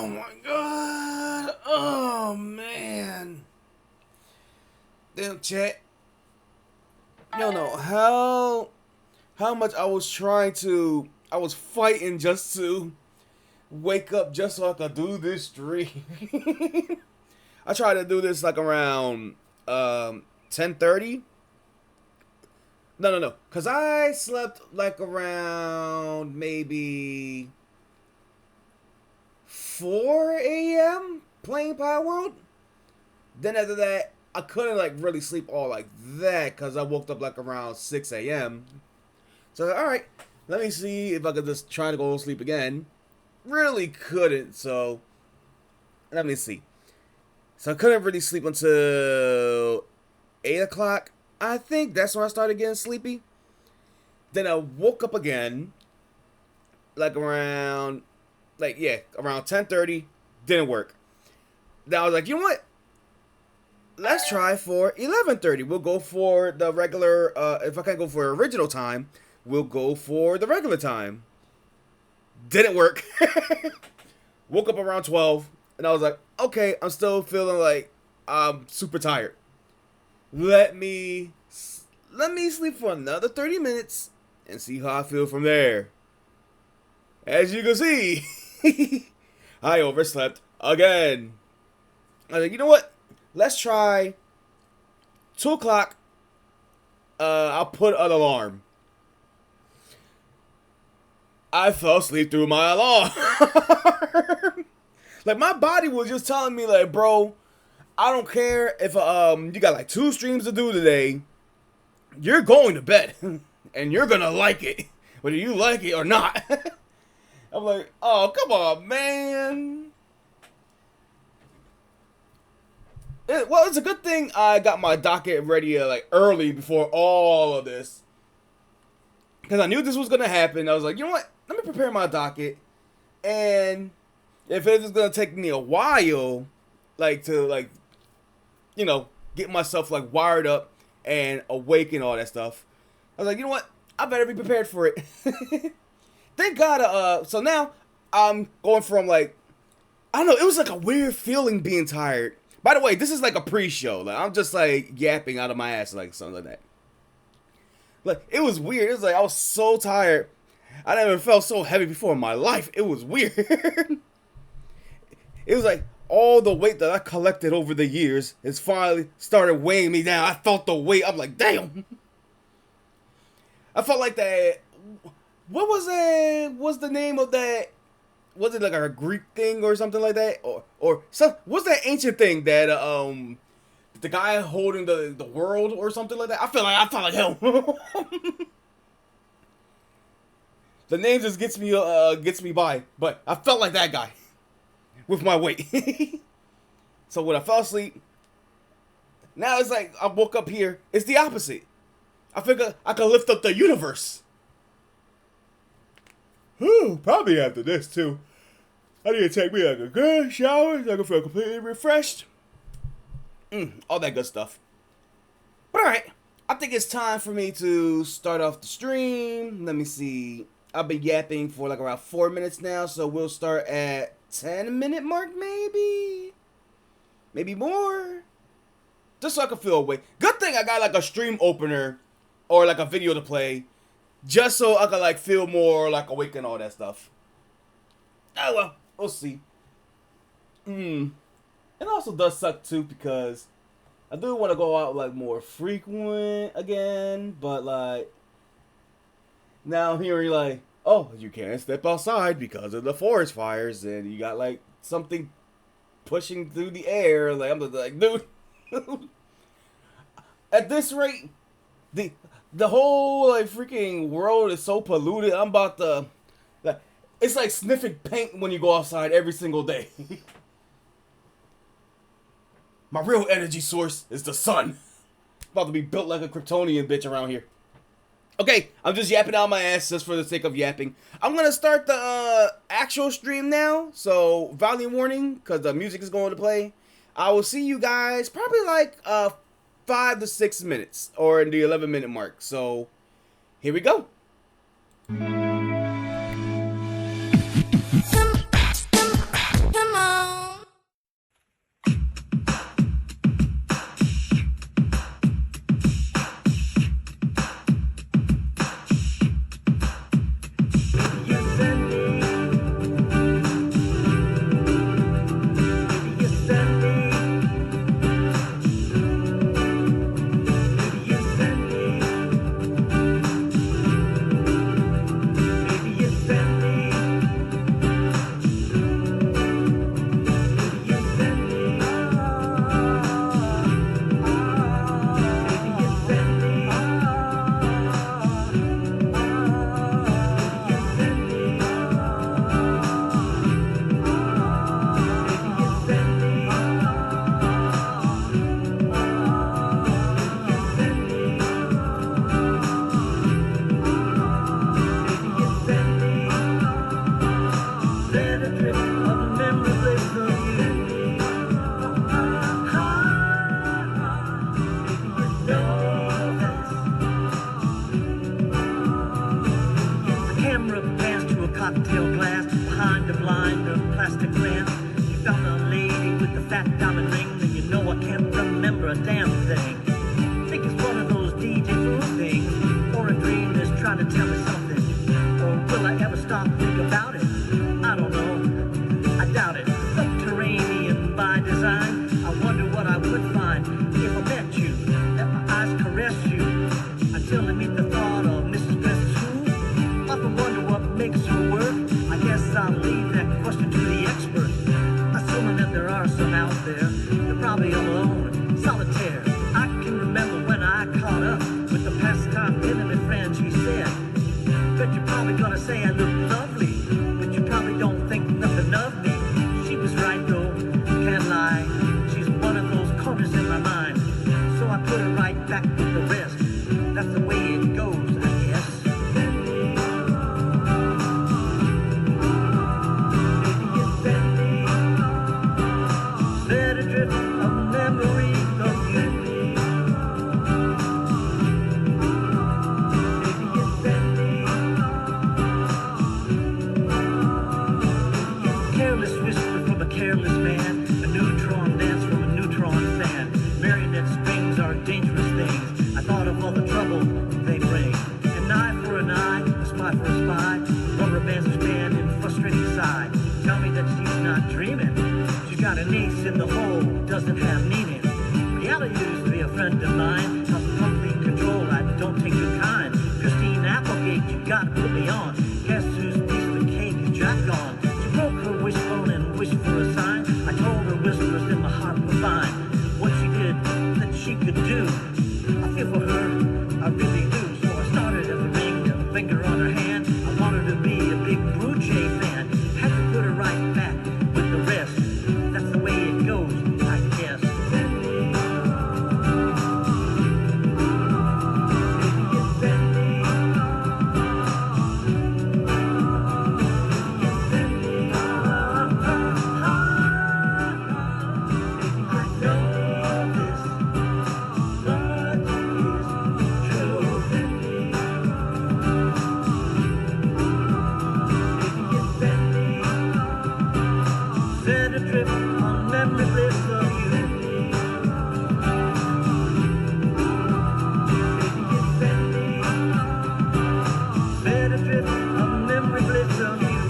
my god. Oh man. Damn chat. You don't know how much I was fighting just to wake up just so I could do this stream. I tried to do this like around 10:30. No. Cause I slept like around maybe 4 a.m. playing Power World. Then after that, I couldn't like really sleep all like that because I woke up like around 6 a.m. So I was like, all right, let me see if I could just try to go to sleep again. Really couldn't, so let me see. So I couldn't really sleep until 8 o'clock. I think that's when I started getting sleepy. Then I woke up again, like around 10:30. Didn't work. Then I was like, you know what? Let's try for 11:30. We'll go for the regular. If I can't go for original time, we'll go for the regular time. Didn't work. Woke up around 12, and I was like, okay, I'm still feeling like I'm super tired. Let me sleep for another 30 minutes and see how I feel from there. As you can see, I overslept again. I was like, you know what? Let's try 2 o'clock. I'll put an alarm. I fell asleep through my alarm. Like, my body was just telling me, like, bro, I don't care if you got like 2 streams to do today. You're going to bed, and you're gonna like it, whether you like it or not. I'm like, oh, come on, man. Well, it's a good thing I got my docket ready like early before all of this, because I knew this was gonna happen. I was like, you know what? Let me prepare my docket, and if it's gonna take me a while, like to like, you know, get myself like wired up and awake and all that stuff, I was like, you know what? I better be prepared for it. Thank God. So now I'm going from like, I don't know. It was like a weird feeling being tired. By the way, this is like a pre-show. Like, I'm just like yapping out of my ass, like something like that. Like, it was weird. It was like I was so tired. I never felt so heavy before in my life. It was weird. It was like all the weight that I collected over the years has finally started weighing me down. I felt the weight. I'm like, damn. I felt like that. What was that? What's the name of that? Was it like a Greek thing or something like that? Or some, what's that ancient thing that the guy holding the world or something like that? I felt like him. The name just gets me by, but I felt like that guy with my weight. So when I fell asleep, now it's like I woke up here. It's the opposite. I figure I can lift up the universe. Whew, probably after this too. I need to take me like a good shower so I can feel completely refreshed. All that good stuff. But alright, I think it's time for me to start off the stream. Let me see. I've been yapping for like around 4 minutes now, so we'll start at 10-minute mark maybe? Maybe more? Just so I can feel awake. Good thing I got like a stream opener or like a video to play, just so I can like feel more like awake and all that stuff. Oh well, we'll see. It also does suck too because I do want to go out like more frequent again, but like now I'm hearing like, oh, you can't step outside because of the forest fires, and you got like something pushing through the air. Like, I'm just like, dude. At this rate, the whole like freaking world is so polluted. I'm about to like, it's like sniffing paint when you go outside every single day. My real energy source is the sun. About to be built like a Kryptonian bitch around here. Okay, I'm just yapping out my ass just for the sake of yapping. I'm gonna start the actual stream now, so volume warning, because the music is going to play. I will see you guys probably like 5 to 6 minutes, or in the 11-minute mark. So, here we go. Come on. cocktail glass behind a blind of plastic lens. You found a lady with a fat diamond ring, and you know I can't remember a damn thing. Think it's one of those DJ Boo things, or a dream that's trying to tell me something. Or will I ever stop and think about it? I don't know, I doubt it. Subterranean by design, I wonder what I would find if I met you, let my eyes caress you, until I meet the thought of Mrs. Princess who. Often wonder what makes her work. I guess I'll leave that question to the experts. Assuming that there are some out there, they're probably alone, solitaire. I can remember when I caught up with the pastime intimate friend. She said, bet you're probably gonna say I look lovely, but you probably don't think nothing of me. She was right though, can't lie. She's one of those corners in my mind. So I put her right back with the rest. That's the way it goes, I guess. Set adrift a memory of you. Careless whisper from a careless man, a neutron dance from a neutron fan. Marionette strings are dangerous things. I thought of all the trouble they bring. An eye for an eye, a spy for a spy. Rubber bands are stand in frustrating sigh. Tell me that she's not dreaming. She's got an ace in the hole, doesn't have meaning. Reality used to be a friend of mine. How's complete control, I don't take too kind. Christine Applegate, you gotta put me on. Guess whose piece of the cake is Jack on? She broke her wishbone and wished for a sign. I told her whispers in my heart were fine. What she did, that she could do. I feel for her, I really do. So I started at the ring, a finger on her hand. I wanted to be a big Blue Jay fan. Had to put her right back with the rest. That's the way it goes, I guess. Set adrift on memory bliss of you. Set adrift on memory bliss of you. Set adrift on memory bliss of you.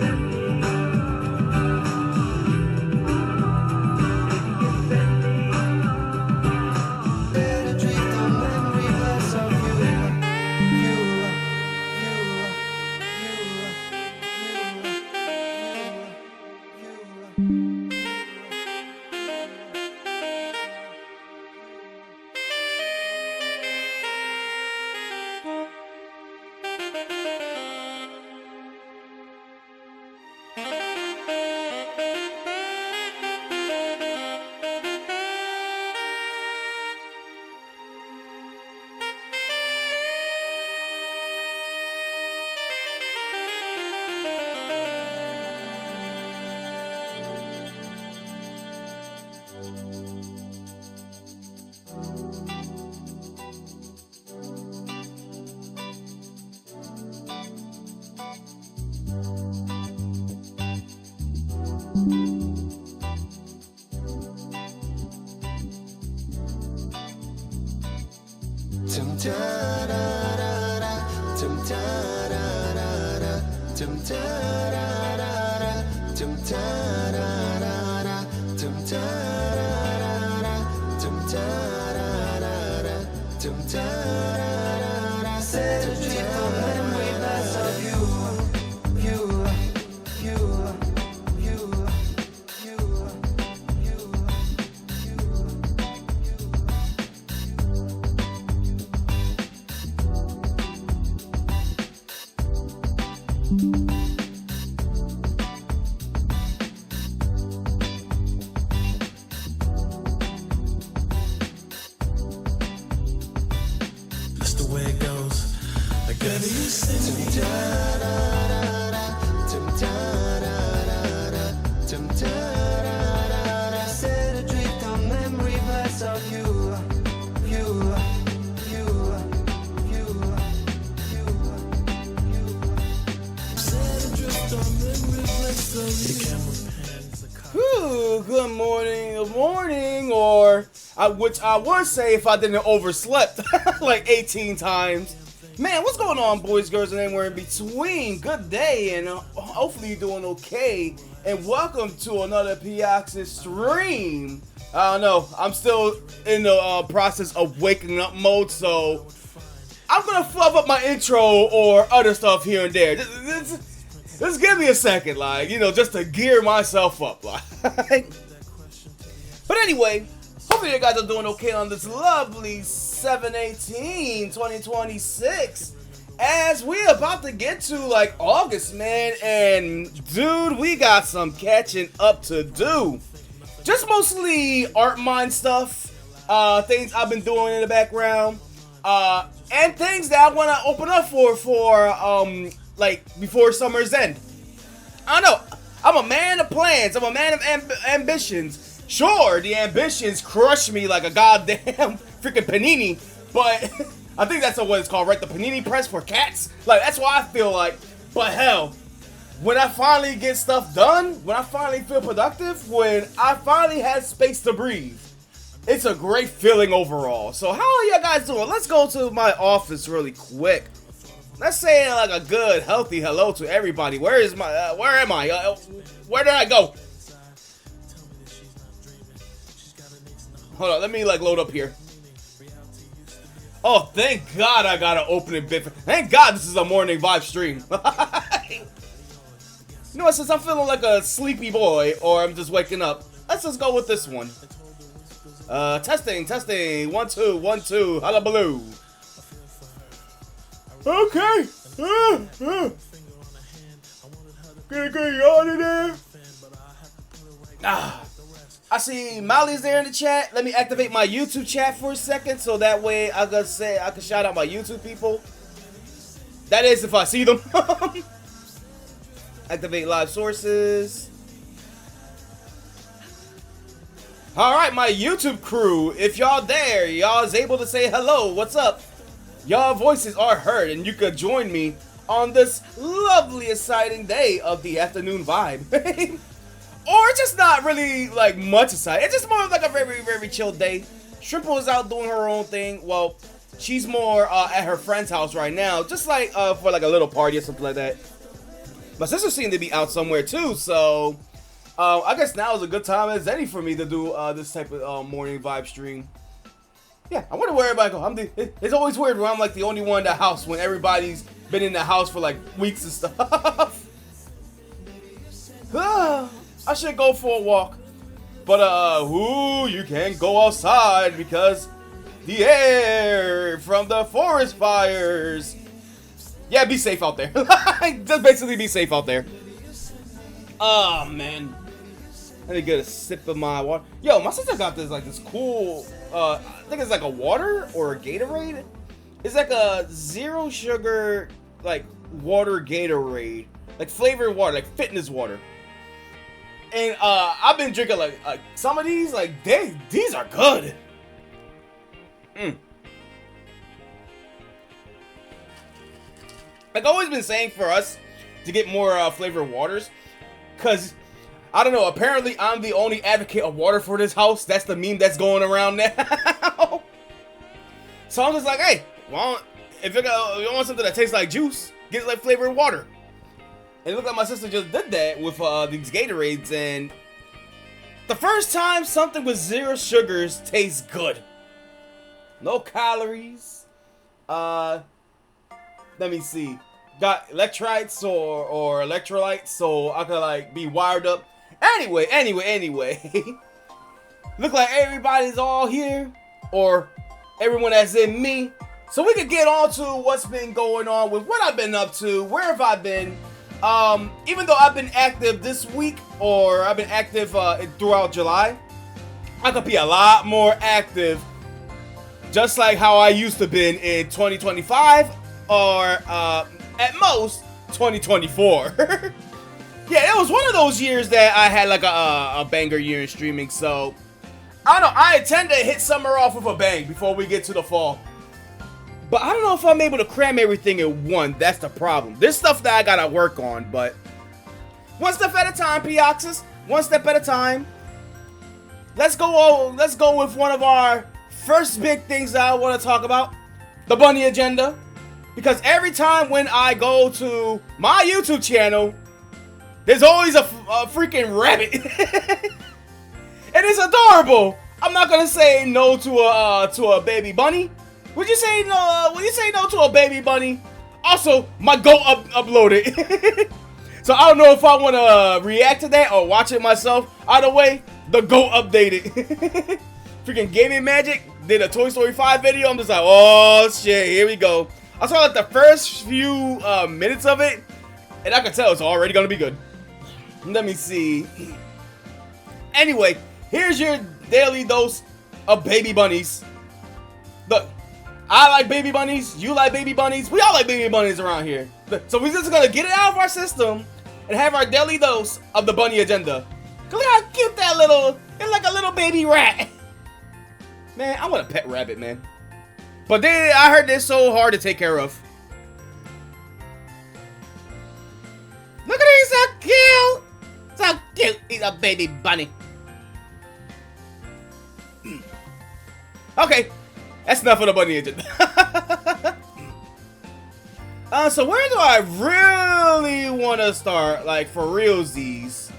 Set adrift on memory bliss of you. That's the way it goes. I guess. Baby, you sing me. Set adrift on memory bliss of you. Set adrift on Which I would say if I didn't overslept like 18 times. Man, what's going on, boys, girls, and anywhere in between? Good day, and hopefully you're doing okay. And welcome to another Pioxys stream. I don't know, I'm still in the process of waking up mode, so I'm gonna fluff up my intro or other stuff here and there. Just give me a second, like, you know, just to gear myself up, like. But anyway, hopefully you guys are doing okay on this lovely 7/18/2026. As we're about to get to like August, man, and dude, we got some catching up to do. Just mostly art mind stuff, things I've been doing in the background, and things that I want to open up for like before summer's end. I don't know, I'm a man of plans, I'm a man of ambitions. Sure, the ambitions crush me like a goddamn freaking panini, but I think that's what it's called, right? The panini press for cats? Like, that's what I feel like. But hell, when I finally get stuff done, when I finally feel productive, when I finally have space to breathe, it's a great feeling overall. So how are you guys doing? Let's go to my office really quick. Let's say like a good, healthy hello to everybody. Where is my, where am I? Where did I go? Hold on, let me like load up here. Oh, thank God I got an opening bit. Thank God this is a morning vibe stream. You know what, since I'm feeling like a sleepy boy, or I'm just waking up, let's just go with this one. Testing. 1 2 1 2. Hullabaloo. Okay. Gonna get yawn in there. I see Molly's there in the chat. Let me activate my YouTube chat for a second, so that way I can shout out my YouTube people. That is if I see them. Activate live sources. All right, my YouTube crew, if y'all there, y'all is able to say hello. What's up? Y'all voices are heard, and you could join me on this lovely, exciting day of the afternoon vibe. Or just not really like much aside. It's just more like a very, very chill day. Shrimple is out doing her own thing. Well, she's more at her friend's house right now, just like for like a little party or something like that. My sister seemed to be out somewhere too, so I guess now is a good time as any for me to do this type of morning vibe stream. Yeah, I wonder where everybody go. It's always weird when I'm like the only one in the house when everybody's been in the house for like weeks and stuff. I should go for a walk, but you can't go outside because the air from the forest fires. Yeah, be safe out there. Just basically be safe out there. Oh man, let me get a sip of my water. Yo, my sister got this like this cool. I think it's like a water or a Gatorade. It's like a zero sugar like water Gatorade, like flavored water, like fitness water. And I've been drinking like some of these, like these are good. Like I've always been saying for us to get more flavored waters, cause I don't know. Apparently, I'm the only advocate of water for this house. That's the meme that's going around now. So I'm just like, hey, well, if you want something that tastes like juice, get like flavored water. And it looked like my sister just did that with these Gatorades, and the first time something with zero sugars tastes good. No calories. Let me see. Got electrolytes or electrolytes, so I could like be wired up. Anyway. Look like everybody's all here, or everyone that's in me. So we could get on to what's been going on with what I've been up to. Where have I been? Even though I've been active this week, or I've been active throughout July, I could be a lot more active, just like how I used to been in 2025, or at most 2024. Yeah, it was one of those years that I had like a banger year in streaming. So I don't know, I intend to hit summer off with a bang before we get to the fall. But I don't know if I'm able to cram everything in one. That's the problem. There's stuff that I gotta work on, but one step at a time, Pioxys. One step at a time. let's go with one of our first big things that I want to talk about, the bunny agenda. Because every time when I go to my YouTube channel, there's always a freaking rabbit. And it's adorable. I'm not gonna say no to a baby bunny. Would you say no? Would you say no to a baby bunny? Also, my goat uploaded. So I don't know if I want to react to that or watch it myself. Either way, the goat updated. Freaking Gaming Magic did a Toy Story 5 video. I'm just like, oh shit, here we go. I saw like the first few minutes of it, and I could tell it's already gonna be good. Let me see. Anyway, here's your daily dose of baby bunnies. Look, I like baby bunnies, you like baby bunnies, we all like baby bunnies around here. So we're just gonna get it out of our system and have our daily dose of the bunny agenda. Look how cute that it's like a little baby rat. Man, I want a pet rabbit, man. But then I heard they're so hard to take care of. Look at him, he's so cute. So cute, he's a baby bunny. Okay, that's enough of the bunny agenda. So where do I really want to start, like, for realsies?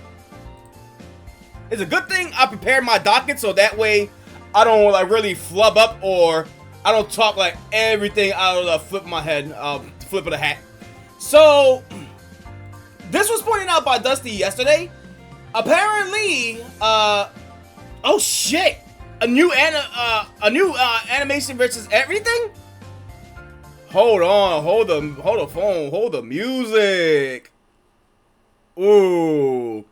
It's a good thing I prepared my docket so that way I don't, like, really flub up or I don't talk, like, everything out of the flip of my head, flip of the hat. So, this was pointed out by Dusty yesterday. Apparently, oh shit! A new animation versus everything? Hold on, hold the phone, hold the music. Ooh.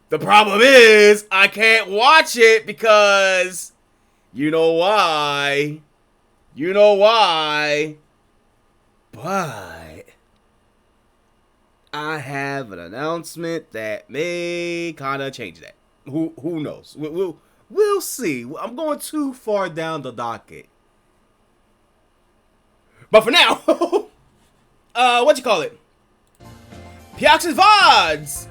The problem is, I can't watch it because you know why. You know why. But I have an announcement that may kind of change that. Who knows? We'll see. I'm going too far down the docket. But for now, what you call it? Pioxys VODs!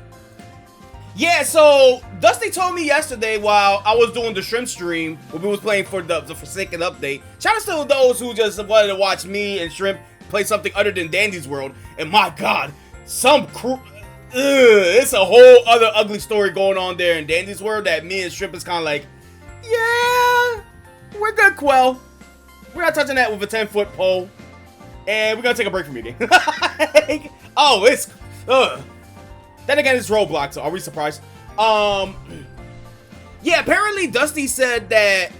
Yeah, so Dusty told me yesterday while I was doing the shrimp stream, when we was playing for the Forsaken update. Shout out to those who just wanted to watch me and Shrimp play something other than Dandy's World. And my god, it's a whole other ugly story going on there in Dandy's World that me and Shrimp is kind of like, yeah, we're good, Quell. We're not touching that with a 10-foot pole. And we're gonna take a break from eating. Oh, it's then again, it's Roblox, so are we surprised? Yeah, apparently Dusty said that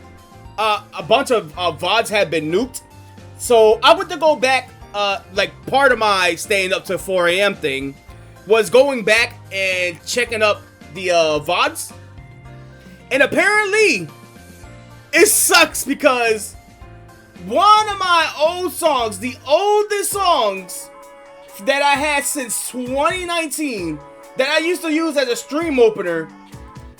a bunch of VODs had been nuked. So I went to go back, like part of my staying up to 4 a.m. thing was going back and checking up the VODs. And apparently it sucks because one of my old songs, the oldest songs that I had since 2019, that I used to use as a stream opener,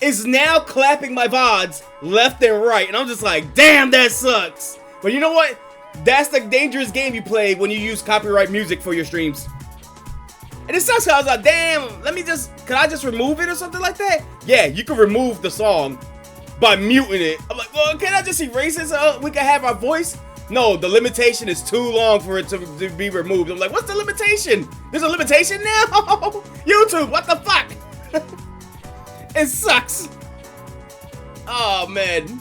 is now clapping my VODs left and right. And I'm just like, damn, that sucks. But you know what? That's the dangerous game you play when you use copyright music for your streams. And it sucks because I was like, damn, can I just remove it or something like that? Yeah, you can remove the song by muting it. I'm like, well, can I just erase it so we can have our voice? No, the limitation is too long for it to be removed. I'm like, what's the limitation? There's a limitation now? YouTube, what the fuck? It sucks. Oh, man.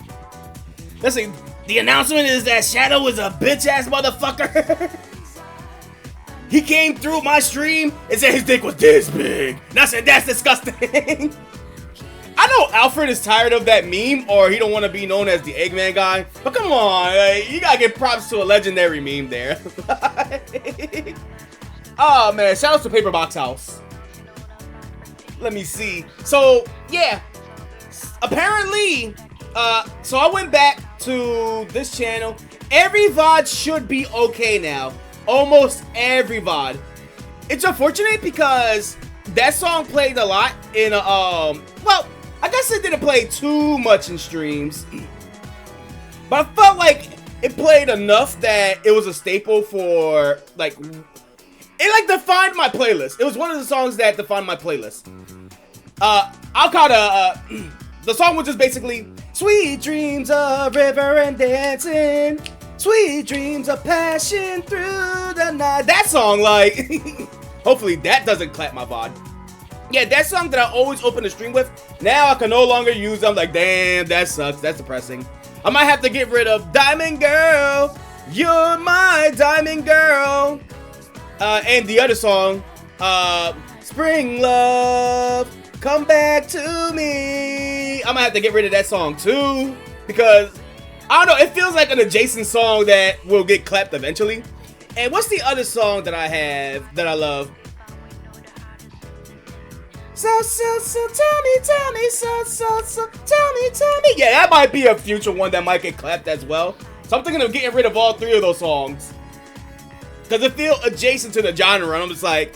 Let's see. The announcement is that Shadow is a bitch-ass motherfucker. He came through my stream and said his dick was this big. And I said, that's disgusting. I know Alfred is tired of that meme, or he don't want to be known as the Eggman guy. But come on, like, you gotta give props to a legendary meme there. Oh man, shout out to Paper Box House. Let me see. So yeah, apparently, so I went back to this channel. Every VOD should be okay now. Almost every VOD. It's unfortunate because that song played a lot in well, I guess it didn't play too much in streams, but I felt like it played enough that it was a staple for, like, it like defined my playlist. It was one of the songs that defined my playlist. I'll kind of, the song was just basically, Sweet dreams of river and dancing. Sweet dreams of passion through the night. That song, like, hopefully that doesn't clap my VOD. Yeah, that song that I always open the stream with, now I can no longer use them. Like, damn, that sucks. That's depressing. I might have to get rid of Diamond Girl. You're my diamond girl. And the other song, Spring Love, come back to me. I'm gonna have to get rid of that song too, because I don't know, it feels like an adjacent song that will get clapped eventually. And what's the other song that I have that I love? So, tell me, tell me. Yeah, that might be a future one that might get clapped as well. So I'm thinking of getting rid of all three of those songs, because it feels adjacent to the genre, and I'm just like,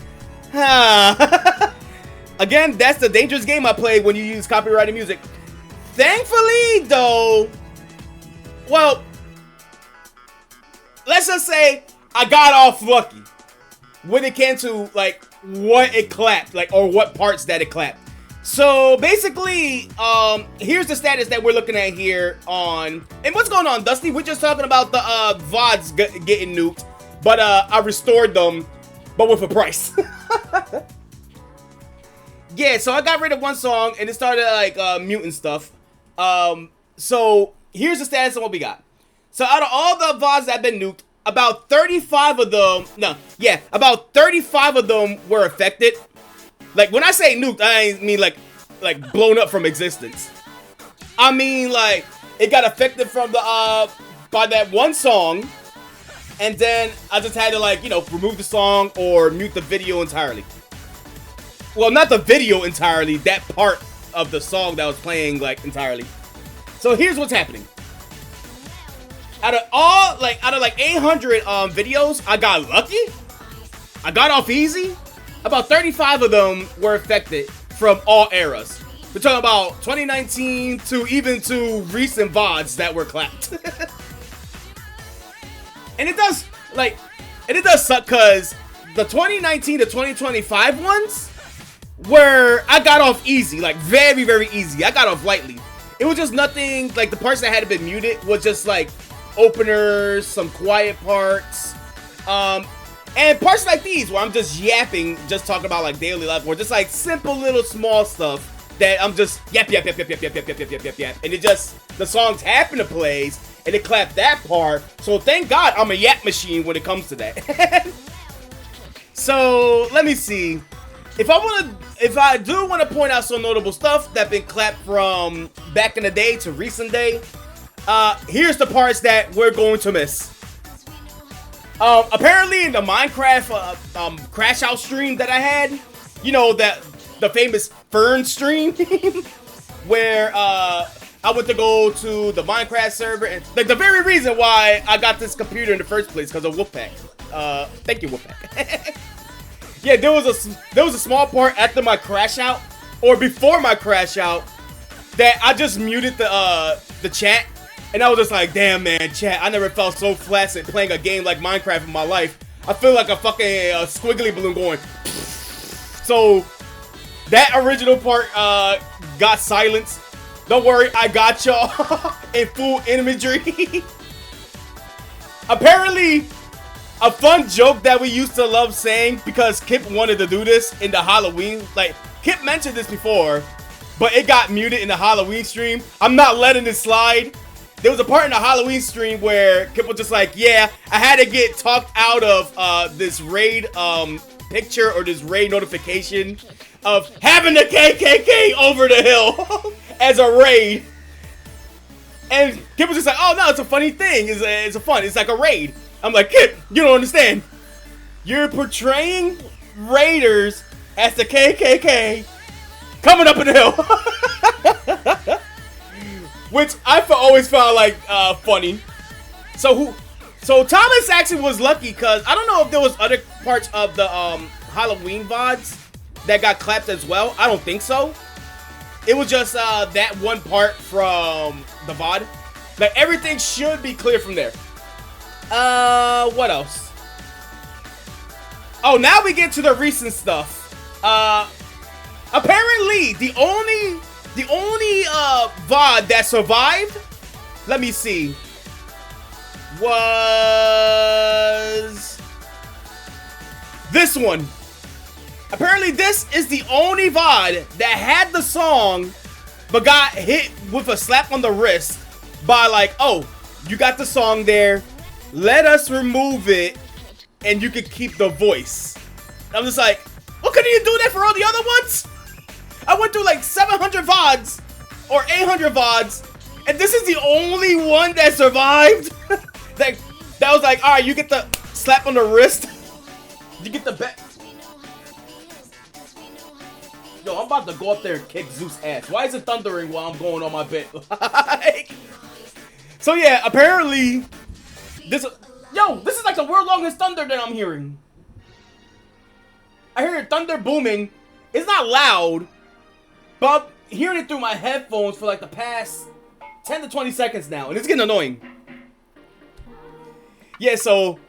Again, that's the dangerous game I play when you use copyrighted music. Thankfully, though, well, let's just say I got off lucky when it came to, like, what it clapped, like, or what parts that it clapped. So basically, here's the status that we're looking at here on, and what's going on, Dusty? We're just talking about the VODs getting nuked, but I restored them, but with a price. Yeah, so I got rid of one song, and it started, like, muting stuff. So here's the status of what we got. So out of all the VODs that have been nuked, about 35 of them, about 35 of them were affected. Like, when I say nuked, I mean like blown up from existence. I mean, like, it got affected from the, by that one song, and then I just had to, like, you know, remove the song or mute the video entirely. Well, not the video entirely, that part of the song that was playing, like, entirely. So here's what's happening. Out of 800 videos, I got lucky. I got off easy. About 35 of them were affected from all eras. We're talking about 2019 to even to recent VODs that were clapped. And it does, like, and it does suck, because the 2019 to 2025 ones where I got off easy, like, very, very easy. I got off lightly. It was just nothing, like, the parts that had been muted was just, like, openers, some quiet parts, and parts like these where I'm just yapping, just talking about, like, daily life, or just, like, simple little small stuff that I'm just yap, and it just, the songs happen to play, and it clapped that part, so thank God I'm a yap machine when it comes to that. So, let me see. If I do want to point out some notable stuff that been clapped from back in the day to recent day, here's the parts that we're going to miss. Apparently in the Minecraft crash out stream that I had, you know, that the famous Fern stream, where I went to go to the Minecraft server, and like the very reason why I got this computer in the first place, because of Wolfpack. Thank you, Wolfpack. Yeah, there was a small part after my crash out, or before my crash out, that I just muted the chat, and I was just like, damn, man, chat, I never felt so flaccid playing a game like Minecraft in my life. I feel like a fucking squiggly balloon going. So that original part got silenced. Don't worry, I got y'all in full imagery. Apparently, a fun joke that we used to love saying, because Kip wanted to do this in the Halloween, like, Kip mentioned this before, but it got muted in the Halloween stream. I'm not letting it slide. There was a part in the Halloween stream where Kip was just like, yeah, I had to get talked out of this raid picture, or this raid notification of having the KKK over the hill as a raid. And Kip was just like, oh no, it's a funny thing. It's like a raid. I'm like, Kip, you don't understand. You're portraying raiders as the KKK coming up in the hill. Which I always found, like, funny. So Thomas actually was lucky, because I don't know if there was other parts of the Halloween VODs that got clapped as well. I don't think so. It was just that one part from the VOD. Like, everything should be clear from there. What else? Oh, now we get to the recent stuff. Apparently, the only The only VOD that survived, let me see, was this one. Apparently this is the only VOD that had the song but got hit with a slap on the wrist by like, oh, you got the song there, let us remove it and you can keep the voice. I'm just like, well, couldn't you do that for all the other ones? I went through like 700 VODs or 800 VODs, and this is the only one that survived. that was like, all right, you get the slap on the wrist. You get the bet. Yo, I'm about to go up there and kick Zeus' ass. Why is it thundering while I'm going on my bit? So yeah, apparently this is like the world longest thunder that I'm hearing. I hear thunder booming. It's not loud, but I'm hearing it through my headphones for like the past 10 to 20 seconds now, and it's getting annoying. Yeah, so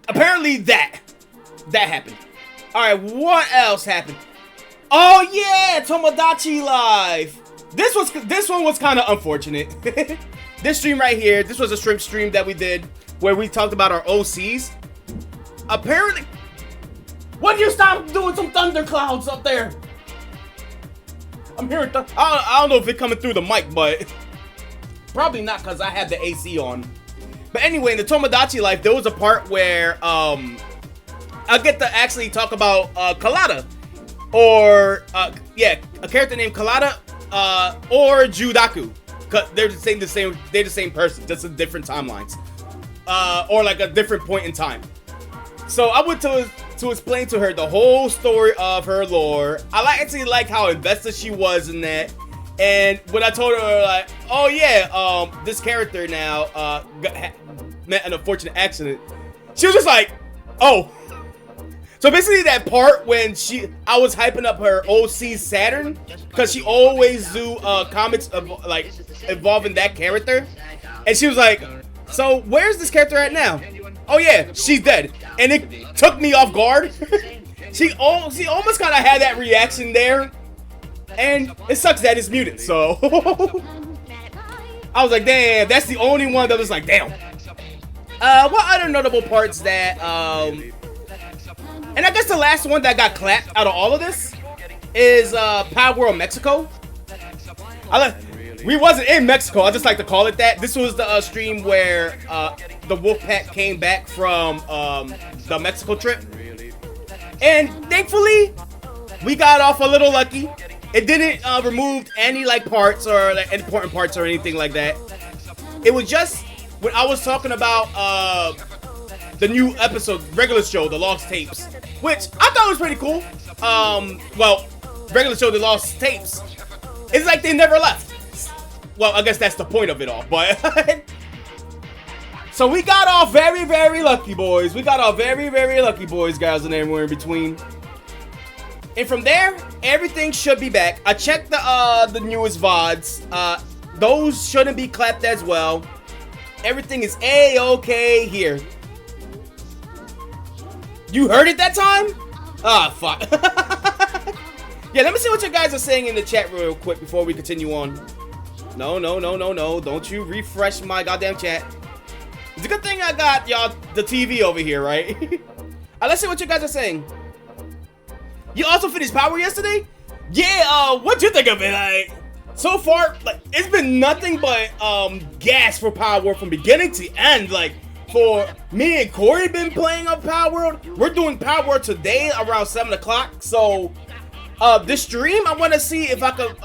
apparently that happened. All right, what else happened? Oh yeah, Tomodachi Live. This one was kind of unfortunate. This stream right here, this was a shrimp stream that we did where we talked about our OCs. Apparently, why do you stop doing some thunderclouds up there? I'm hearing I don't know if it's coming through the mic, but probably not because I had the AC on. But anyway, in the Tomodachi Life, there was a part where I get to actually talk about Kalada. Or, yeah, a character named Kalada, or Judaku. They're the same person, just in different timelines. Or like a different point in time. So I went to explain to her the whole story of her lore. I actually like how invested she was in that. And when I told her, like, oh yeah, this character now met an unfortunate accident, she was just like, oh. So basically that part when I was hyping up her OC Saturn, because she always do comics of, like, involving that character. And she was like, so where's this character at now? Oh yeah, she's dead. And it took me off guard. she almost kind of had that reaction there. And it sucks that it's muted, so. I was like, damn, that's the only one that was like, damn. What other notable parts that, and I guess the last one that got clapped out of all of this is Power World Mexico. We wasn't in Mexico, I just like to call it that. This was the stream where the Wolfpack came back from the Mexico trip. And thankfully, we got off a little lucky. It didn't remove any like parts or like important parts or anything like that. It was just when I was talking about the new episode, regular show, The Lost Tapes, which I thought was pretty cool. Well, regular show, The Lost Tapes, it's like they never left. Well, I guess that's the point of it all, but so we got off very, very lucky, boys. We got off very, very lucky, boys, guys, and everywhere in between. And from there, everything should be back. I checked the newest VODs. Those shouldn't be clapped as well. Everything is A-okay here. You heard it that time? Ah, fuck. Yeah, let me see what you guys are saying in the chat real quick before we continue on. No. Don't you refresh my goddamn chat. It's a good thing I got y'all the TV over here, right? Let's see what you guys are saying. You also finished Power yesterday? Yeah, what'd you think of it? Like, so far, like, it's been nothing but gas for Power World from beginning to end. Like, for me and Corey been playing on Power World. We're doing Power World today around 7 o'clock. So, this stream, I want to see if I could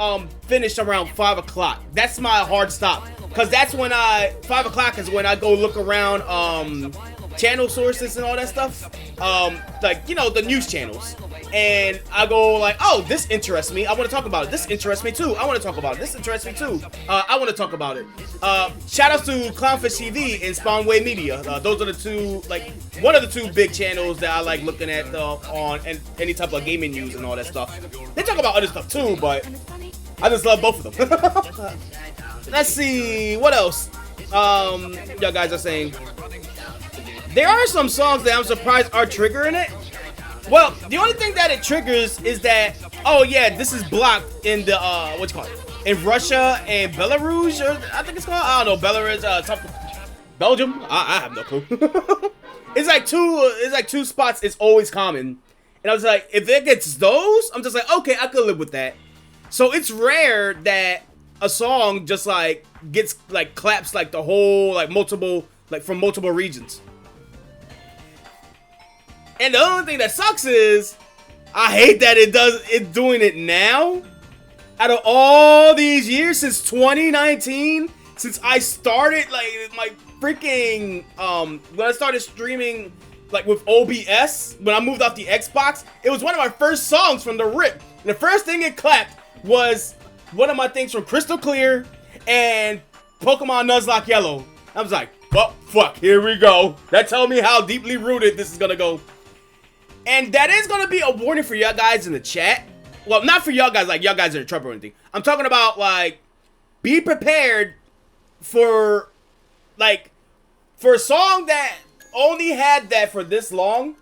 finish around 5 o'clock. That's my hard stop. Because that's when 5 o'clock is when I go look around channel sources and all that stuff. Like, you know, the news channels. And I go like, oh, this interests me. I want to talk about it. This interests me too. I want to talk about it. This interests me too. I want to talk about it. Shout outs to Clownfish TV and Spawnway Media. Those are the two, like, one of the two big channels that I like looking at on any type of gaming news and all that stuff. They talk about other stuff too, but I just love both of them. Let's see, what else? Y'all guys are saying there are some songs that I'm surprised are triggering it. Well, the only thing that it triggers is that, oh yeah, this is blocked in the what you call it, in Russia and Belarus, or I think it's called, I don't know, Belarus, Belgium. I have no clue. It's like two spots. It's always common, and I was like, if it gets those, I'm just like, okay, I could live with that. So it's rare that a song just like gets like claps like the whole like multiple like from multiple regions. And the only thing that sucks is I hate that it's doing it now. Out of all these years since 2019, since I started like my freaking when I started streaming like with OBS, when I moved off the Xbox, it was one of my first songs from the rip. And the first thing it clapped was one of my things from Crystal Clear and Pokemon Nuzlocke Yellow. I was like, well, fuck, here we go. That tells me how deeply rooted this is gonna go. And that is gonna be a warning for y'all guys in the chat. Well, not for y'all guys, like y'all guys are in trouble or anything. I'm talking about like, be prepared for like, for a song that only had that for this long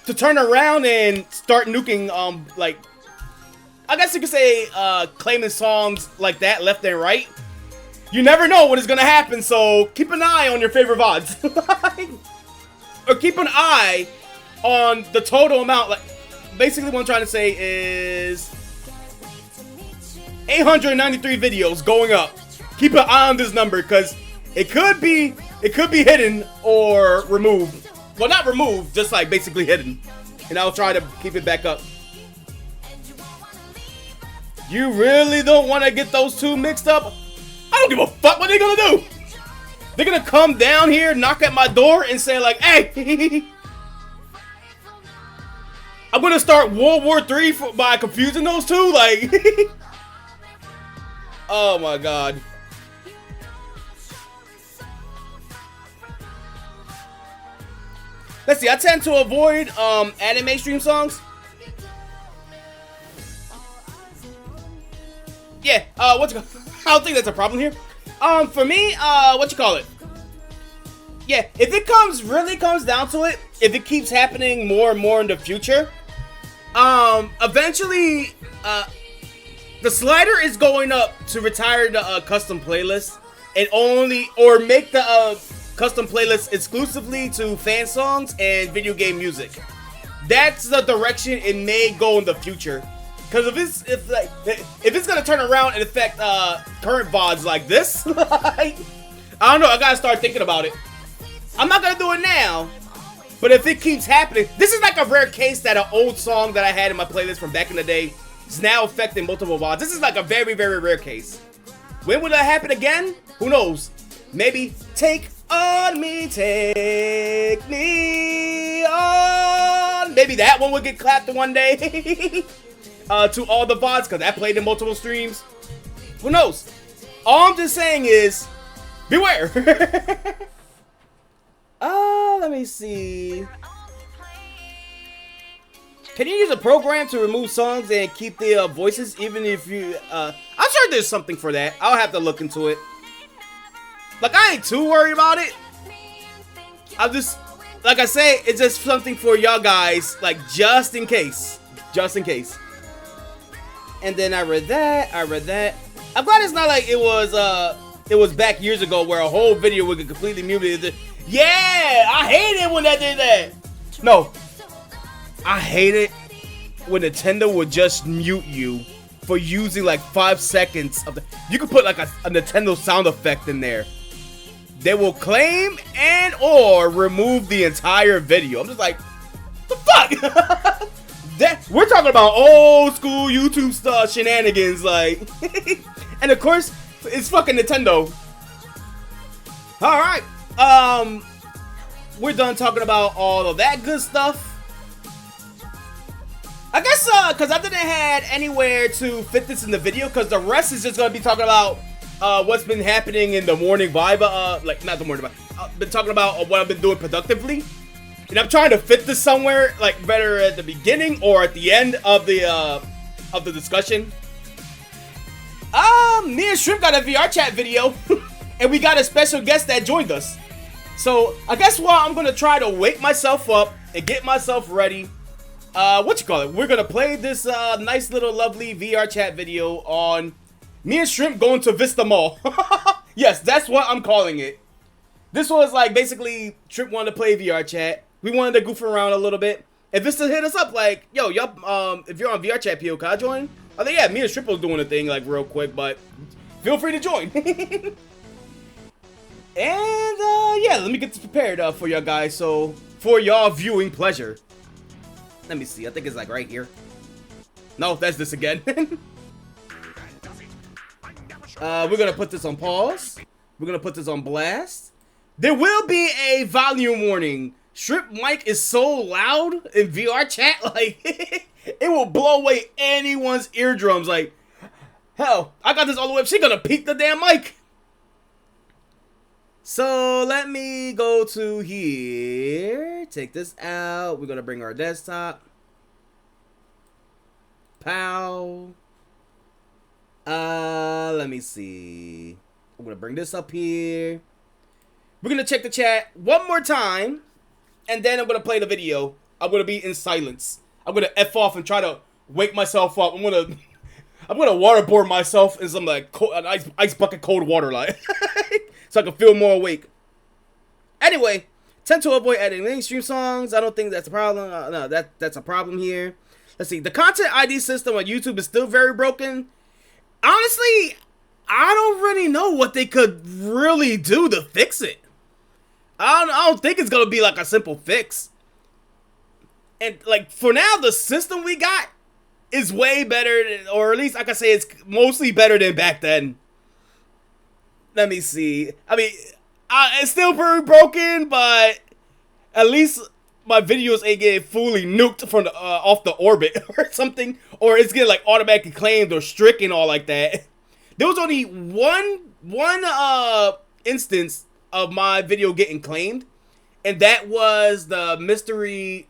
to turn around and start nuking, like, I guess you could say, claiming songs like that left and right. You never know what is gonna happen, so keep an eye on your favorite VODs. Or keep an eye on the total amount. Like, basically what I'm trying to say is 893 videos going up. Keep an eye on this number, because it could be hidden or removed. Well, not removed, just like basically hidden. And I'll try to keep it back up. You really don't want to get those two mixed up? I don't give a fuck what they're gonna do. They're gonna come down here, knock at my door, and say like, hey, I'm gonna start World War III by confusing those two? Like, oh my god. Let's see, I tend to avoid anime stream songs. Yeah, I don't think that's a problem here. For me, what you call it? Yeah, if it really comes down to it, if it keeps happening more and more in the future, eventually, the slider is going up to retire the custom playlist and or make the custom playlist exclusively to fan songs and video game music. That's the direction it may go in the future. Because if it's gonna turn around and affect current VODs like this, like, I don't know, I gotta start thinking about it. I'm not gonna do it now, but if it keeps happening, this is like a rare case that an old song that I had in my playlist from back in the day is now affecting multiple VODs. This is like a very, very rare case. When will that happen again? Who knows? Maybe Take Me On. Maybe that one will get clapped one day. To all the VODs, because that played in multiple streams. Who knows? All I'm just saying is, beware. Let me see. Can you use a program to remove songs and keep the voices, even if you, I'm sure there's something for that. I'll have to look into it. Like, I ain't too worried about it. I'm just, like I say, it's just something for y'all guys, like, just in case. Just in case. And then I read that. I'm glad it's not like it was back years ago where a whole video would get completely muted. Yeah, I hate it when that did that. No, I hate it when Nintendo would just mute you for using like 5 seconds of the. You could put like a Nintendo sound effect in there. They will claim and or remove the entire video. I'm just like, the fuck. We're talking about old school YouTube stuff, shenanigans, like, and of course, it's fucking Nintendo. All right, we're done talking about all of that good stuff. I guess, because I didn't have anywhere to fit this in the video, because the rest is just gonna be talking about what's been happening in the morning vibe, like not the morning vibe. I've been talking about what I've been doing productively. And I'm trying to fit this somewhere, like, better at the beginning or at the end of the discussion. Me and Shrimp got a VR chat video, and we got a special guest that joined us. So, I guess what I'm gonna try to wake myself up and get myself ready what you call it? We're gonna play this nice little lovely VR chat video on me and Shrimp going to Vista Mall. Yes, that's what I'm calling it. This was like basically Shrimp wanted to play VR chat. We wanted to goof around a little bit. And Vista hit us up like, yo, y'all, if you're on VR chat, PO, can I join? I think yeah, me and Shrimp was doing a thing like real quick, but feel free to join. And yeah, let me get this prepared for y'all guys. So for y'all viewing pleasure. Let me see. I think it's like right here. No, that's this again. We're gonna put this on pause. We're gonna put this on blast. There will be a volume warning. Shrimp mic is so loud in VR chat, like it will blow away anyone's eardrums. Like, hell, I got this all the way up. She gonna peek the damn mic. So let me go to here. Take this out. We're gonna bring our desktop. Pow. Let me see. I'm gonna bring this up here. We're gonna check the chat one more time, and then I'm gonna play the video. I'm gonna be in silence. I'm gonna F off and try to wake myself up. I'm gonna waterboard myself in some like an ice bucket cold water, like so I can feel more awake. Anyway, tend to avoid adding mainstream songs. I don't think that's a problem. No, that's a problem here. Let's see. The content ID system on YouTube is still very broken. Honestly, I don't really know what they could really do to fix it. I don't think it's gonna be like a simple fix. And like for now, the system we got is way better, or at least I can say it's mostly better than back then. Let me see. I mean, it's still very broken, but at least my videos ain't getting fully nuked from the off the orbit or something, or it's getting like automatically claimed or stricken or like that. There was only one instance of my video getting claimed, and that was the mystery.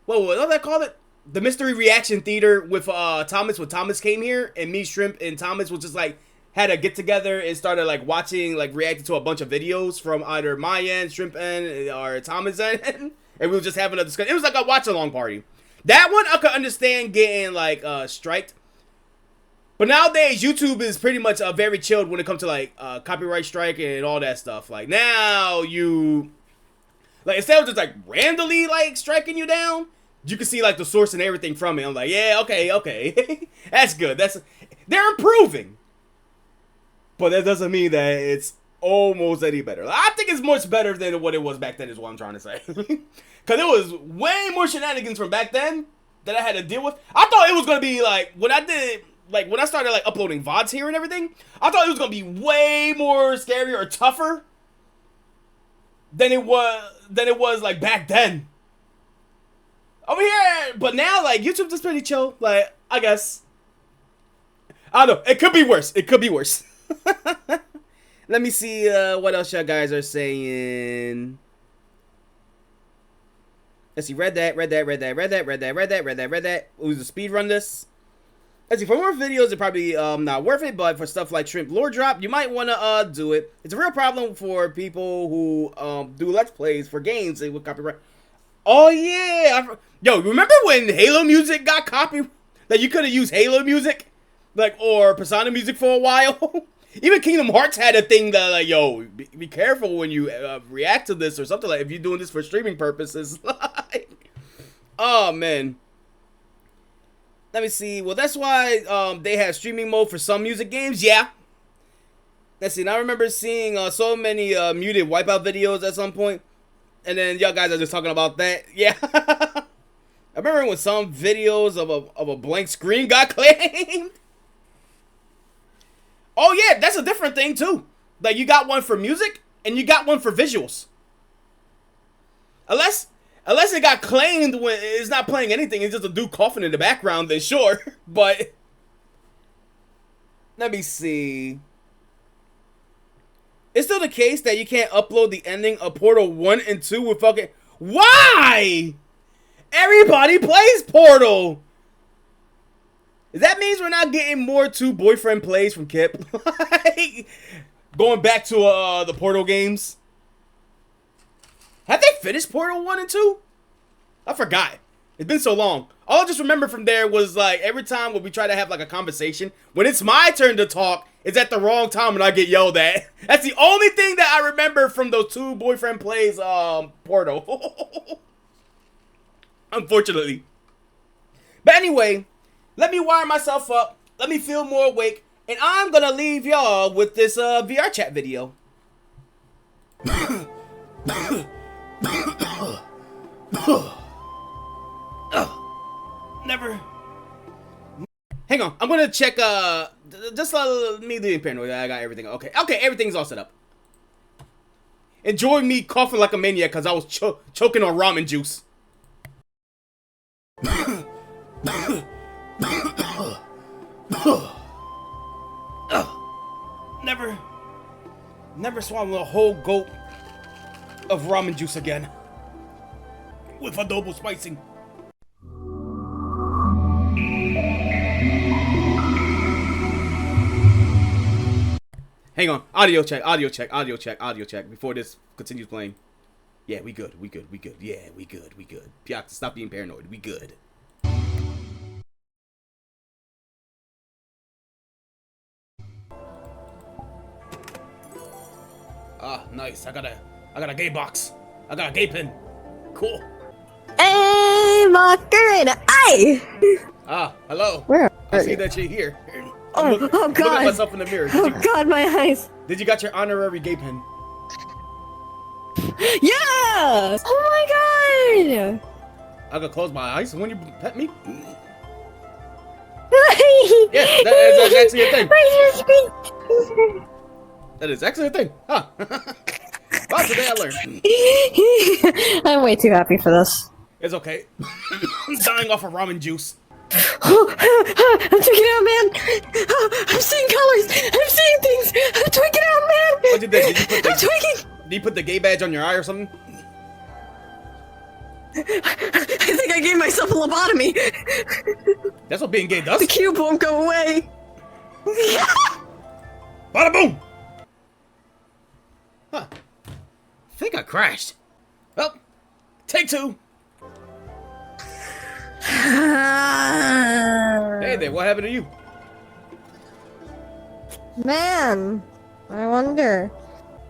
What did I call it? The mystery reaction theater with Thomas. When Thomas came here, and me, Shrimp, and Thomas was just like had a get together and started like watching, like reacting to a bunch of videos from either my end, Shrimp end, or Thomas end, and we were just having a discussion. It was like a watch along party. That one I could understand getting like striked. But nowadays, YouTube is pretty much very chilled when it comes to like copyright strike and all that stuff. Like now you, like instead of just like randomly like striking you down, you can see like the source and everything from it. I'm like, yeah, okay, that's good. They're improving, but that doesn't mean that it's almost any better. I think it's much better than what it was back then. Is what I'm trying to say, because it was way more shenanigans from back then that I had to deal with. I thought it was gonna be like when I started like uploading VODs here and everything, I thought it was gonna be way more scary or tougher than it was like back then. Over here, but now like YouTube's just pretty chill. Like I guess I don't know. It could be worse. It could be worse. Let me see what else y'all guys are saying. Let's see. Read that. Who's the speed run this? Let's see, for more videos, it's probably not worth it, but for stuff like Shrimp Lore Drop, you might want to do it. It's a real problem for people who do Let's Plays for games with copyright. Oh, yeah! Yo, remember when Halo music got copied? Like, you could have used Halo music? Like, or Persona music for a while? Even Kingdom Hearts had a thing that, like, yo, be careful when you react to this or something like if you're doing this for streaming purposes. Like, oh, man. Let me see. Well, that's why they have streaming mode for some music games. Yeah. Let's see. And I remember seeing so many muted Wipeout videos at some point. And then y'all guys are just talking about that. Yeah. I remember when some videos of a blank screen got claimed. Oh, yeah. That's a different thing, too. Like, you got one for music and you got one for visuals. Unless it got claimed when it's not playing anything, it's just a dude coughing in the background, then sure. But let me see. It's still the case that you can't upload the ending of Portal 1 and 2 with fucking... Why? Everybody plays Portal. That means we're not getting more 2 boyfriend plays from Kip. Going back to the Portal games. Have they finished Portal 1 and 2? I forgot. It's been so long. All I just remember from there was like every time when we try to have like a conversation, when it's my turn to talk, it's at the wrong time and I get yelled at. That's the only thing that I remember from those 2 boyfriend plays Portal. Unfortunately. But anyway, let me wire myself up. Let me feel more awake. And I'm gonna leave y'all with this VR chat video. Never. Hang on, I'm gonna check. Just me being paranoid. I got everything. Okay, everything's all set up. Enjoy me coughing like a maniac because I was choking on ramen juice. Never swallow a whole gulp of ramen juice again. With adobo spicing. Hang on. Audio check before this continues playing. Yeah, we good. Yeah, we good. Pioxys, stop being paranoid. We good. Ah, nice. I got a gay box. I got a gay pen. Cool. Hey, Macarena! Aye! Ah, hello. Where I are see you? that you're here. Oh, Look at God! myself in the mirror. Oh God, my eyes! Did you got your honorary gay pen? Yeah! Oh my God! I could close my eyes when you pet me. Yeah, that's actually a thing. That is actually a thing. Huh. Wow, today I learned. I'm way too happy for this. It's okay. I'm dying off of ramen juice. I'm tweaking out, man! I'm seeing colors! I'm seeing things! I'm tweaking out, man! What you did? I'm tweaking! Did you put the gay badge on your eye or something? I think I gave myself a lobotomy! That's what being gay does. The cube won't go away! Bada boom! Huh. I think I crashed. Well, take 2. Hey there, what happened to you? Man, I wonder.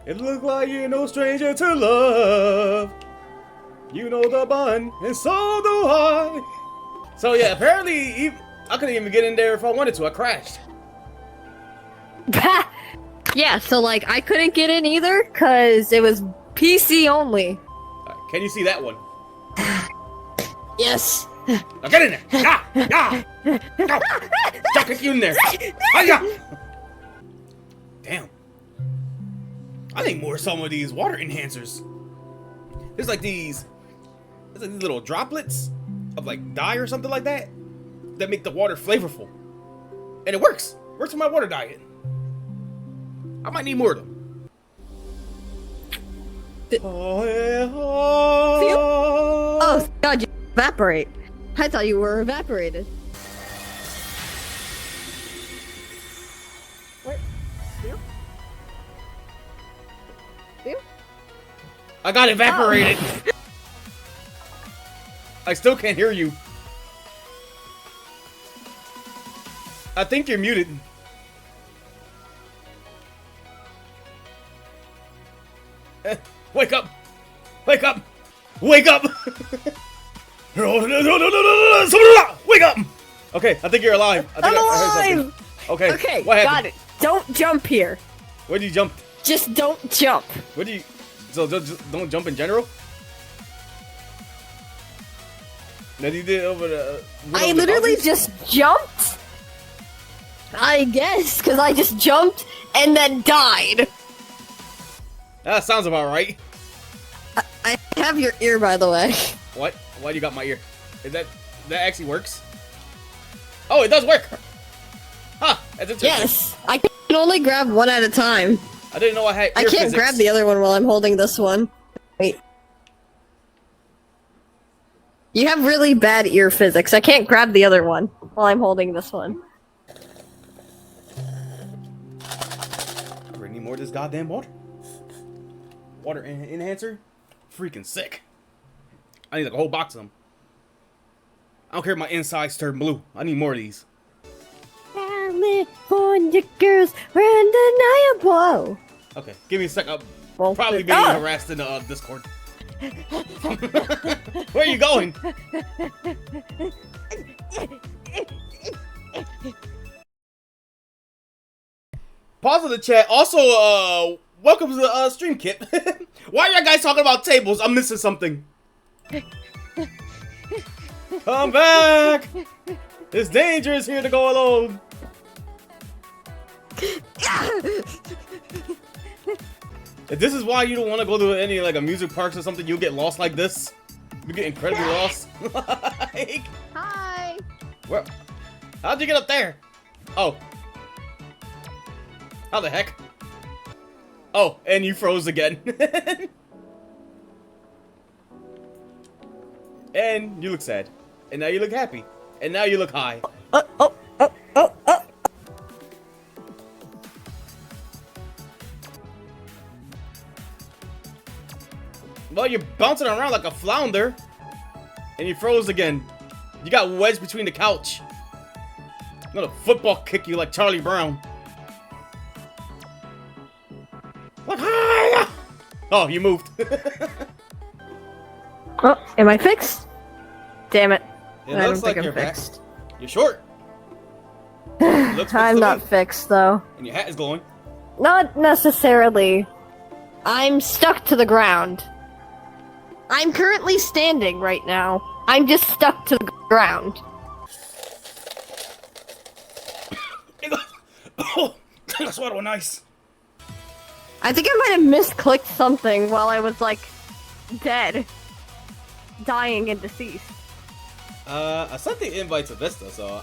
It looked like you're no stranger to love. You know the bun, and so do I. So yeah, apparently I couldn't even get in there if I wanted to. I crashed. Yeah, so like I couldn't get in either because it was PC only. Can you see that one? Yes. Now get in there! Go! I'll kick you in there! Hiya! Damn. I need more of some of these water enhancers. There's like these little droplets of like dye or something like that that make the water flavorful. And it works. Works for my water diet. I might need more of them. Oh God, you evaporate. I thought you were evaporated. What? You? I got evaporated. Oh. I still can't hear you. I think you're muted. Wake up! Wake up! Wake up! Wake up! Okay, I think you're alive. I think I'm alive! Okay, Okay, what happened? got it. Don't jump here. Where do you jump? Just don't jump. Where do you... So just don't jump in general? Now you did over the... I literally just jumped. I guess, because I just jumped and then died. That sounds about right. I have your ear, by the way. What? Why you got my ear? Is that actually works? Oh, it does work! Huh, that's interesting. Yes, I can only grab one at a time. I didn't know I had ear I can't physics. grab the other one while I'm holding this one. Wait. You have really bad ear physics. I can't grab the other one while I'm holding this one. I really need more of this goddamn water. Water enhancer? Freaking sick. I need like a whole box of them. I don't care if my insides turn blue. I need more of these. California girls were undeniable. Okay, give me a sec. I'm Well, probably being harassed in the Discord. Where are you going? Pause in the chat. Also, welcome to the stream, Kip. Why are y'all guys talking about tables? I'm missing something. Come back! It's dangerous here to go alone. If this is why you don't want to go to any like amusement parks or something, you'll get lost like this. You get incredibly lost. Like, Hi. where? How'd you get up there? Oh. How the heck? Oh, and you froze again. And you look sad. And now you look happy. And now you look high. Well, you're bouncing around like a flounder. And you froze again. You got wedged between the couch. I'm gonna football kick you like Charlie Brown. Like, hi! Oh, you moved. Oh, am I fixed? Damn it. It I looks don't like think you're I'm back. fixed. You're short. Looks fixed I'm to not me. fixed, though. And your hat is glowing. Not necessarily. I'm stuck to the ground. I'm currently standing right now. I'm just stuck to the ground. Oh, that's what was nice. I think I might have misclicked something while I was, like, dead. Dying and deceased. I sent the invite to Vista, so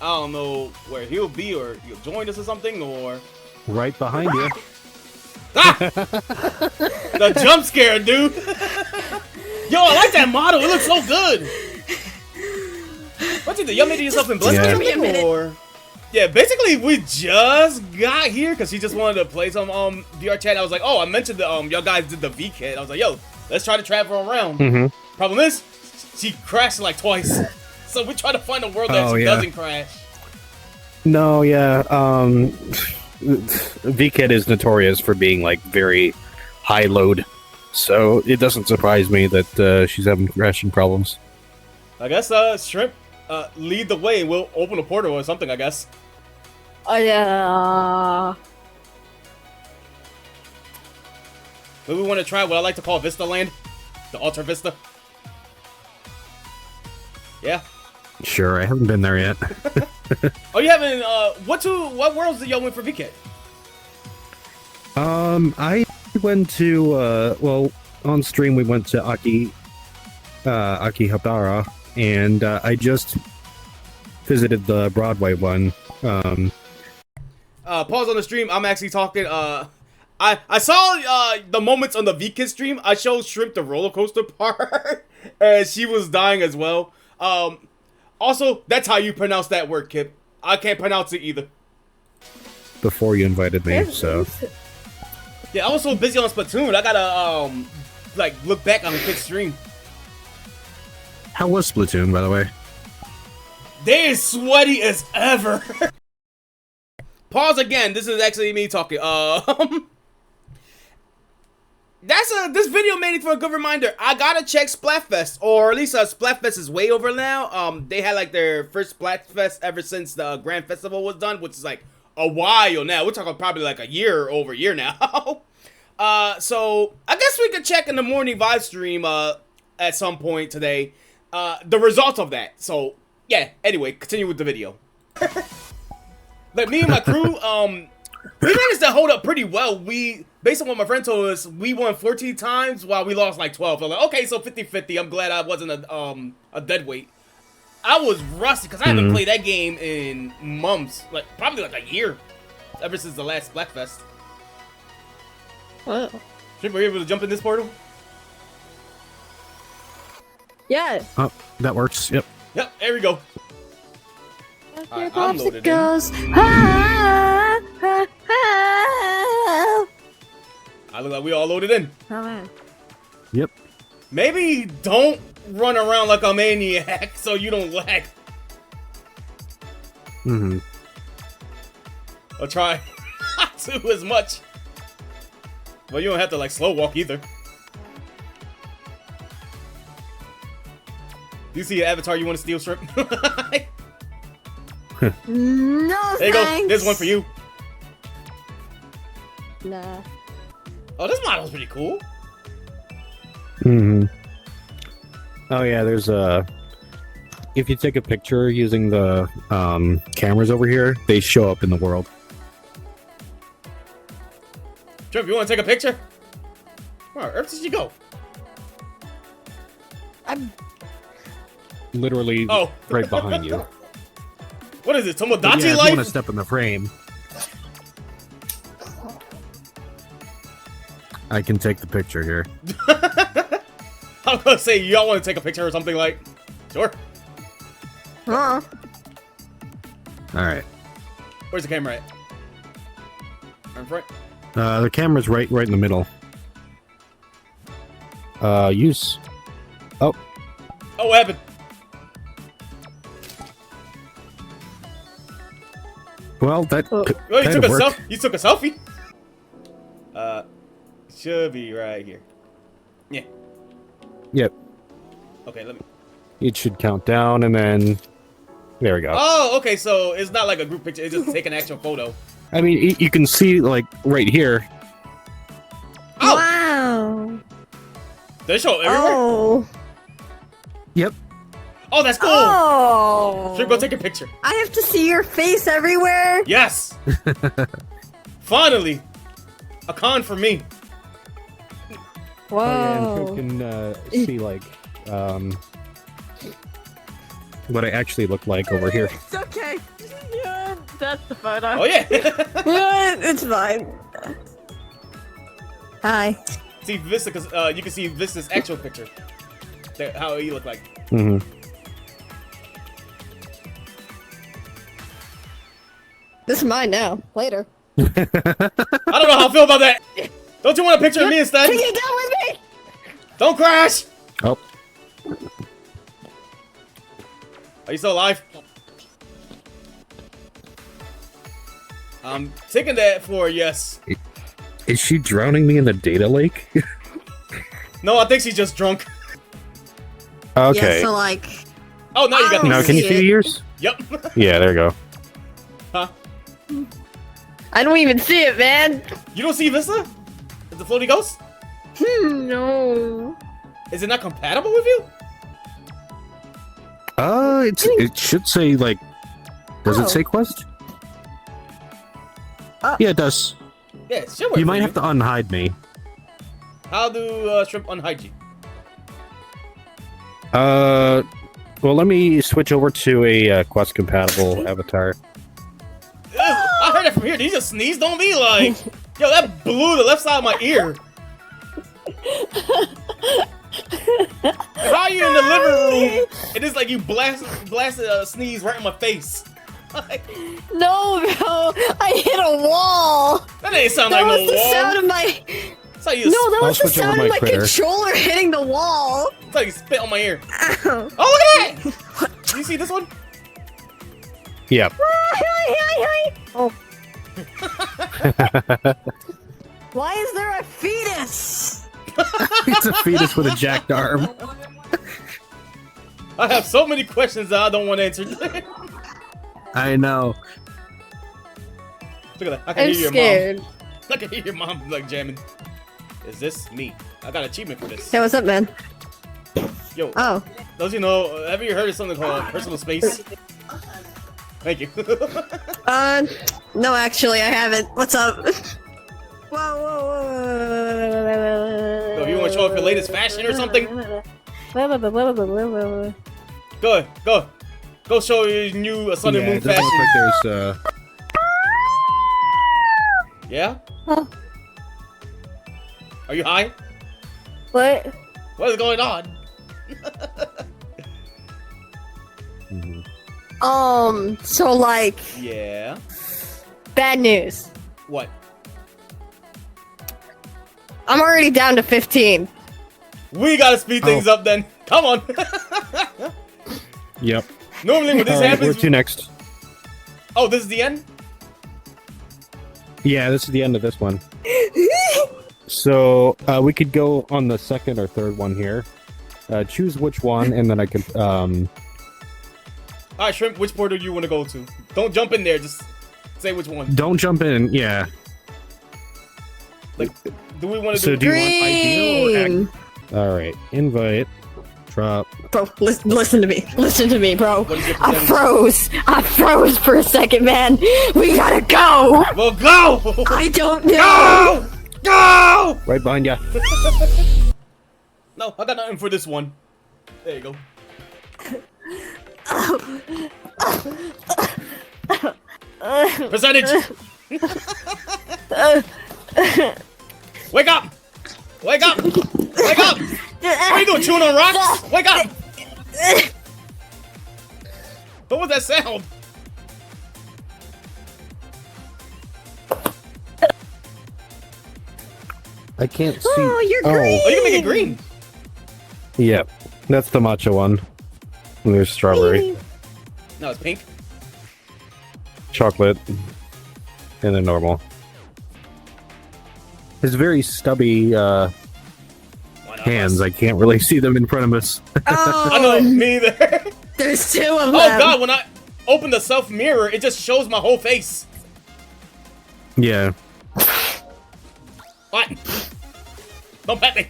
I don't know where he'll be, or he'll join us or something, or... Right behind you. Ah! The jump scare, dude! Yo, I like that model, it looks so good! What you do? Y'all made yourself in Bless Yeah. or Give me a something, minute. or... Yeah, basically, we just got here, because he just wanted to play some, VR chat. I was like, oh, I mentioned the, y'all guys did the V-Kit. I was like, yo, let's try to travel around. Mm-hmm. Problem is, she crashed like twice. So we try to find a world that Oh, she yeah. doesn't crash. No, yeah. VCAT is notorious for being like very high load, so it doesn't surprise me that she's having crashing problems. I guess, Shrimp, lead the way and we'll open a portal or something, I guess. Yeah. Maybe we want to try what I like to call Vista Land. The Alter Vista. Yeah. Sure, I haven't been there yet. Oh, you haven't, what worlds did y'all win for VCAT? I went to well, on stream we went to Akihabara, and I just visited the Broadway one. Pause on the stream. I'm actually talking, I saw, the moments on the VCAT stream. I showed Shrimp the roller coaster part, and she was dying as well. Also, that's how you pronounce that word, Kip. I can't pronounce it either. Before you invited me, so Yeah, I was so busy on Splatoon, I gotta, like, look back on the Kip's stream. how was Splatoon, by the way? They is sweaty as ever. Pause again. This is actually me talking. This video made it for a good reminder. I gotta check Splatfest, or at least Splatfest is way over now. They had like their first Splatfest ever since the Grand Festival was done, which is like a while now. We're talking probably like a year over a year now. So I guess we could check in the morning vibe stream at some point today the results of that. So yeah. Anyway, continue with the video. Like me and my crew, we managed to hold up pretty well. We, based on what my friend told us, we won 14 times while we lost like 12. So I'm like, okay, so 50-50. I'm glad I wasn't a dead weight. I was rusty because I haven't played that game in months, like probably like a year, ever since the last Blackfest. Wow. Should we be able to jump in this portal? Yeah. Oh, that works. Yep. Yep, there we go. I'm loaded in. Goes, ah, ah, ah. I look like we all loaded in. Oh man. Yep. Maybe don't run around like a maniac so you don't lag. Mm-hmm. Or try not to as much. Well, you don't have to like slow walk either. Do you see an avatar you want to steal, Shrimp? No, There you thanks. go. There's one for you. Nah. Oh, this model's pretty cool. Mm-hmm. Oh yeah, there's if you take a picture using the cameras over here, they show up in the world. Shrimp, you want to take a picture? Where on earth did you go? I'm. Literally Oh. right behind you. What is it, But yeah, Tomodachi if you life? want to step in the frame, I can take the picture here. I'm gonna say y'all want to take a picture or something like. Sure. Huh? All right. Where's the camera at? In front. The camera's right in the middle. Use. Oh, Oh, what happened? well, that Oh. could Well, kind of work. You took a selfie. Should be right here. Yeah. Yep. Okay, let me. It should count down, and then there we go. Oh, okay. So it's not like a group picture. It's just take an actual photo. I mean, you can see like right here. Oh, Wow. they show everywhere. Oh. Yep. Oh, that's cool. Oh. Should go take a picture. I have to see your face everywhere. Yes. Finally, a con for me. Oh, yeah, and Whoa. you can see like what I actually look like over here. It's okay. Yeah, that's the photo. Oh yeah. Yeah, it's fine. Hi. See Vista, cause you can see Vista's actual picture. How he look like. Mm-hmm. This is mine now. Later. I don't know how I feel about that. Don't you want a picture of me instead? Take it down with me. Don't crash. Oh, Are you still alive? I'm taking that for a yes. is she drowning me in the data lake? No, I think she's just drunk. Okay. Yeah, so like. Oh, now you got Oh. Now, the. can you see see it. yours? Yep. Yeah, there you go. Huh? I don't even see it, man. You don't see Vista? Is the floaty ghost? No. Is it not compatible with you? It should say like. Does Oh. it say quest? Yeah, it does. Yeah, it should work. You for might have to unhide me. How do Shrimp unhide you? Well, let me switch over to a quest compatible avatar. Ugh, I heard it from here. Did you just sneeze? Don't be like. Yo, that blew the left side of my ear. How are you in the living room? It is like you blasted a sneeze right in my face. Like, No, bro. I hit a wall. that ain't sound That like was no the wall. sound of my. That's how you, No, that I'll was the switch over sound my of my critter. controller hitting the wall. that's how you spit on my ear. Ow. Oh, look at that! Do you see this one? Yep. Oh. Why is there a fetus? It's a fetus with a jacked arm. I have so many questions that I don't want answered. Look I know. at that. I can I'm hear your scared. mom. I can hear your mom like jamming. Is this me? I got an achievement for this. Hey, what's up, man? Yo, Oh. don't you know? Have you heard of something called personal space? Thank you. No, actually, I haven't. What's up? Whoa, whoa. So if you want to show off your latest fashion or something, whoa. go show your new Sun and Yeah, Moon it doesn't look fashion. like there's Yeah? Huh. Are you high? What? What is going on? So like, Yeah. bad news. What? I'm already down to 15. We gotta speed things up then. Come on. Yep. Normally when this All right, happens... where to next? Oh, this is the end? Yeah, this is the end of this one. So, we could go on the second or third one here. Choose which one, and then I could, Alright, Shrimp, which portal do you want to go to? Don't jump in there, just say which one. Don't jump in, yeah. Like, do we want to So do... do you want ideal or Green. Alright, invite, drop. Bro, listen to me. Listen to me, bro. What is your I percentage? froze for a second, man. We gotta go. Well, go! I don't know. Go! Right behind ya. No, I got nothing for this one. There you go. Percentage! Wake up! Wake up! Wake up! What are you doing, chewing on rocks? Wake up! What was that sound? I can't see. Oh, you're green. Oh, you can make it green. Yep, that's the matcha one. And there's strawberry, No, it's pink. chocolate, and then normal. His very stubby Why not hands, us? I can't really see them in front of us. I know, me either. There's two of them. Oh god, when I open the self mirror, it just shows my whole face. Yeah. What? Don't pet me.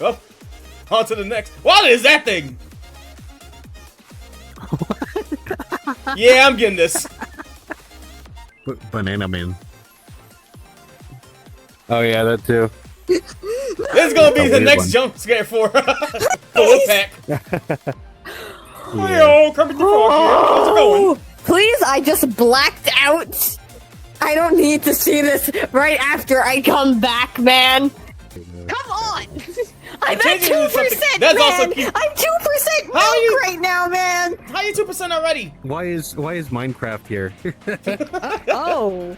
Oh, on to the next. What is that thing? Yeah, I'm getting this. Banana man. Oh yeah, that too. This is gonna be A the weird next one. jump scare for the Wolfpack. Hey, Kermit the Frog here. How's it going? Please, I just blacked out. I don't need to see this right after I come back, man. Come on! I'm at changing it to something. 2%, That's man! also cute. I'm 2% milk How are you- right now, man! How you 2% already? Why is Minecraft here? Oh.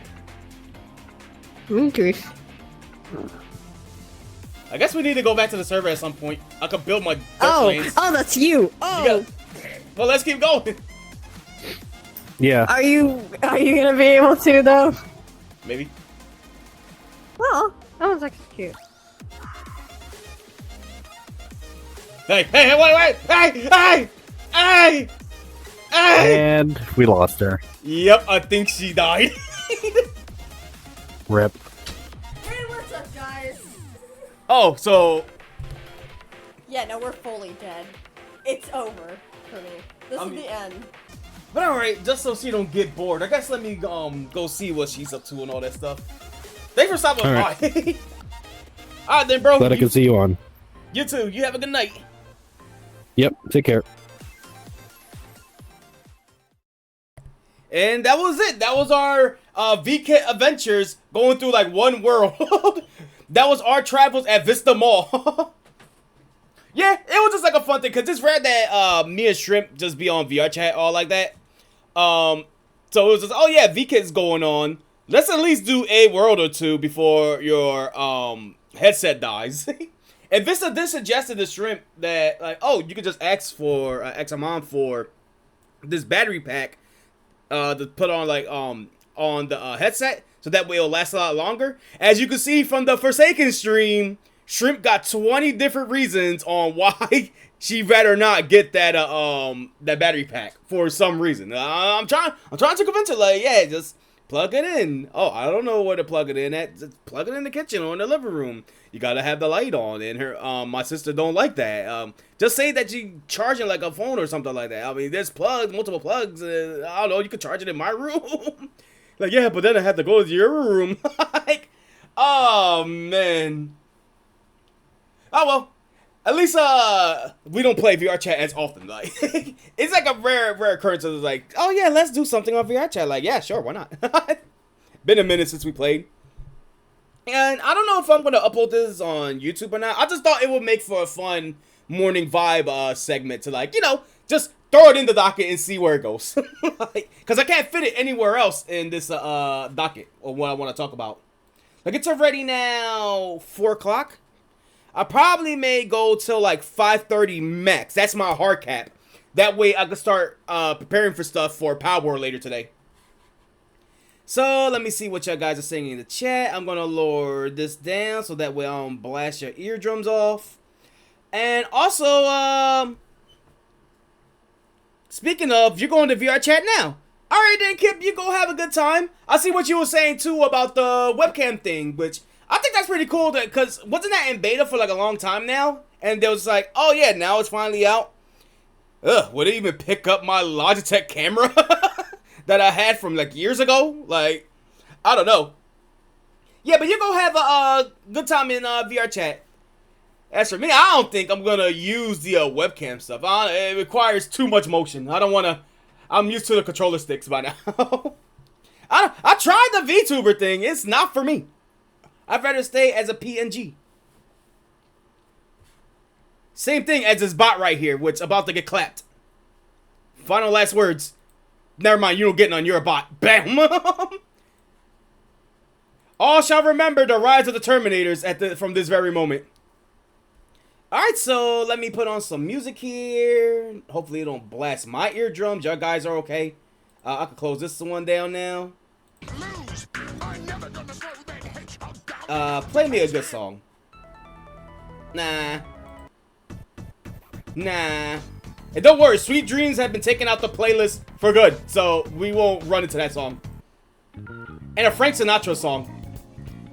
Interesting. I guess we need to go back to the server at some point. I could build my dirt Oh, lanes. oh, that's you. Oh, You well, let's keep going. Yeah. are you gonna be able to though? Maybe. Well, that was actually cute. Hey, wait! Hey! And we lost her. Yep, I think she died. Rip. Hey, what's up, guys? Oh, so Yeah, no, we're fully dead. It's over for me. This is the end. but alright, just so she don't get bored, I guess let me go see what she's up to and all that stuff. Thanks for stopping by. Alright then, bro. Glad I can see you on. You too. You have a good night. Yep. Take care. And that was it. That was our VK adventures going through like one world. That was our travels at Vista Mall. Yeah, it was just like a fun thing because it's rare that me and Shrimp just be on VR chat all like that. So it was just, oh yeah, VK's going on. Let's at least do a world or two before your headset dies. And Vista did suggest to the Shrimp that like, oh, you could just ask for XMON for this battery pack to put on like on the headset, so that way it'll last a lot longer. As you can see from the Forsaken stream, Shrimp got 20 different reasons on why she rather not get that that battery pack for some reason. I'm trying to convince her, like, yeah, just plug it in. Oh, I don't know where to plug it in at. Just plug it in the kitchen or in the living room. You gotta have the light on, and her my sister don't like that. Just say that you charging like a phone or something like that. I mean, there's plugs, multiple plugs. I don't know. You could charge it in my room. Like, yeah, but then I have to go to your room. Like, oh man. Oh well. At least we don't play VR chat as often. Like, it's like a rare occurrence of like, oh yeah, let's do something on VR chat. Like, yeah, sure, why not? Been a minute since we played. And I don't know if I'm going to upload this on YouTube or not. I just thought it would make for a fun morning vibe segment to, like, you know, just throw it in the docket and see where it goes. Because I can't fit it anywhere else in this docket or what I want to talk about. Like, it's already now 4 o'clock. I probably may go till like 5:30 max. That's my hard cap. That way I can start preparing for stuff for Power World later today. So let me see what y'all guys are saying in the chat. I'm gonna lower this down so that way I don't blast your eardrums off. And also, speaking of, you're going to VR chat now. Alright then, Kip, you go have a good time. I see what you were saying too about the webcam thing, which I think that's pretty cool, because wasn't that in beta for like a long time now? And they was like, oh yeah, now it's finally out. Ugh, would it even pick up my Logitech camera that I had from like years ago? Like, I don't know. Yeah, but you go have a good time in VR chat. As for me, I don't think I'm gonna use the webcam stuff. It requires too much motion. I don't wanna. I'm used to the controller sticks by now. I tried the VTuber thing. It's not for me. I'd rather stay as a PNG. Same thing as this bot right here, which about to get clapped. Final last words. Never mind, you don't get none. You're a bot. Bam. All shall remember the rise of the Terminators from this very moment. Alright, so let me put on some music here. Hopefully it don't blast my eardrums. Y'all guys are okay. I can close this one down now. Play me a good song. Nah. And don't worry, Sweet Dreams have been taken out the playlist for good, so we won't run into that song. And a Frank Sinatra song.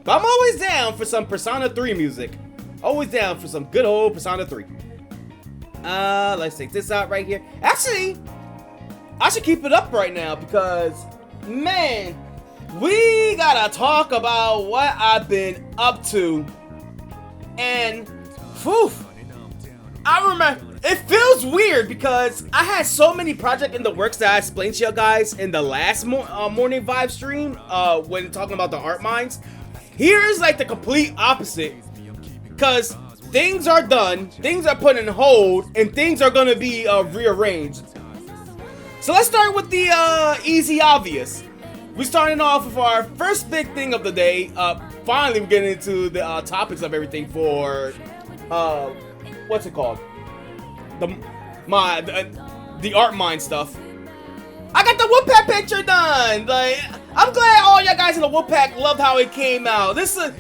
But I'm always down for some Persona 3 music. Always down for some good old Persona 3. Let's take this out right here. Actually, I should keep it up right now because, man, we gotta talk about what I've been up to. And, whew, I remember, it feels weird because I had so many projects in the works that I explained to you guys in the last Morning Vibe stream when talking about the art mines. Here's like the complete opposite. Because things are done, things are put in hold, and things are going to be rearranged. So let's start with the easy obvious. We're starting off with our first big thing of the day. Finally, we're getting into the topics of everything for, what's it called? The art mine stuff. I got the Wolfpack picture done! Like, I'm glad all y'all guys in the Wolfpack loved how it came out. This is...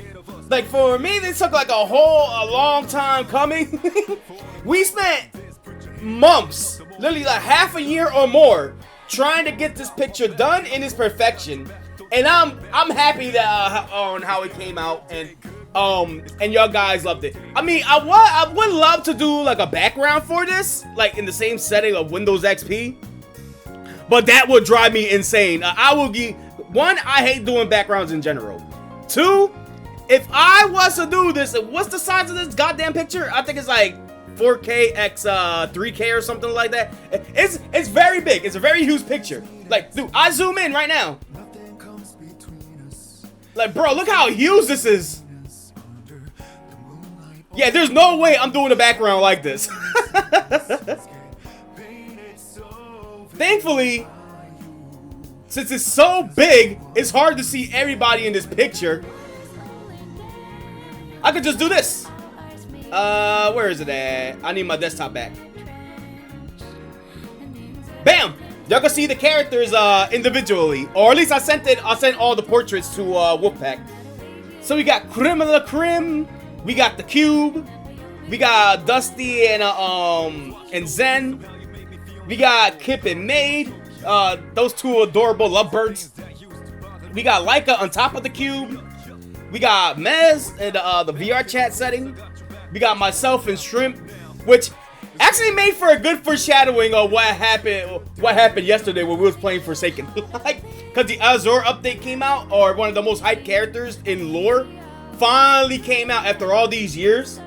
Like, for me, this took like a long time coming. We spent months, literally like half a year or more, trying to get this picture done in its perfection. And I'm happy that on how it came out, and y'all guys loved it. I mean, I would love to do like a background for this, like in the same setting of Windows XP, but that would drive me insane. One, I hate doing backgrounds in general. Two, if I was to do this, what's the size of this goddamn picture? I think it's like 4K x 3K or something like that. It's very big. It's a very huge picture. Like, dude, I zoom in right now. Like, bro, look how huge this is. Yeah, there's no way I'm doing a background like this. Thankfully, since it's so big, it's hard to see everybody in this picture. I could just do this. Where is it at? I need my desktop back. Bam! Y'all can see the characters individually, or at least I sent all the portraits to Wolfpack. So we got Creme de la Creme, we got the Cube, we got Dusty and Zen, we got Kip and Maid, those two adorable lovebirds. We got Laika on top of the Cube. We got Mez in the VR chat setting. We got myself and Shrimp, which actually made for a good foreshadowing of what happened yesterday when we was playing Forsaken. Like, because the Azure update came out, or one of the most hyped characters in lore, finally came out after all these years.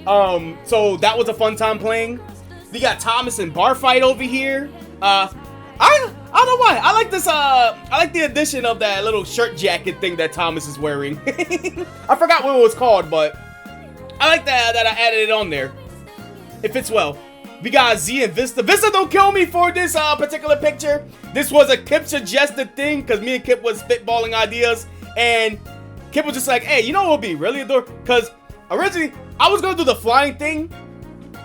So that was a fun time playing. We got Thomas and Barfight over here. I don't know why. I like this, I like the addition of that little shirt jacket thing that Thomas is wearing. I forgot what it was called, but I like that I added it on there. It fits well. We got Z and Vista. Vista, don't kill me for this particular picture. This was a Kip suggested thing, because me and Kip was spitballing ideas. And Kip was just like, hey, you know what would be really adorable? Because originally, I was going to do the flying thing,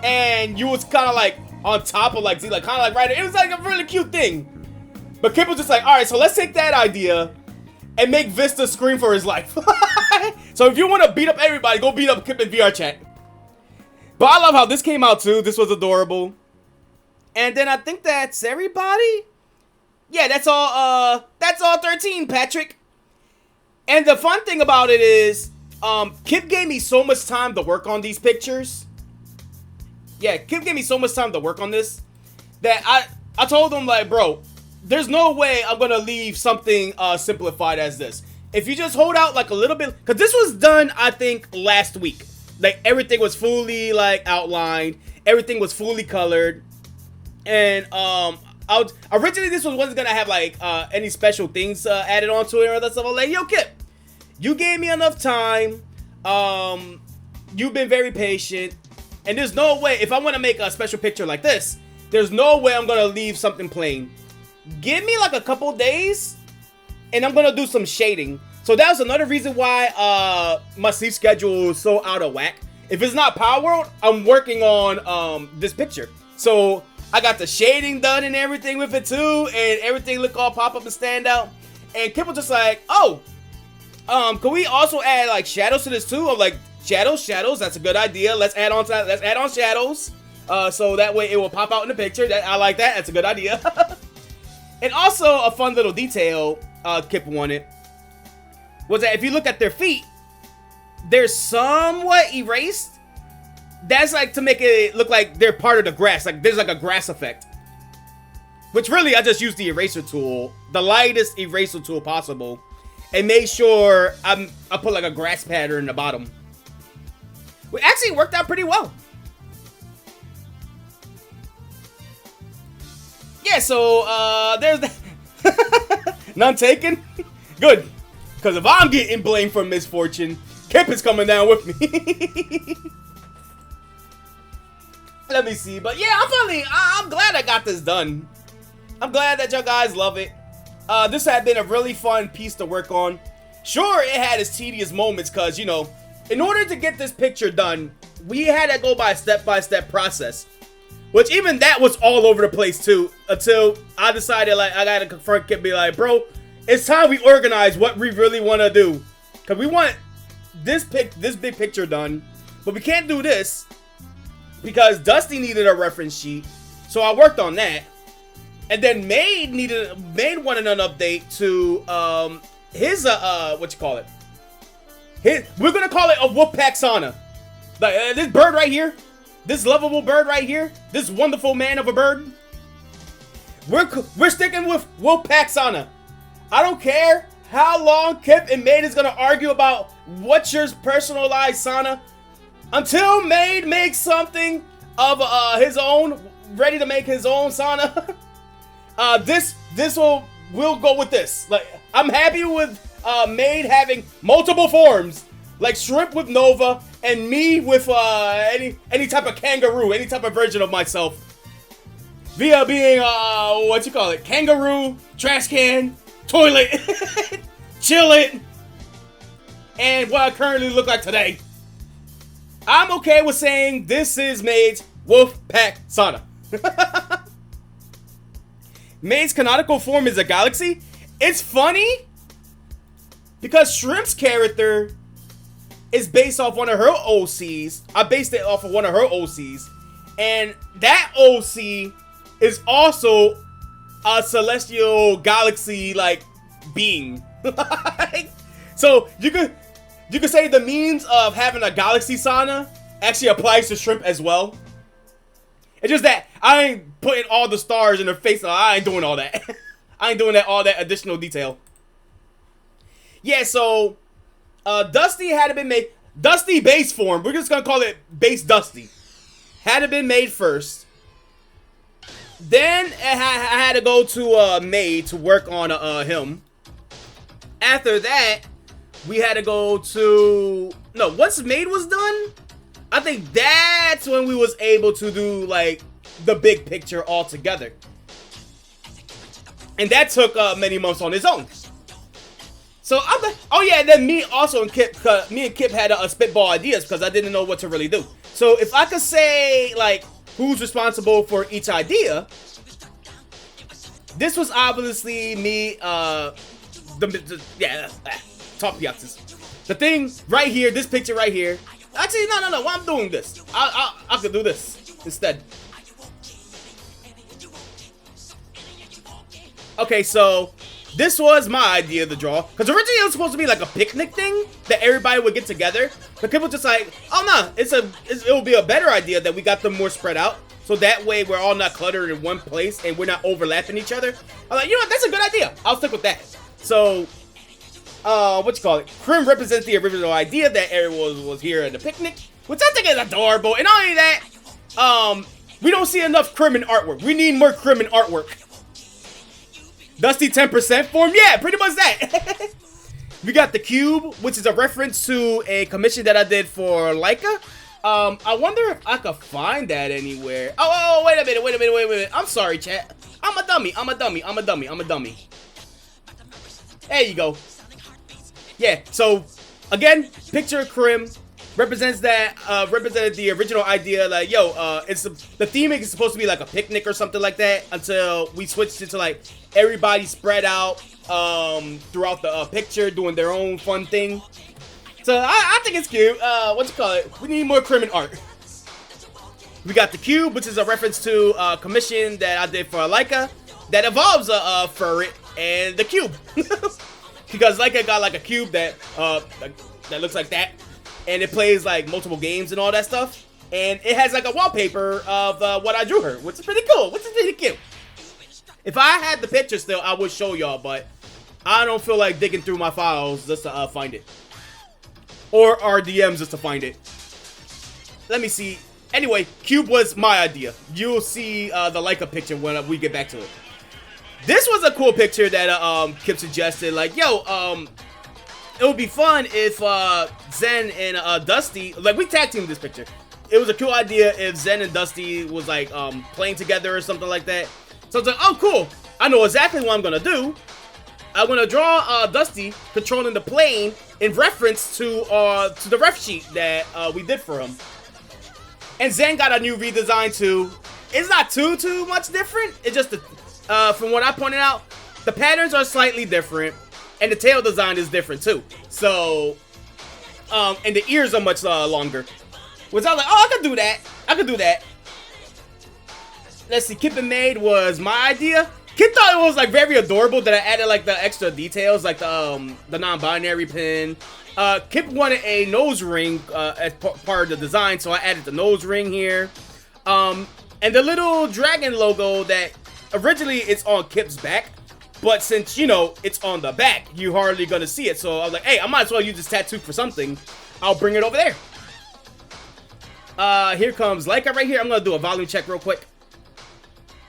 and you was kind of like on top of like Z, like kind of like right there. It was like a really cute thing. But Kip was just like, all right, so let's take that idea and make Vista scream for his life. So if you want to beat up everybody, go beat up Kip in VR chat. But I love how this came out too. This was adorable. And then I think that's everybody. Yeah, that's all 13, Patrick. And the fun thing about it is, Kip gave me so much time to work on these pictures. Yeah, Kip gave me so much time to work on this that I told him, like, bro, there's no way I'm gonna leave something simplified as this. If you just hold out like a little bit, because this was done, I think, last week. Like, everything was fully like outlined, everything was fully colored, and originally this wasn't gonna have like any special things added onto it or other stuff. I was like, yo, Kip, you gave me enough time. You've been very patient, and there's no way, if I want to make a special picture like this, there's no way I'm gonna leave something plain. Give me like a couple days, and I'm gonna do some shading. So that was another reason why my sleep schedule is so out of whack. If it's not Power World, I'm working on this picture. So I got the shading done and everything with it too, and everything look all pop up and stand out. And Kip was just like, oh, can we also add like shadows to this too? I'm like, shadows, that's a good idea. Let's add on shadows. So that way it will pop out in the picture. I like that. That's a good idea. And also a fun little detail Kip wanted was that if you look at their feet, they're somewhat erased. That's like to make it look like they're part of the grass. Like there's like a grass effect. Which really, I just used the eraser tool, the lightest eraser tool possible, and made sure I put like a grass pattern in the bottom. It actually worked out pretty well. Yeah, so there's that. None taken? Good. Because if I'm getting blamed for misfortune, Kip is coming down with me. Let me see. But yeah, I'm glad I got this done. I'm glad that y'all guys love it. This had been a really fun piece to work on. Sure, it had its tedious moments because, you know, in order to get this picture done, we had to go by a step-by-step process. Which even that was all over the place too, until I decided like I gotta confront Kip, be like, bro, it's time we organize what we really want to do, cause we want this big picture done, but we can't do this because Dusty needed a reference sheet, so I worked on that, and then Maid wanted an update to his we're gonna call it a Wolfpack sauna, like this bird right here. This lovable bird right here, this wonderful man of a bird, we're sticking with Wolfpack sauna. I don't care how long Kip and Maid is gonna argue about what's your personalized sauna, until Maid makes something of his own, ready to make his own sauna. We'll go with this. Like, I'm happy with Maid having multiple forms, like Shrimp with Nova, and me with any type of kangaroo, any type of version of myself. Via being kangaroo, trash can, toilet, chillin', and what I currently look like today. I'm okay with saying this is Maid's Wolfpack sauna. Maid's canonical form is a galaxy. It's funny because Shrimp's character is based off one of her OCs. I based it off of one of her OCs. And that OC is also a celestial galaxy like being. So you could say the means of having a galaxy sauna actually applies to Shrimp as well. It's just that I ain't putting all the stars in her face. I ain't doing all that. I ain't doing all that additional detail. Yeah, so Dusty had to be made. Dusty base form. We're just gonna call it base Dusty. Had to been made first. Then I had to go to Maid to work on him. After that, we had to go to once Maid was done, I think that's when we was able to do like the big picture all together. And that took many months on its own. So I'm like, oh yeah, and then me and Kip had a spitball ideas because I didn't know what to really do. So if I could say like who's responsible for each idea, this was obviously me. Top Pioxys. The thing right here, this picture right here. Actually, no. Why I'm doing this? I could do this instead. Okay, so this was my idea to draw. Because originally it was supposed to be like a picnic thing that everybody would get together. But people just like, oh no, it will be a better idea that we got them more spread out. So that way we're all not cluttered in one place and we're not overlapping each other. I'm like, you know what, that's a good idea. I'll stick with that. So, Krim represents the original idea that everyone was here at the picnic. Which I think is adorable. And not only that, we don't see enough Krim in artwork. We need more Krim in artwork. Dusty 10% form? Yeah, pretty much that. We got the cube, which is a reference to a commission that I did for Leica. I wonder if I could find that anywhere. Oh, wait a minute. I'm sorry, chat. I'm a dummy. There you go. Yeah, so, again, picture of Krim. Represented the original idea, like, the theming is supposed to be like a picnic or something like that until we switched it to like everybody spread out throughout the picture doing their own fun thing. So I think it's cute. We need more Krim in art. We got the cube, which is a reference to a commission that I did for Leica that involves a ferret and the cube. Because Leica got like a cube that looks like that. And it plays like multiple games and all that stuff. And it has like a wallpaper of what I drew her, which is pretty cool, which is pretty cute. If I had the picture still, I would show y'all, but I don't feel like digging through my files just to find it. Or our DMs just to find it. Let me see. Anyway, cube was my idea. You'll see the Leica picture when we get back to it. This was a cool picture that Kip suggested. Like, it would be fun if Zen and Dusty, like, we tag teamed this picture. It was a cool idea if Zen and Dusty was like playing together or something like that. So it's like, oh cool, I know exactly what I'm gonna do. I'm gonna draw Dusty controlling the plane in reference to the ref sheet that we did for him. And Zen got a new redesign too. It's not too much different. It's just from what I pointed out, the patterns are slightly different. And the tail design is different too. So, and the ears are much longer. Which I was like, oh, I could do that. Let's see, Kip and Maid was my idea. Kip thought it was like very adorable that I added like the extra details, like the non-binary pin. Kip wanted a nose ring as part of the design, so I added the nose ring here. And the little dragon logo that originally it's on Kip's back. But since, it's on the back, you're hardly gonna see it. So I was like, hey, I might as well use this tattoo for something. I'll bring it over there. Here comes Leica right here. I'm gonna do a volume check real quick.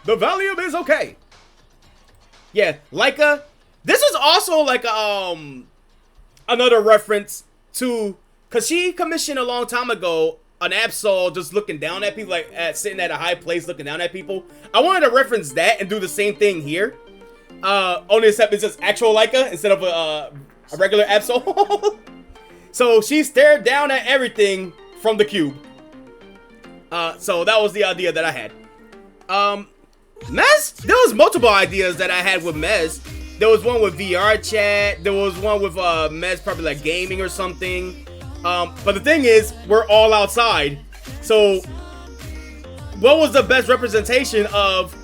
The volume is okay. Yeah, Leica. This was also like another reference to, cause she commissioned a long time ago an Absol just looking down at people, like sitting at a high place looking down at people. I wanted to reference that and do the same thing here. Only except it's just actual Leica instead of a regular Absol. So she stared down at everything from the cube. So that was the idea that I had. Mez? There was multiple ideas that I had with Mez. There was one with VR chat. There was one with Mez probably like gaming or something. But the thing is, we're all outside. So what was the best representation of,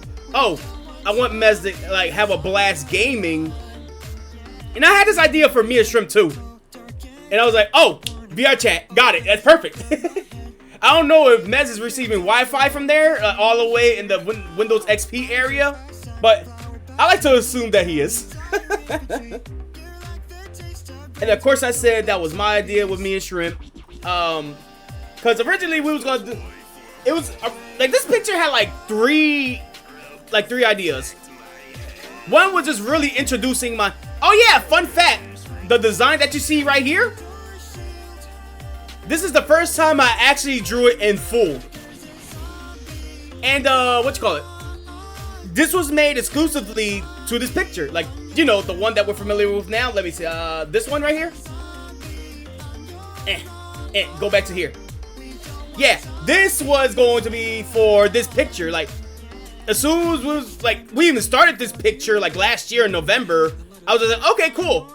I want Mez to like have a blast gaming. And I had this idea for Mia Shrimp too. And I was like, oh, VR chat, got it, that's perfect. I don't know if Mez is receiving Wi-Fi from there, all the way in the Windows XP area, but I like to assume that he is. And of course I said that was my idea with Mia Shrimp. Cause originally we was gonna do, it was like this picture had like three ideas. One was just really introducing my, oh yeah, fun fact, the design that you see right here, this is the first time I actually drew it in full. And this was made exclusively to this picture. Like, you know, the one that we're familiar with now. Let me see. This one right here. Go back to here. Yeah, this was going to be for this picture. Like, as soon as we even started this picture like last year in November, I was just like, okay, cool.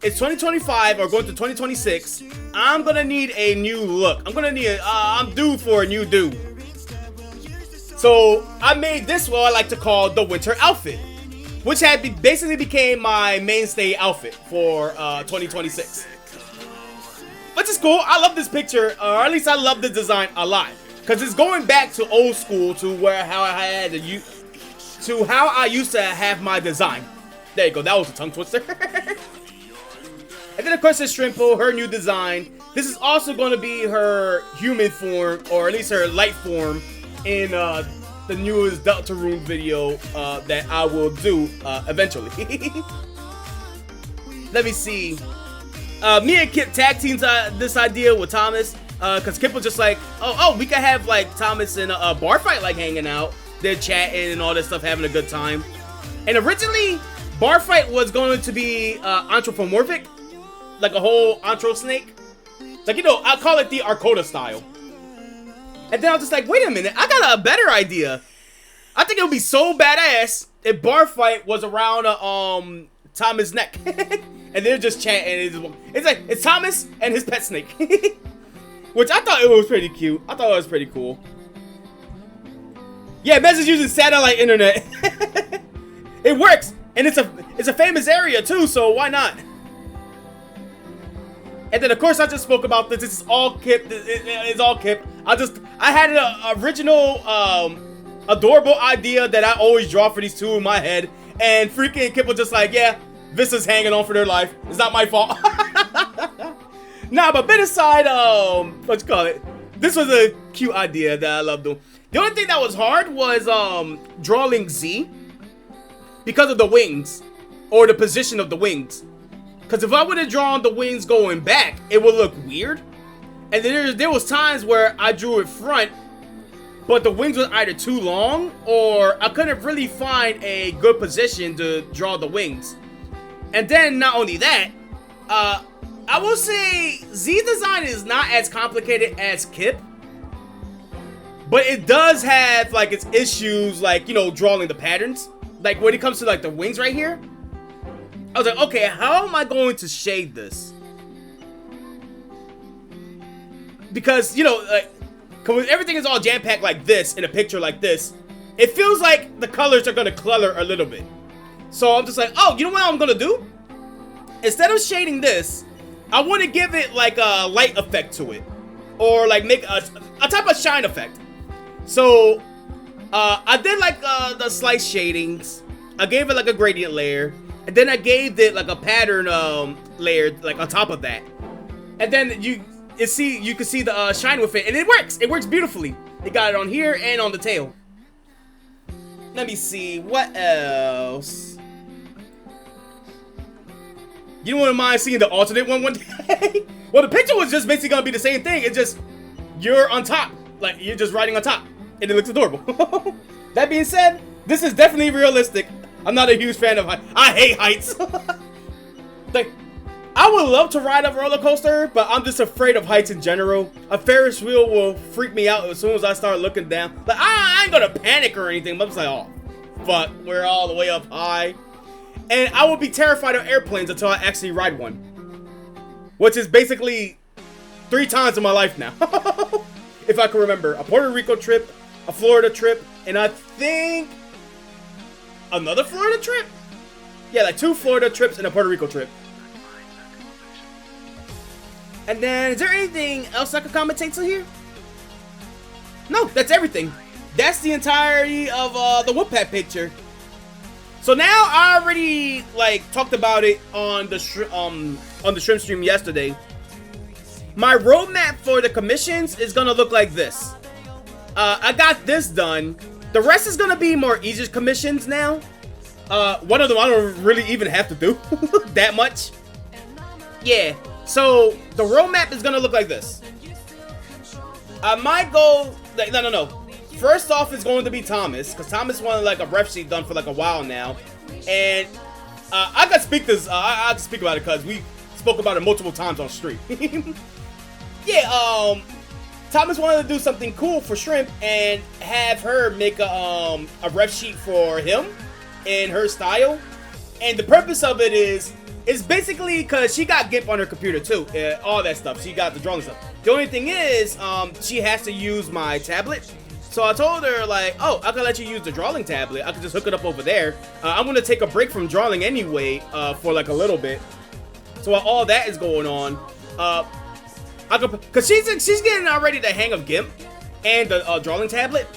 It's 2025 or going to 2026. I'm gonna need a new look. I'm due for a new do. So I made this what I like to call the winter outfit, which basically became my mainstay outfit for 2026. Which is cool. I love this picture, or at least I love the design a lot, because it's going back to old school to how I used to have my design. There you go. That was a tongue twister. And then of course there's Shrimpo, her new design. This is also going to be her human form, or at least her light form, in the newest Deltarune video that I will do eventually. Let me see. Me and Kip tag teams this idea with Thomas, because Kip was just like, oh, we could have like Thomas in a bar fight, like hanging out, they're chatting and all this stuff, having a good time. And originally, bar fight was going to be anthropomorphic, like a whole antro snake. Like, you know, I call it the Arcota style. And then I was just like, wait a minute, I got a better idea. I think it would be so badass if bar fight was around Thomas' neck. And they're just chatting. It's Thomas and his pet snake. Which I thought it was pretty cute. I thought it was pretty cool. Yeah, Mez is using satellite internet. It works. And it's a famous area too, so why not? And then of course I just spoke about this. This is all Kip. It's all Kip. I had an original adorable idea that I always draw for these two in my head. And freaking Kip was just like, yeah, Vista's hanging on for their life. It's not my fault. Nah, but bit aside, what you call it? This was a cute idea that I love doing. The only thing that was hard was drawing Z because of the wings, or the position of the wings. Because if I would have drawn the wings going back, it would look weird. And then there was times where I drew it front, but the wings was either too long, or I couldn't really find a good position to draw the wings. And then not only that, I will say Z design is not as complicated as Kip, but it does have like its issues, like, you know, drawing the patterns. Like when it comes to like the wings right here, I was like, okay, how am I going to shade this? Because, you know, like, when everything is all jam-packed like this in a picture like this, it feels like the colors are gonna clutter a little bit. So I'm just like, oh, you know what I'm gonna do? Instead of shading this, I want to give it like a light effect to it, or like make a type of shine effect. So I did like the slice shadings. I gave it like a gradient layer, and then I gave it like a pattern layer like on top of that. And then you can see the shine with it, and it works. It works beautifully. It got it on here and on the tail. Let me see what else. You wouldn't mind seeing the alternate one day? Well, the picture was just basically gonna be the same thing. It's just you're on top, like you're just riding on top, and it looks adorable. That being said, this is definitely realistic. I'm not a huge fan of heights. I hate heights. Like, I would love to ride a roller coaster, but I'm just afraid of heights in general. A Ferris wheel will freak me out as soon as I start looking down. Like, I ain't gonna panic or anything, but I'm just like, oh, fuck, we're all the way up high. And I would be terrified of airplanes until I actually ride one. Which is basically 3 times in my life now. If I can remember. A Puerto Rico trip, a Florida trip, and I think another Florida trip? Yeah, like 2 Florida trips and a Puerto Rico trip. And then, is there anything else I could commentate to here? No, that's everything. That's the entirety of the Woodpat picture. So now I already like talked about it on the shrimp stream yesterday. My roadmap for the commissions is gonna look like this. I got this done. The rest is gonna be more easier commissions now. One of them I don't really even have to do that much. Yeah. So the roadmap is gonna look like this. My goal, no. First off is going to be Thomas, because Thomas wanted like a ref sheet done for like a while now. And I can speak this. I can speak about it because we spoke about it multiple times on stream. Yeah, Thomas wanted to do something cool for Shrimp and have her make a ref sheet for him in her style. And the purpose of it is basically because she got GIMP on her computer too, all that stuff. She got the drawing stuff. The only thing is, she has to use my tablet. So I told her, like, oh, I can let you use the drawing tablet. I can just hook it up over there. I'm going to take a break from drawing anyway for like a little bit. So while all that is going on, because she's getting already the hang of GIMP and the drawing tablet.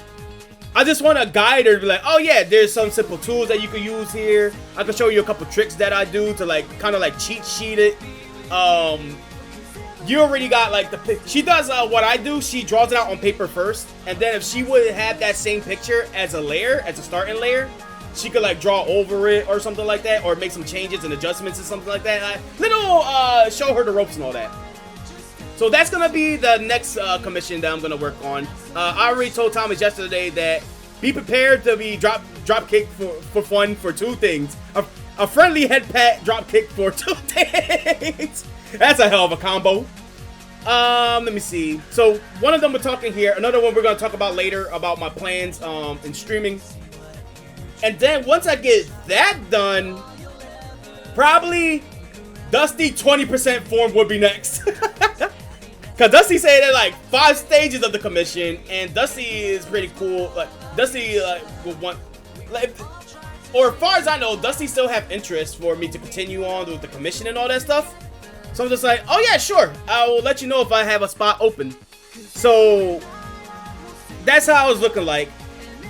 I just want to guide her to be like, oh yeah, there's some simple tools that you can use here. I can show you a couple tricks that I do to like kind of like cheat sheet it. You already got like she does what I do. She draws it out on paper first, and then if she would have that same picture as a layer, as a starting layer, she could like draw over it or something like that, or make some changes and adjustments and something like that. Little show her the ropes and all that. So that's gonna be the next commission that I'm gonna work on. I already told Thomas yesterday that be prepared to be drop kick for fun for two things. A friendly head pat drop kick for two things. That's a hell of a combo. Let me see. So one of them we're talking here. Another one we're gonna talk about later about my plans in streaming. And then once I get that done, probably Dusty 20% form would be next. Cause Dusty said there like 5 stages of the commission, and Dusty is pretty cool. Like Dusty would want, like, or as far as I know, Dusty still have interest for me to continue on with the commission and all that stuff. So I'm just like, oh yeah, sure. I will let you know if I have a spot open. So that's how I was looking like.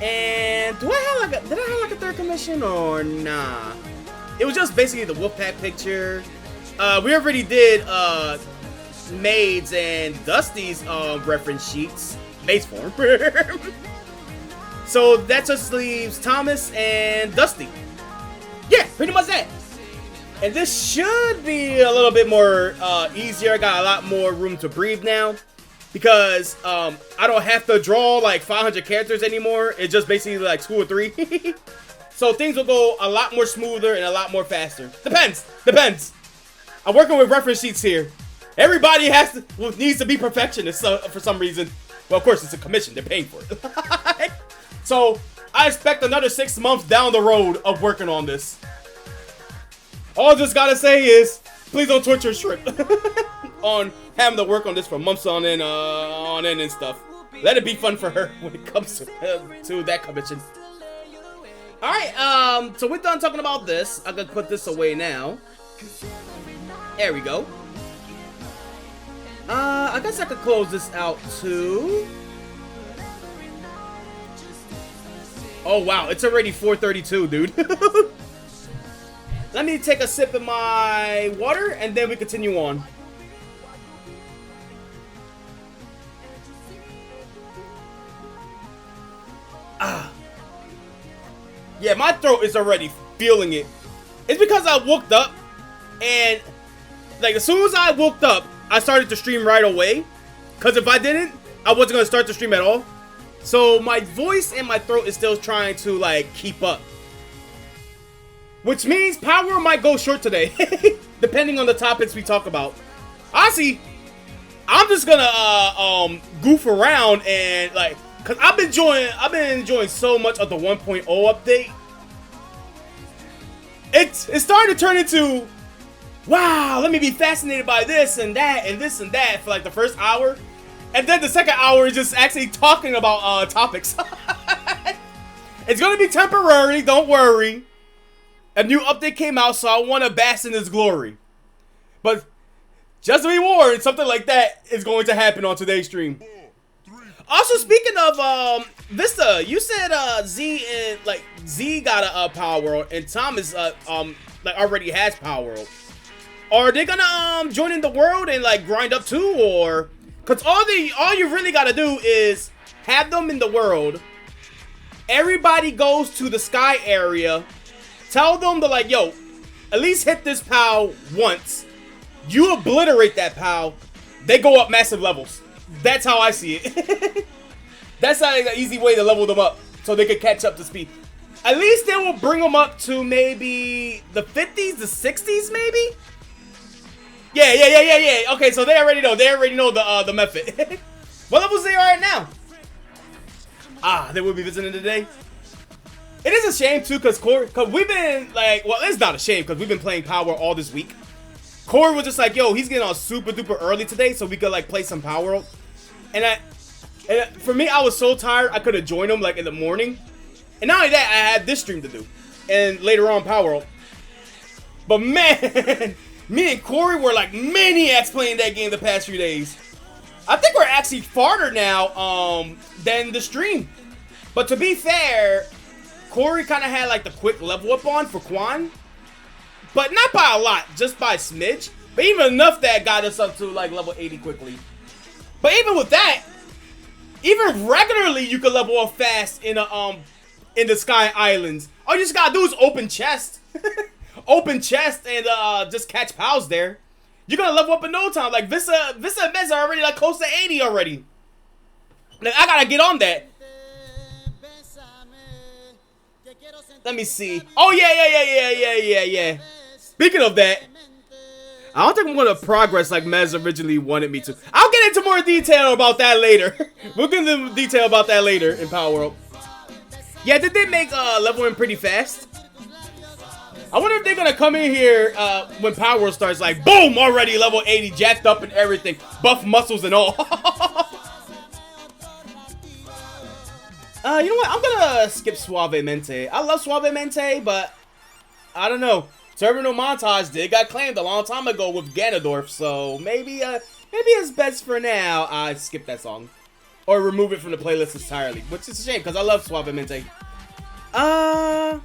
And did I have like a third commission or nah? It was just basically the Wolfpack picture. We already did Maids and Dusty's reference sheets, base form. So that just leaves Thomas and Dusty. Yeah, pretty much that. And this should be a little bit more easier. I got a lot more room to breathe now because I don't have to draw like 500 characters anymore. It's just basically like 2 or 3. So things will go a lot more smoother and a lot more faster. Depends. I'm working with reference sheets here. Everybody needs to be perfectionists for some reason. Well, of course, it's a commission. They're paying for it. So I expect another 6 months down the road of working on this. All I just gotta say is, please don't torture Shrimp on having to work on this for months on end and stuff. Let it be fun for her when it comes to that commission. All right, so we're done talking about this. I can put this away now. There we go. I guess I could close this out too. Oh wow, it's already 4:32, dude. Let me take a sip of my water and then we continue on. Yeah, my throat is already feeling it. It's because I woke up and like as soon as I woke up, I started to stream right away. Cause if I didn't, I wasn't gonna start the stream at all. So my voice and my throat is still trying to like keep up. Which means power might go short today, depending on the topics we talk about. Honestly, I'm just gonna goof around and like, cause I've been enjoying so much of the 1.0 update. It's starting to turn into, wow, let me be fascinated by this and that and this and that for like the first hour, and then the second hour is just actually talking about topics. It's gonna be temporary, don't worry. A new update came out, so I want to bask in its glory. But just to be warned, something like that is going to happen on today's stream. Also, speaking of Vista, you said Z got a Power World and Thomas like already has Power World. Are they gonna join in the world and like grind up too, or cause all you really gotta do is have them in the world. Everybody goes to the sky area. Tell them to like, yo, at least hit this POW once. You obliterate that POW, they go up massive levels. That's how I see it. That's like an easy way to level them up so they can catch up to speed. at least they will bring them up to maybe the 50s, the 60s, maybe. Yeah. Okay, so they already know. They already know the method. What levels they are at now? They will be visiting today. It is a shame too, cause we've been like, well, it's not a shame because we've been playing Power all this week. Corey was just like, yo, he's getting on super duper early today, so we could like play some Power. And for me, I was so tired, I could have joined him like in the morning. And not only that, I had this stream to do, and later on Power. But man, me and Corey were like maniacs playing that game the past few days. I think we're actually farther now than the stream. But to be fair, Corey kind of had like the quick level up on for Quan. But not by a lot, just by a smidge. But even enough that got us up to like level 80 quickly. But even with that, even regularly you could level up fast in the Sky Islands. All you just gotta do is open chest. Open chest and just catch pals there. You're gonna level up in no time. Like Vista and Mez are already like close to 80 already. Like I gotta get on that. Let me see. Oh yeah. Speaking of that, I don't think I'm gonna progress like Mez originally wanted me to. I'll get into more detail about that later. We'll get into detail about that later in Power World. Yeah, they did make leveling pretty fast. I wonder if they're gonna come in here when Power World starts, like boom, already level 80, jacked up and everything, buff muscles and all. You know what? I'm gonna skip Suavemente. I love Suavemente, but I don't know. Terminal Montage got claimed a long time ago with Ganondorf, so maybe it's best for now I skip that song or remove it from the playlist entirely, which is a shame because I love Suavemente. All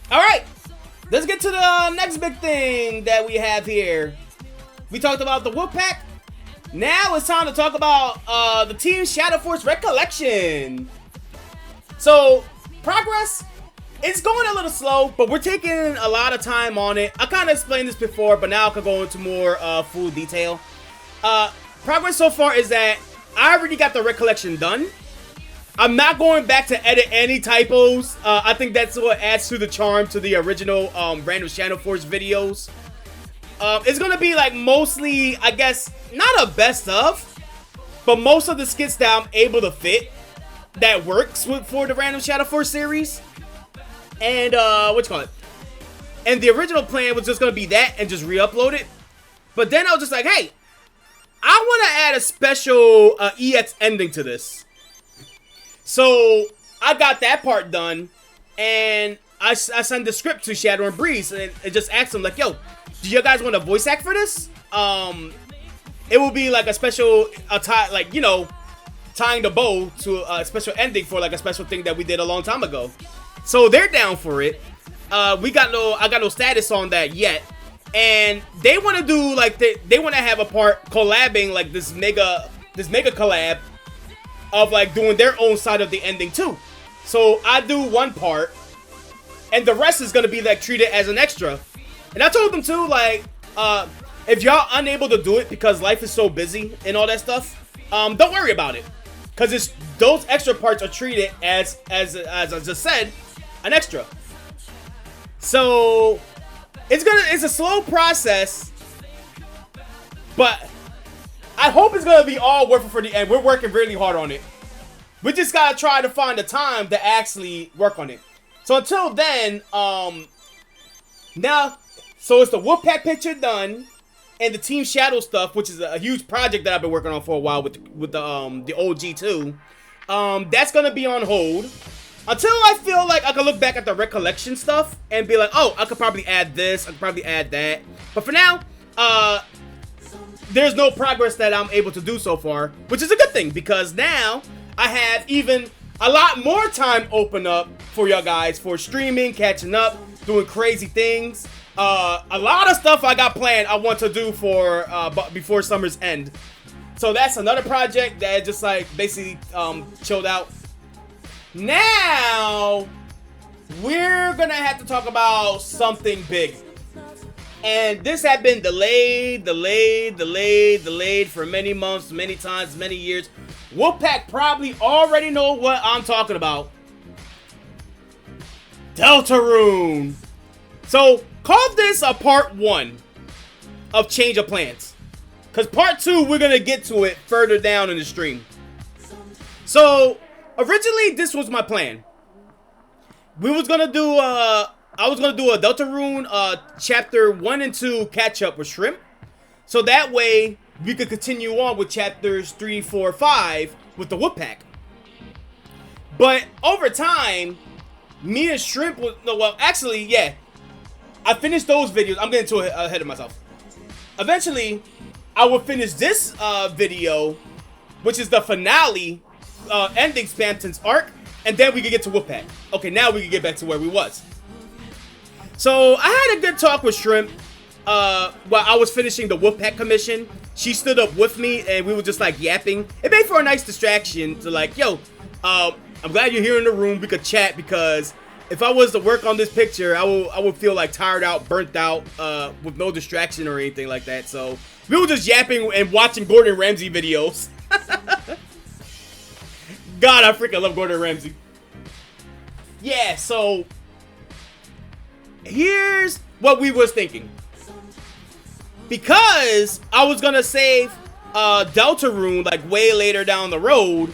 right. Let's get to the next big thing that we have here. We talked about the Wolfpack. Now it's time to talk about the Team Shadow Force Recollection. So, progress, it's going a little slow, but we're taking a lot of time on it. I kind of explained this before, but now I can go into more full detail. Progress so far is that I already got the Recollection done. I'm not going back to edit any typos. I think that's what adds to the charm to the original Random Shadow Force videos. It's going to be like mostly, I guess, not a best of, but most of the skits that I'm able to fit that works for the Random Shadow Force series. And, and the original plan was just going to be that and just re-upload it. But then I was just like, hey, I want to add a special EX ending to this. So I got that part done, and I sent the script to Shadow and Breeze, and just asked them like, "Yo, do you guys want a voice act for this? It will be like a special, like you know, tying the bow to a special ending for like a special thing that we did a long time ago." So they're down for it. I got no status on that yet, and they want to do like they want to have a part collabing like this mega collab. Of like doing their own side of the ending too. So I do one part and the rest is gonna be like treated as an extra. And I told them too, like if y'all unable to do it because life is so busy and all that stuff, don't worry about it. Cause it's those extra parts are treated as I just said, an extra. So it's a slow process, but I hope it's going to be all worth it for the end. We're working really hard on it. We just got to try to find the time to actually work on it. So until then, now, so it's the Wolfpack picture done, and the Team Shadow stuff, which is a huge project that I've been working on for a while with the OG too. That's going to be on hold until I feel like I can look back at the Recollection stuff and be like, oh, I could probably add this, I could probably add that. But for now, there's no progress that I'm able to do so far, which is a good thing because now I have even a lot more time open up for y'all guys for streaming, catching up, doing crazy things. A lot of stuff I got planned I want to do for before summer's end. So that's another project that just like basically chilled out. Now we're gonna have to talk about something big. And this had been delayed for many months, many times, many years. Wolfpack probably already know what I'm talking about. Deltarune. So call this a part 1 of Change of Plans. Because part 2, we're going to get to it further down in the stream. So originally, this was my plan. We was going to do, I was going to do a Deltarune chapter 1 and 2 catch up with Shrimp. So that way, we could continue on with chapters 3, 4, 5 with the Whoop Pack. But over time, me and Shrimp was, no, well, actually, yeah. I finished those videos. I'm getting too ahead of myself. Eventually, I will finish this video, which is the finale, ending Spamton's arc, and then we can get to Whoop Pack. Okay, now we can get back to where we was. So, I had a good talk with Shrimp while I was finishing the Whoop Pack commission. She stood up with me, and we were just, like, yapping. It made for a nice distraction to, like, yo, I'm glad you're here in the room. We could chat, because if I was to work on this picture, I would feel like tired out, burnt out, with no distraction or anything like that. So we were just yapping and watching Gordon Ramsay videos. God, I freaking love Gordon Ramsay. Yeah, so here's what we was thinking. Because I was gonna save Deltarune like way later down the road,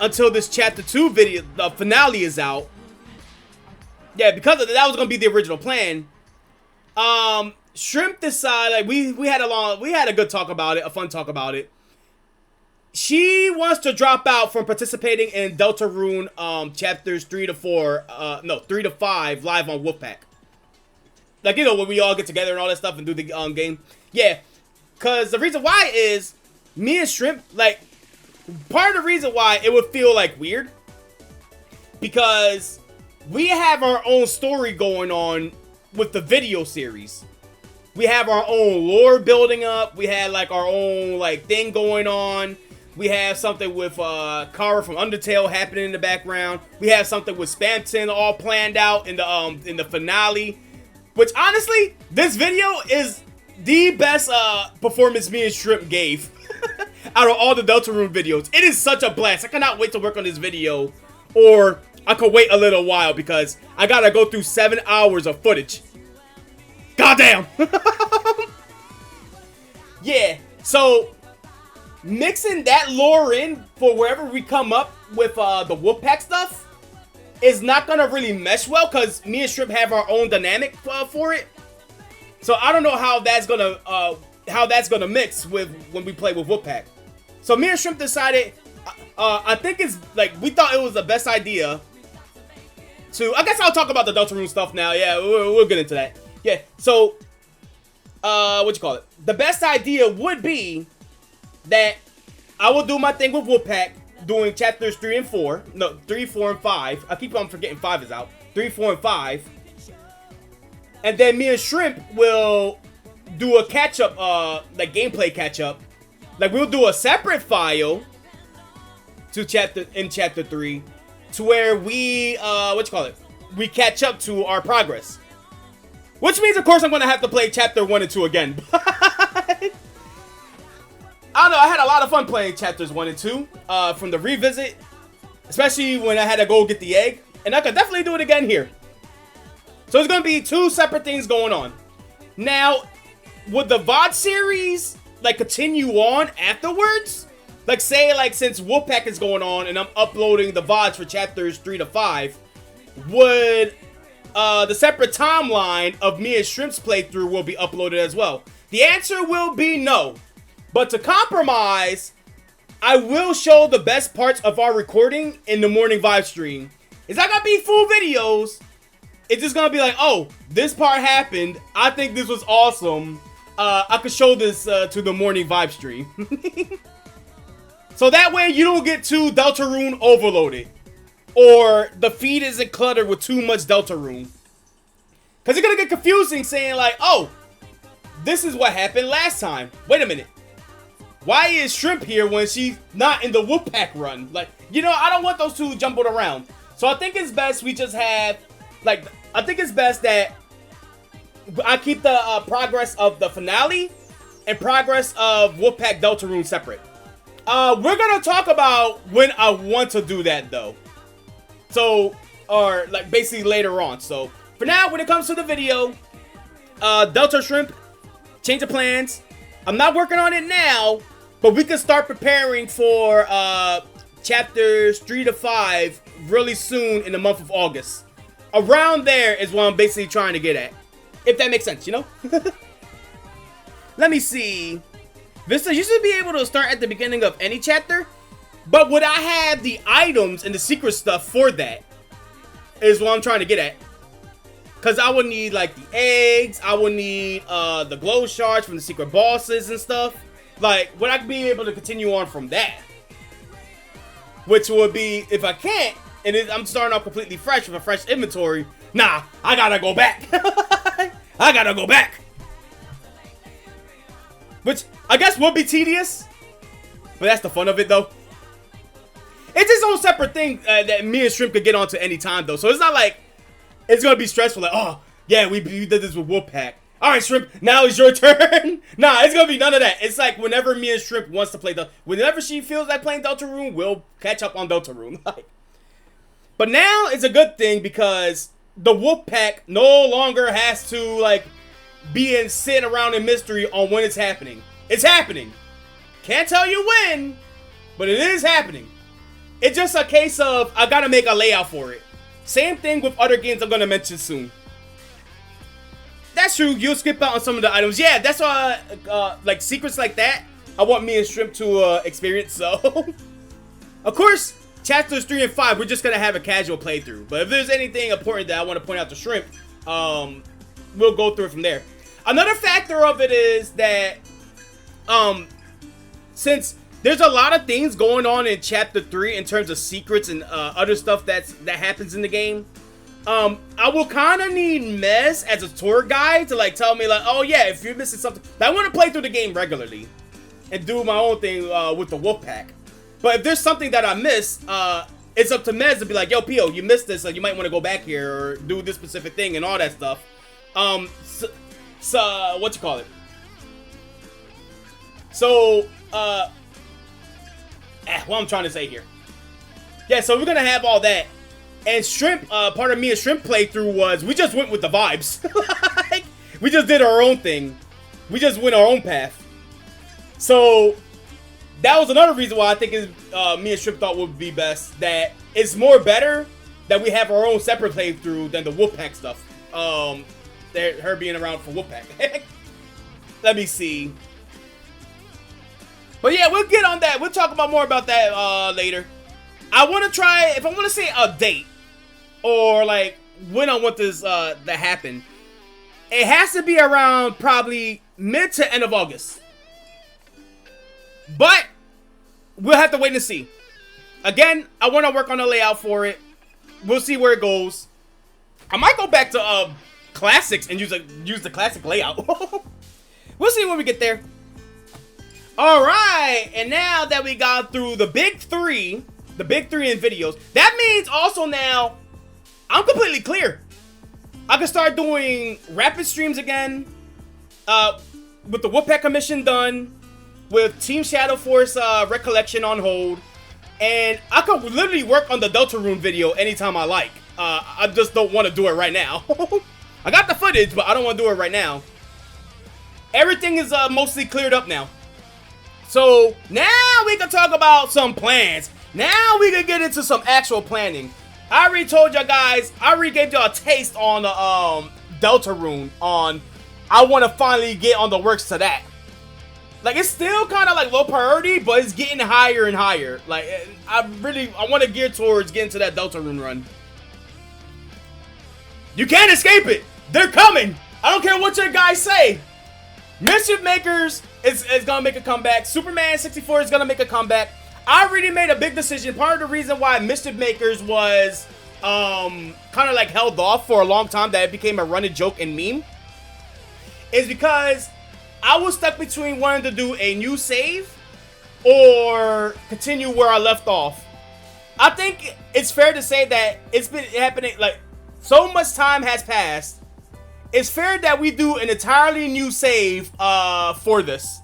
until this chapter 2 video, the finale, is out. Yeah, because of that was gonna be the original plan. Shrimp decided, like, we had a good talk about it, a fun talk about it. She wants to drop out from participating in Deltarune chapters 3 to 5 live on Whoop Pack. Like, you know, when we all get together and all that stuff and do the game. Yeah, cause the reason why is me and Shrimp, like, part of the reason why it would feel like weird, because we have our own story going on with the video series. We have our own lore building up. We had like our own like thing going on. We have something with Kara from Undertale happening in the background. We have something with Spamton all planned out in the finale. Which honestly, this video is the best performance me and Shrimp gave out of all the Deltarune videos. It is such a blast. I cannot wait to work on this video, or I could wait a little while because I gotta go through 7 hours of footage. Goddamn. Yeah, so mixing that lore in for wherever we come up with the Whoop Pack stuff is not gonna really mesh well, because me and Shrimp have our own dynamic for it. So I don't know how that's gonna mix with when we play with Whoop Pack. So me and Shrimp decided, I think it's like, we thought it was the best idea to, I guess I'll talk about the Deltarune stuff now. Yeah, we'll get into that. Yeah, so the best idea would be that I will do my thing with Whoop Pack, doing chapters 3 and 4. No, 3, 4, and 5. I keep on forgetting 5 is out. 3, 4, and 5. And then me and Shrimp will do a catch-up, like gameplay catch-up. Like, we'll do a separate file to chapter 3 to where we, we catch up to our progress. Which means, of course, I'm going to have to play chapter 1 and 2 again. I don't know, I had a lot of fun playing chapters 1 and 2 from the revisit. Especially when I had to go get the egg. And I could definitely do it again here. So it's going to be 2 separate things going on. Now, would the VOD series, like, continue on afterwards? Like, say, like, since Whoop Pack is going on and I'm uploading the VODs for chapters 3 to 5, would the separate timeline of me and Shrimp's playthrough will be uploaded as well? The answer will be no. But to compromise, I will show the best parts of our recording in the morning vibe stream. It's not going to be full videos. It's just gonna be like, oh, this part happened. I think this was awesome. I could show this to the morning vibe stream. So that way you don't get too Deltarune overloaded. Or the feed isn't cluttered with too much Deltarune. Because it's gonna get confusing saying like, oh, this is what happened last time. Wait a minute. Why is Shrimp here when she's not in the Whoop Pack run? Like, you know, I don't want those two jumbled around. So I think it's best we just have, like, I think it's best that I keep the progress of the finale and progress of Whoop Pack Deltarune separate. We're gonna talk about when I want to do that though. So or like basically later on. So for now, when it comes to the video, Delta Shrimp, change of plans. I'm not working on it now, but we can start preparing for chapters 3 to 5 really soon in the month of August. Around there is what I'm basically trying to get at. If that makes sense, you know? Let me see. Vista, you should be able to start at the beginning of any chapter, but would I have the items and the secret stuff for that? Is what I'm trying to get at. Because I would need, like, the eggs. I would need the glow shards from the secret bosses and stuff. Like, would I be able to continue on from that? Which would be, if I can't, and I'm starting off completely fresh with a fresh inventory, nah, I gotta go back. I gotta go back. Which, I guess would be tedious. But that's the fun of it, though. It's its own separate thing that me and Shrimp could get onto any time, though. So it's not like it's gonna be stressful. Like, oh, yeah, we did this with Wolfpack. All right, Shrimp, now it's your turn. Nah, it's gonna be none of that. It's like whenever me and Shrimp wants to play whenever she feels like playing Deltarune, we'll catch up on Deltarune. But now it's a good thing because the Wolfpack no longer has to like sitting around in mystery on when it's happening. It's happening. Can't tell you when, but it is happening. It's just a case of I gotta make a layout for it. Same thing with other games I'm gonna mention soon. That's true. You'll skip out on some of the items. Yeah, that's why, like secrets like that, I want me and Shrimp to experience. So, of course, chapters 3 and 5, we're just gonna have a casual playthrough. But if there's anything important that I want to point out to Shrimp, we'll go through it from there. Another factor of it is that, since there's a lot of things going on in chapter 3 in terms of secrets and other stuff that happens in the game. I will kind of need Mez as a tour guide to like tell me like, oh yeah, if you're missing something. I want to play through the game regularly and do my own thing with the Wolfpack. But if there's something that I missed, it's up to Mez to be like, yo, Pio, you missed this, like you might want to go back here or do this specific thing and all that stuff. So what you call it? So what I'm trying to say here. Yeah, so we're gonna have all that. And Shrimp, part of me and Shrimp playthrough was we just went with the vibes. Like, we just did our own thing. We just went our own path. So that was another reason why I think me and Shrimp thought would be best. That it's more better that we have our own separate playthrough than the Wolfpack stuff. Her being around for Wolfpack. Let me see. But yeah, we'll get on that. We'll talk about more about that later. I want to try, if I want to say a date, or like when I want this to happen, it has to be around probably mid to end of August. But we'll have to wait and see. Again, I want to work on a layout for it. We'll see where it goes. I might go back to classics and use the classic layout. We'll see when we get there. All right, and now that we got through the big three in videos, that means also now I'm completely clear. I can start doing rapid streams again, with the Wolfpack commission done, with Team Shadow Force recollection on hold, and I could literally work on the Deltarune video anytime I like. I just don't want to do it right now. I got the footage, but I don't want to do it right now. Everything is mostly cleared up now. So now we can talk about some plans. Now we can get into some actual planning. I already told y'all guys, I already gave y'all a taste on the Deltarune on I want to finally get on the works to that. Like it's still kind of like low priority, but it's getting higher and higher. Like I want to gear towards getting to that Deltarune run. You can't escape it. They're coming. I don't care what your guys say. Mischief Makers is gonna make a comeback. Superman 64 is gonna make a comeback. I already made a big decision. Part of the reason why Mischief Makers was kind of like held off for a long time, that it became a running joke and meme, is because I was stuck between wanting to do a new save or continue where I left off. I think it's fair to say that it's been happening, like so much time has passed. It's fair that we do an entirely new save for this.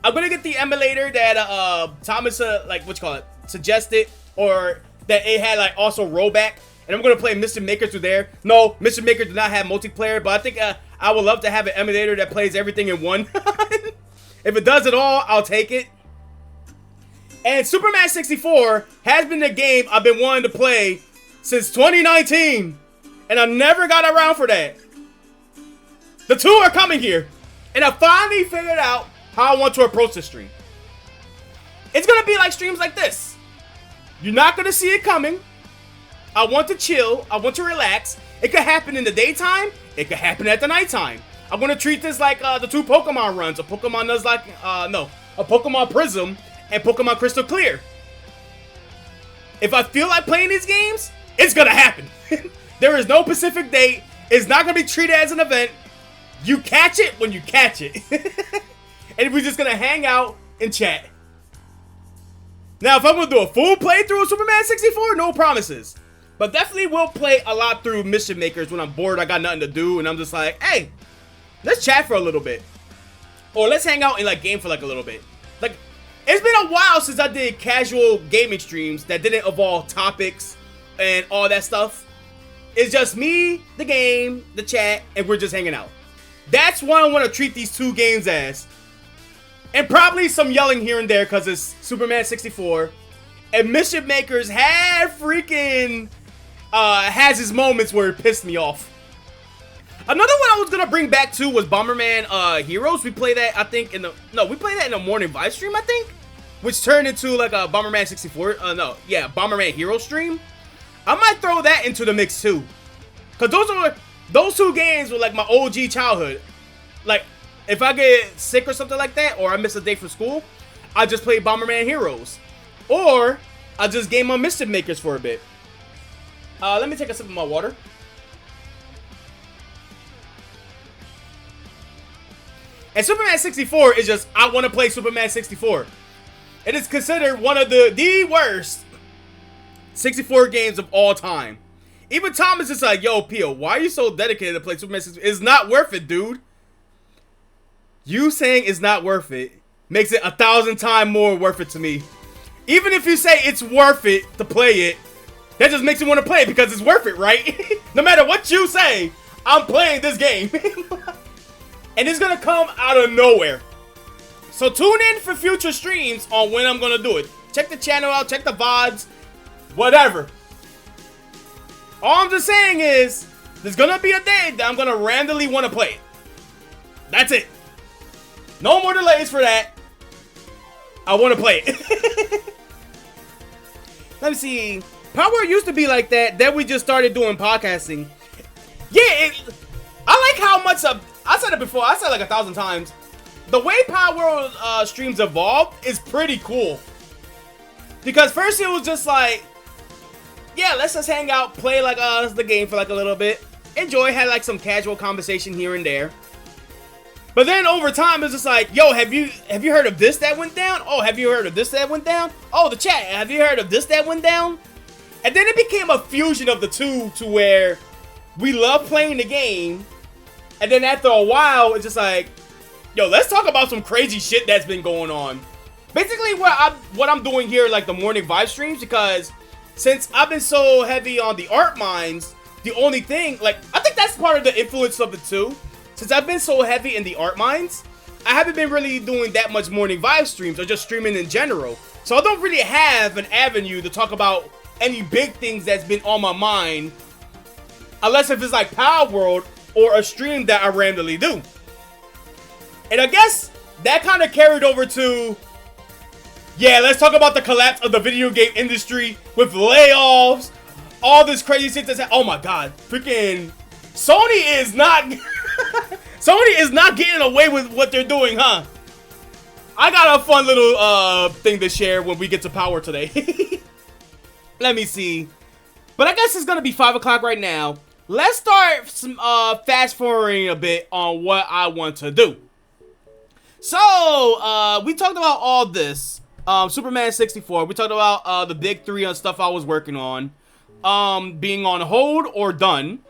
I'm gonna get the emulator that Thomas suggested, or that it had like also rollback, and I'm gonna play Mischief Makers through there. No, Mischief Makers do not have multiplayer, but I think I would love to have an emulator that plays everything in one. If it does it all, I'll take it. And Superman 64 has been the game I've been wanting to play since 2019, and I never got around for that. The 2 are coming here, and I finally figured out how I want to approach the stream. It's gonna be like streams like this. You're not gonna see it coming. I want to chill. I want to relax. It could happen in the daytime. It could happen at the nighttime. I'm gonna treat this like the 2 Pokemon runs. A Pokemon Nuzlocke, a Pokemon Prism and Pokemon Crystal Clear. If I feel like playing these games, it's gonna happen. There is no specific date. It's not gonna be treated as an event. You catch it when you catch it. And we're just gonna hang out and chat. Now, if I'm gonna do a full playthrough of Superman 64, no promises. But definitely will play a lot through Mischief Makers when I'm bored, I got nothing to do, and I'm just like, hey, let's chat for a little bit. Or let's hang out and like game for like a little bit. Like, it's been a while since I did casual gaming streams that didn't involve topics and all that stuff. It's just me, the game, the chat, and we're just hanging out. That's what I want to treat these 2 games as. And probably some yelling here and there because it's Superman 64. And Mischief Makers had freaking has his moments where it pissed me off. Another one I was gonna bring back too was Bomberman Heroes. We played that, I think, we played that in the morning vibe stream, I think, which turned into like a Bomberman 64. Bomberman Hero stream. I might throw that into the mix too, cause those 2 games were like my OG childhood. Like, if I get sick or something like that, or I miss a day from school, I just play Bomberman Heroes, or I just game on Mischief Makers for a bit. Let me take a sip of my water. And Superman 64 is just, I want to play Superman 64. It is considered one of the worst 64 games of all time. Even Thomas is like, yo, Pio, why are you so dedicated to play Superman 64? It's not worth it, dude. You saying it's not worth it makes it 1,000 times more worth it to me. Even if you say it's worth it to play it, that just makes me want to play it because it's worth it, right? No matter what you say, I'm playing this game. And it's gonna come out of nowhere. So tune in for future streams on when I'm gonna do it. Check the channel out, check the VODs, whatever. All I'm just saying is, there's gonna be a day that I'm gonna randomly want to play it. That's it. No more delays for that. I want to play it. Let me see. Power used to be like that. Then we just started doing podcasting. Yeah, I like how much I said it before. I said it like 1,000 times. The way Power streams evolved is pretty cool. Because first it was just like, yeah, let's just hang out, play like the game for like a little bit, enjoy, had like some casual conversation here and there. But then over time it's just like, yo, have you heard of this that went down? Oh, have you heard of this that went down? Oh, the chat, have you heard of this that went down? And then it became a fusion of the two to where we love playing the game, and then after a while it's just like, yo, let's talk about some crazy shit that's been going on. Basically what I'm doing here, like the morning vibe streams, because since I've been so heavy on the art minds, the only thing, like, I think that's part of the influence of it too. Since I've been so heavy in the art minds, I haven't been really doing that much morning vibe streams or just streaming in general. So I don't really have an avenue to talk about any big things that's been on my mind, unless if it's like Power World or a stream that I randomly do. And I guess that kind of carried over to, yeah, let's talk about the collapse of the video game industry with layoffs, all this crazy shit that's oh my god, freaking Sony is not Sony is not getting away with what they're doing, huh? I got a fun little thing to share when we get to Power today. Let me see. But I guess it's gonna be 5 o'clock right now. Let's start some fast forwarding a bit on what I want to do. So we talked about all this. Superman 64. We talked about the big three on stuff I was working on. Being on hold or done.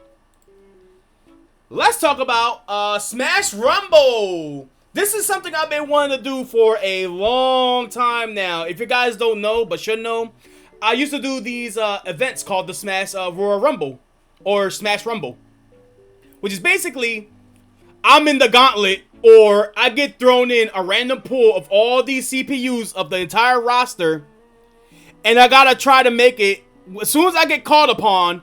Let's talk about Smash Rumble. This is something I've been wanting to do for a long time now. If you guys don't know, but should know, I used to do these events called the Smash Royal Rumble or Smash Rumble, which is basically I'm in the gauntlet or I get thrown in a random pool of all these CPUs of the entire roster, and I gotta try to make it. As soon as I get called upon,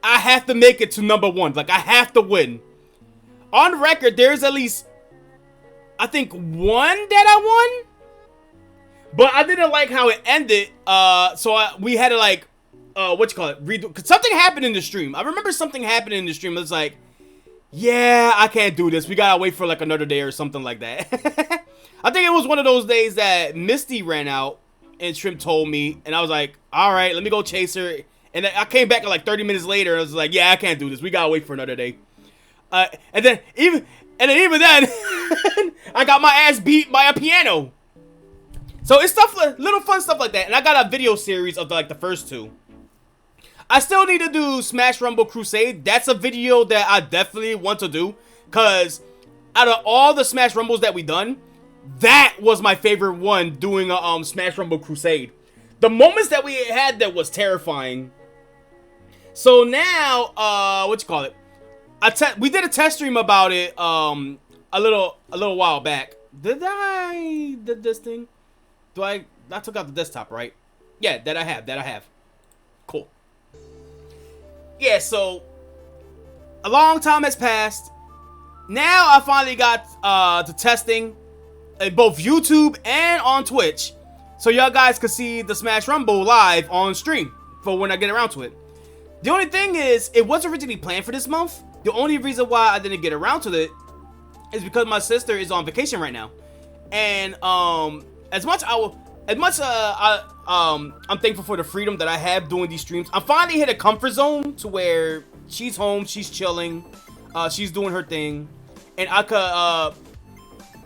I have to make it to number 1. Like, I have to win. On record, there's at least, I think, 1 that I won. But I didn't like how it ended. We had to, like, redo. Because something happened in the stream. I remember something happened in the stream. It was like, yeah, I can't do this. We gotta wait for, like, another day or something like that. I think it was one of those days that Misty ran out. And Shrimp told me, and I was like, all right, let me go chase her. And I came back like 30 minutes later, and I was like, yeah, I can't do this. We gotta wait for another day. And then even then, I got my ass beat by a piano. So it's stuff, little fun stuff like that. And I got a video series of the first 2. I still need to do Smash Rumble Crusade. That's a video that I definitely want to do, cause out of all the Smash Rumbles that we done, that was my favorite one, doing a Smash Rumble Crusade. The moments that we had that was terrifying. So now, we did a test stream about it a little while back. Did this thing? I took out the desktop, right? Yeah, that I have. Cool. Yeah, so a long time has passed. Now I finally got to testing in both YouTube and on Twitch, so y'all guys could see the Smash Rumble live on stream for when I get around to it. The only thing is, it was originally planned for this month. The only reason why I didn't get around to it is because my sister is on vacation right now, and I'm thankful for the freedom that I have doing these streams. I finally hit a comfort zone to where she's home, she's chilling, she's doing her thing, and I could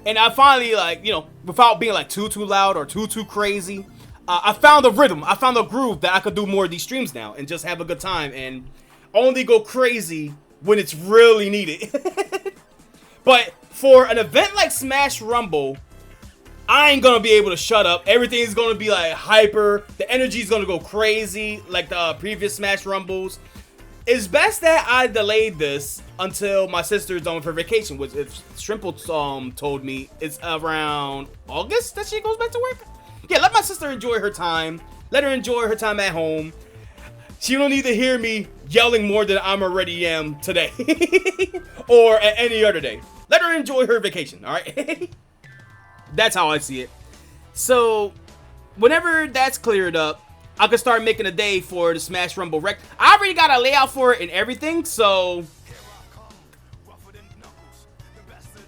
and I finally, like, you know, without being like too loud or too crazy, I found a rhythm, I found a groove that I could do more of these streams now and just have a good time and only go crazy when it's really needed. But for an event like Smash Rumble, I ain't gonna be able to shut up. Everything's gonna be like hyper. The energy's gonna go crazy like the previous Smash Rumbles. It's best that I delayed this until my sister's on for vacation, which if Shrimple told me it's around August that she goes back to work. Yeah, let my sister enjoy her time. Let her enjoy her time at home. She don't need to hear me yelling more than I'm already am today. Or at any other day. Let her enjoy her vacation, alright? That's how I see it. So, whenever that's cleared up, I can start making a day for the Smash Rumble Rec. I already got a layout for it and everything, so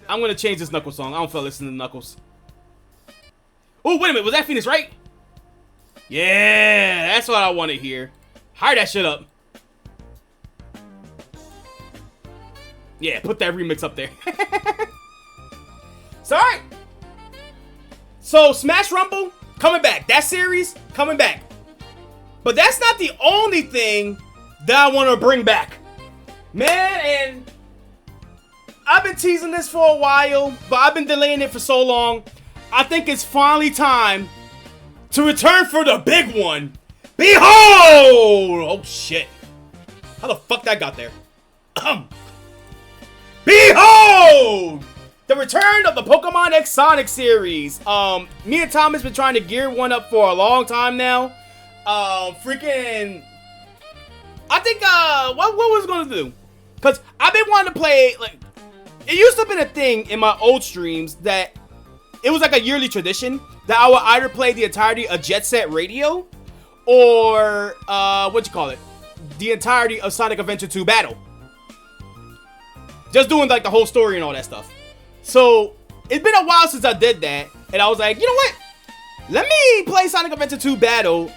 I'm gonna change this Knuckles song. I don't feel listening to Knuckles. Oh, wait a minute, was that Phoenix, right? Yeah, that's what I want to hear. Hire that shit up. Yeah, put that remix up there. So, alright. So, Smash Rumble, coming back. That series, coming back. But that's not the only thing that I want to bring back. Man, and I've been teasing this for a while, but I've been delaying it for so long. I think it's finally time to return for the big one. Behold! Oh, shit. How the fuck that got there? Behold! The return of the Pokemon X Sonic series. Me and Tom has been trying to gear one up for a long time now. Freaking, I think, what was gonna do? Cause I've been wanting to play, like, it used to have been a thing in my old streams that it was like a yearly tradition that I would either play the entirety of Jet Set Radio or, the entirety of Sonic Adventure 2 Battle. Just doing, like, the whole story and all that stuff. So, it's been a while since I did that, and I was like, you know what? Let me play Sonic Adventure 2 Battle.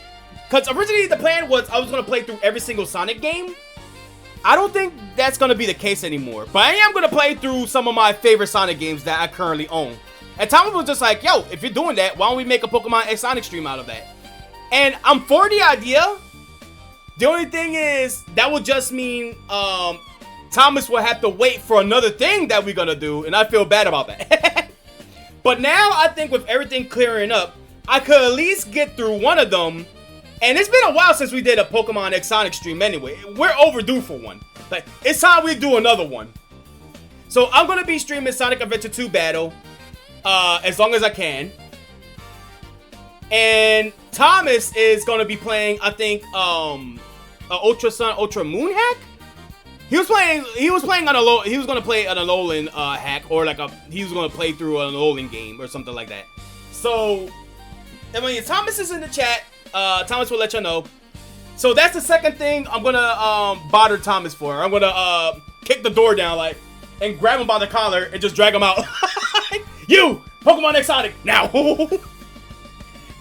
Because originally the plan was I was going to play through every single Sonic game. I don't think that's going to be the case anymore. But I am going to play through some of my favorite Sonic games that I currently own. And Tommy was just like, yo, if you're doing that, why don't we make a Pokemon X Sonic stream out of that? And I'm for the idea. The only thing is, that would just mean Thomas will have to wait for another thing that we're going to do. And I feel bad about that. But now I think with everything clearing up, I could at least get through one of them And it's been a while since we did a Pokemon X Sonic stream anyway. We're overdue for one. Like, it's time we do another one. So I'm going to be streaming Sonic Adventure 2 Battle as long as I can. And Thomas is going to be playing, I think, Ultra Sun, Ultra Moon hack? He was playing on a he was going to play an Alolan hack, or like he was going to play through an Alolan game or something like that. So, I mean, Thomas is in the chat. Thomas will let you know. So that's the second thing I'm going to bother Thomas for. I'm going to kick the door down like and grab him by the collar and just drag him out. You, Pokemon X Sonic, now.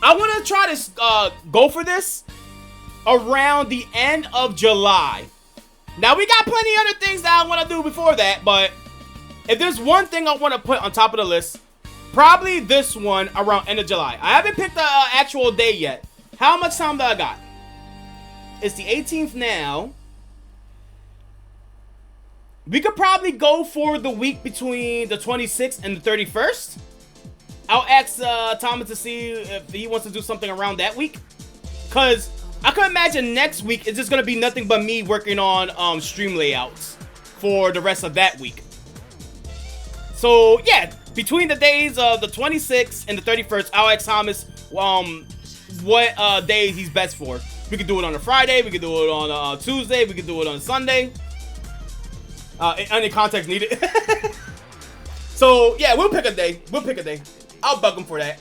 I want to try to go for this around the end of July. Now, we got plenty of other things that I want to do before that, but if there's one thing I want to put on top of the list, probably this one around end of July. I haven't picked the actual day yet. How much time do I got? It's the 18th now. We could probably go for the week between the 26th and the 31st. I'll ask Thomas to see if he wants to do something around that week. Because I can imagine next week is just going to be nothing but me working on stream layouts for the rest of that week. So, yeah, between the days of the 26th and the 31st, I'll ask Thomas what days he's best for. We could do it on a Friday, we could do it on a Tuesday, we could do it on Sunday. Any context needed. So, yeah, we'll pick a day. I'll bug him for that.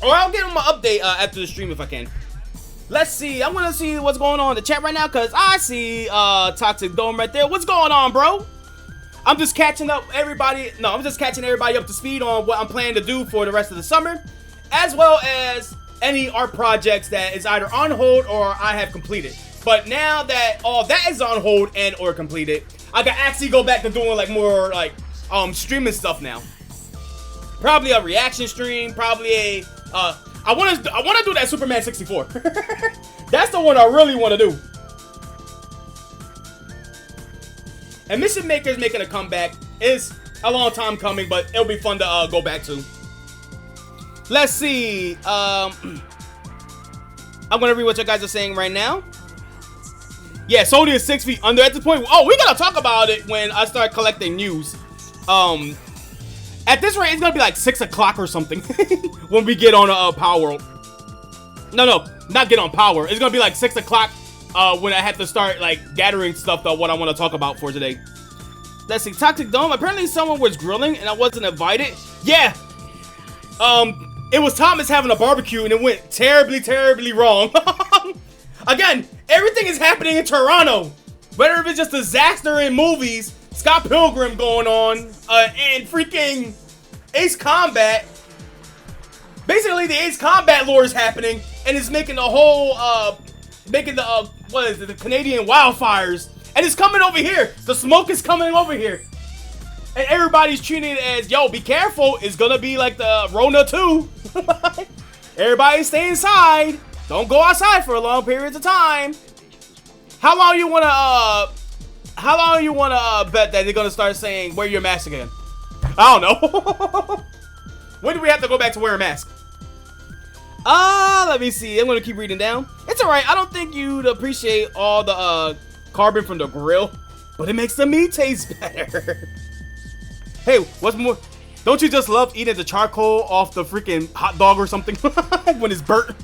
Or I'll give him an update after the stream if I can. Let's see. I'm gonna see what's going on in the chat right now because I see Toxic Dome right there. What's going on, bro? I'm just catching up everybody. No, I'm just catching everybody up to speed on what I'm planning to do for the rest of the summer, as well as any art projects that is either on hold or I have completed. But now that all that is on hold and or completed, I can actually go back to doing like more like streaming stuff now. Probably a reaction stream. Probably a I want to do that Superman 64. That's the one I really want to do. And Mischief Makers making a comeback is a long time coming, but it'll be fun to go back to. Let's see. I'm gonna read what you guys are saying right now. Yeah, Sony is 6 feet under at this point. Oh, we gotta talk about it when I start collecting news. At this rate, it's gonna be like 6 o'clock or something when we get on Power World. No, not get on Power. It's gonna be like 6 o'clock when I have to start like gathering stuff though. What I want to talk about for today. Let's see, Toxic Dome. Apparently, someone was grilling and I wasn't invited. Yeah. It was Thomas having a barbecue and it went terribly, terribly wrong. Again, everything is happening in Toronto. Whether it's just disaster in movies, Scott Pilgrim going on, and freaking Ace Combat. Basically, the Ace Combat lore is happening, and it's making the whole, the Canadian wildfires. And it's coming over here. The smoke is coming over here. And everybody's treating it as, yo, be careful. It's gonna be like the Rona 2. Everybody stay inside. Don't go outside for long periods of time. How long you wanna bet that they're gonna start saying wear your mask again? I don't know. When do we have to go back to wear a mask? Let me see. I'm gonna keep reading down. It's alright. I don't think you'd appreciate all the carbon from the grill, but it makes the meat taste better. Hey, what's more? Don't you just love eating the charcoal off the freaking hot dog or something when it's burnt?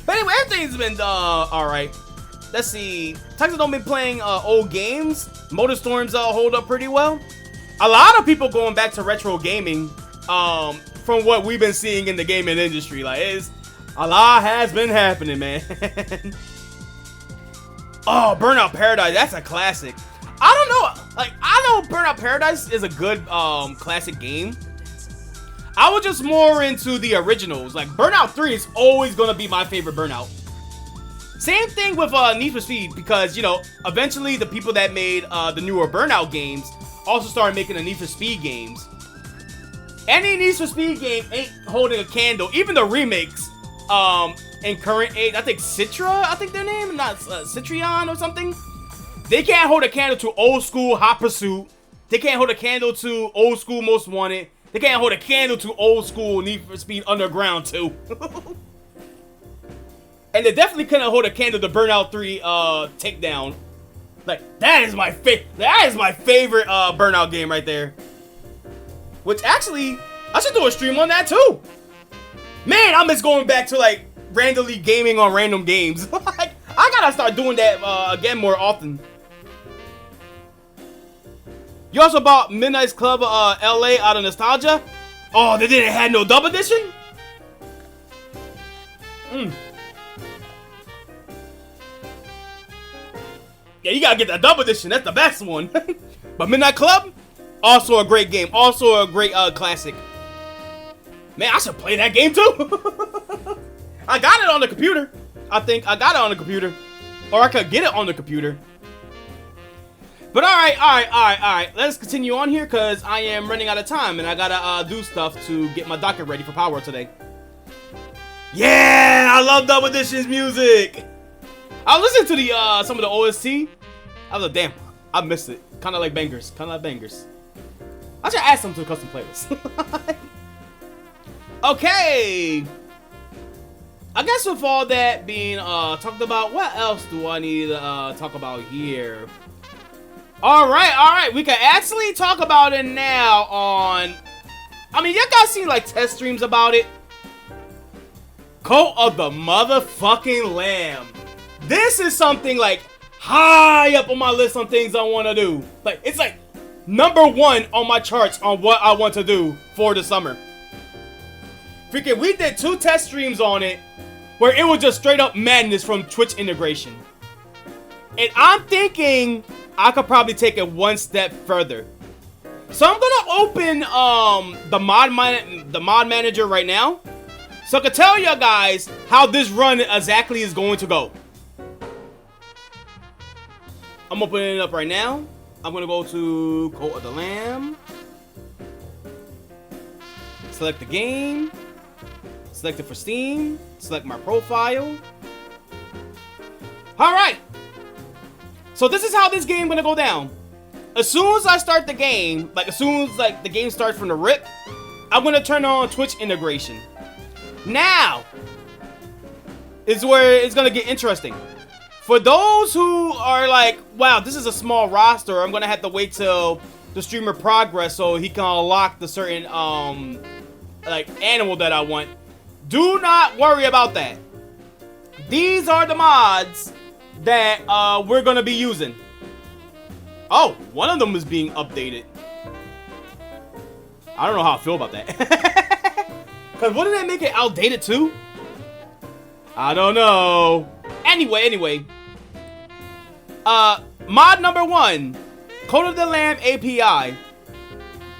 But anyway, everything's been alright. Let's see. Texas don't been playing old games. Motor Storms hold up pretty well. A lot of people going back to retro gaming from what we've been seeing in the gaming industry. Like, a lot has been happening, man. Oh, Burnout Paradise. That's a classic. I don't know. Like, I know Burnout Paradise is a good classic game. I was just more into the originals. Like, Burnout 3 is always going to be my favorite Burnout. Same thing with Need for Speed, because, you know, eventually the people that made the newer Burnout games also started making the Need for Speed games. Any Need for Speed game ain't holding a candle. Even the remakes in current age, I think Citra, I think their name, not Citrion or something. They can't hold a candle to old school Hot Pursuit. They can't hold a candle to old school Most Wanted. They can't hold a candle to old school Need for Speed Underground 2. And they definitely couldn't hold a candle to Burnout 3 takedown. Like, that is my favorite Burnout game right there. Which actually, I should do a stream on that too. Man, I miss going back to like randomly gaming on random games. Like, I gotta start doing that again more often. You also bought Midnight's Club LA out of nostalgia. Oh, they didn't have no double edition? Yeah, you gotta get that double edition. That's the best one. But Midnight Club, also a great game. Also a great classic. Man, I should play that game too. I got it on the computer. I think I got it on the computer. Or I could get it on the computer. But alright. Let's continue on here because I am running out of time and I gotta do stuff to get my docket ready for Power today. Yeah, I love Double Edition's music. I listened to the some of the OST. I was like, damn, I missed it. Kind of like bangers. I should add some to the custom playlist. Okay. I guess with all that being talked about, what else do I need to talk about here? All right. We can actually talk about it now on... I mean, you guys seen like test streams about it. Cult of the Motherfucking Lamb. This is something like high up on my list on things I want to do. Like, it's like #1 on my charts on what I want to do for the summer. Freaking, we did 2 test streams on it where it was just straight up madness from Twitch integration. And I'm thinking I could probably take it one step further. So I'm gonna open the mod manager right now, so I can tell you guys how this run exactly is going to go. I'm opening it up right now. I'm gonna go to Cult of the Lamb. Select the game. Select it for Steam. Select my profile. Alright. So this is how this game gonna go down. As soon as I start the game, like as soon as like the game starts from the rip, I'm gonna turn on Twitch integration. Now is where it's gonna get interesting. For those who are like, wow, this is a small roster, I'm gonna have to wait till the streamer progress so he can unlock the certain like animal that I want. Do not worry about that. These are the mods that we're gonna be using. Oh, one of them is being updated. I don't know how I feel about that. Cause wouldn't that make it outdated too? I don't know. Anyway. Mod #1, Cult of the Lamb API.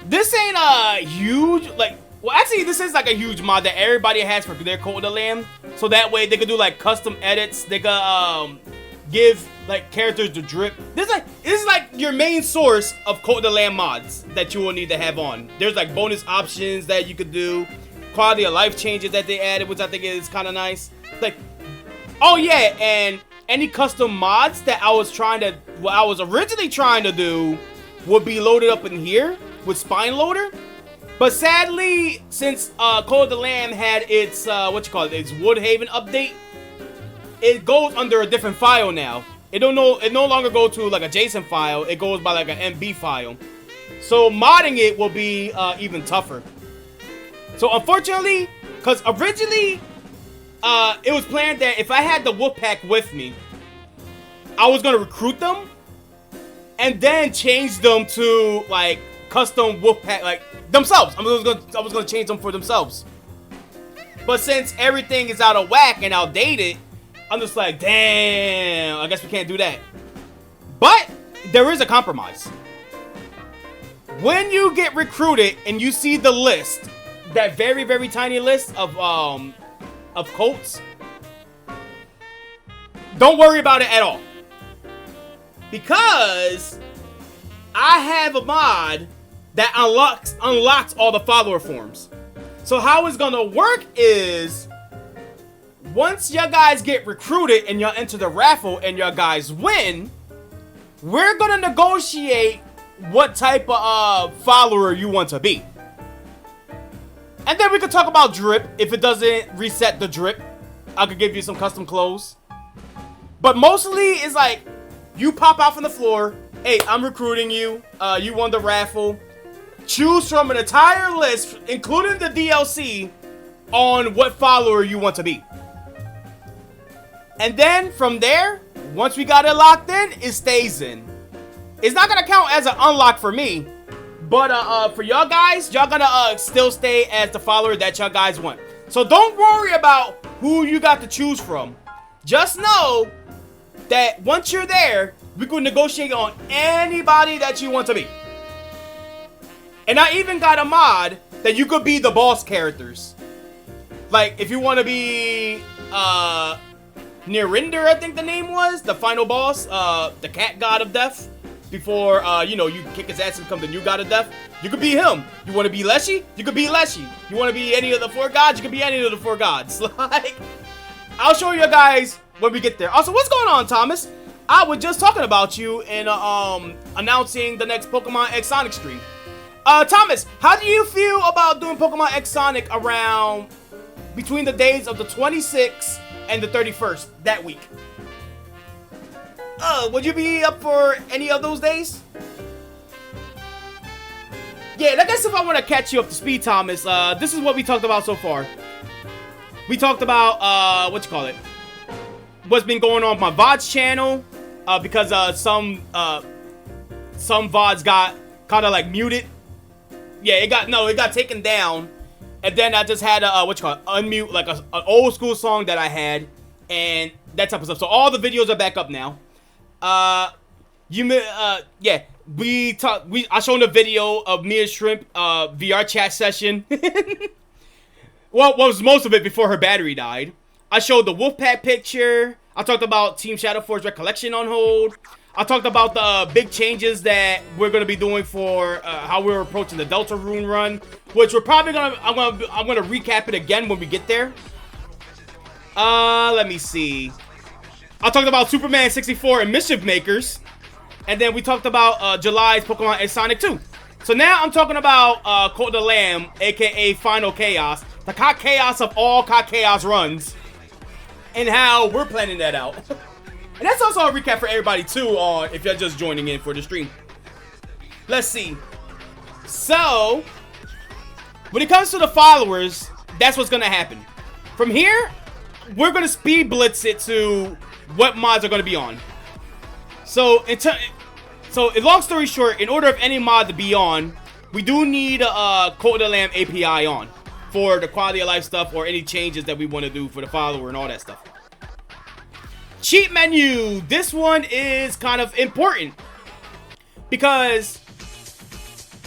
This ain't a huge, like, well, actually, this is like a huge mod that everybody has for their Cult of the Lamb. So that way they can do like custom edits. They can give like characters the drip. This is like your main source of Cult of the Lamb mods that you will need to have on. There's like bonus options that you could do, quality of life changes that they added, which I think is kind of nice. Like, oh yeah, and any custom mods that I was originally trying to do would be loaded up in here with Spine Loader. But sadly, since Cult of the Lamb had its its Woodhaven update, it goes under a different file now. It no longer go to like a JSON file. It goes by like an MB file. So modding it will be even tougher. So unfortunately, because originally it was planned that if I had the Wolfpack with me, I was gonna recruit them and then change them to like custom Wolfpack, like themselves. I was gonna change them for themselves. But since everything is out of whack and outdated, I'm just like, damn, I guess we can't do that. But there is a compromise. When you get recruited and you see the list, that very, very tiny list of cults, don't worry about it at all. Because I have a mod that unlocks all the follower forms. So how it's gonna work is, once y'all guys get recruited and y'all enter the raffle and y'all guys win, we're gonna negotiate what type of follower you want to be. And then we can talk about drip if it doesn't reset the drip. I could give you some custom clothes. But mostly it's like, you pop out from the floor. Hey, I'm recruiting you. You won the raffle. Choose from an entire list, including the DLC, on what follower you want to be. And then from there, once we got it locked in, it stays in. It's not gonna count as an unlock for me, but for y'all guys, y'all gonna still stay as the follower that y'all guys want. So don't worry about who you got to choose from. Just know that once you're there, we can negotiate on anybody that you want to be. And I even got a mod that you could be the boss characters. Like, if you want to be, Nirinder, I think the name was, the final boss, the cat god of death. Before, you know, you kick his ass and become the new god of death. You could be him. You want to be Leshy? You could be Leshy. You want to be any of the 4 gods? You could be any of the 4 gods. Like, I'll show you guys when we get there. Also, what's going on, Thomas? I was just talking about you in, announcing the next Pokemon X Sonic stream. Thomas, how do you feel about doing Pokemon X Sonic around between the days of the 26th and the 31st that week? Would you be up for any of those days? Yeah, I guess if I want to catch you up to speed, Thomas, this is what we talked about so far. We talked about, what's been going on with my VODs channel, because, some VODs got kind of, like, muted. Yeah, it got taken down, and then I just had a, unmute, like, an old school song that I had, and that type of stuff. So all the videos are back up now. I showed a video of me and Shrimp, VR chat session. Well, what was most of it before her battery died. I showed the Wolfpack picture. I talked about Team Shadowforce Recollection on hold. I talked about the big changes that we're gonna be doing for how we're approaching the Deltarune run, which we're probably gonna. I'm gonna recap it again when we get there. Let me see. I talked about Superman 64 and Mischief Makers, and then we talked about July's Pokemon X Sonic 2. So now I'm talking about Cult of the Lamb, aka Final Chaos, the Cot Chaos of all Cot Chaos runs, and how we're planning that out. And that's also a recap for everybody too, if you're just joining in for the stream. Let's see. So, when it comes to the followers, that's what's gonna happen. From here, we're gonna speed blitz it to what mods are gonna be on. So, long story short, in order of any mod to be on, we do need a Code of the Lamb API on for the quality of life stuff or any changes that we want to do for the follower and all that stuff. Cheat menu. This one is kind of important because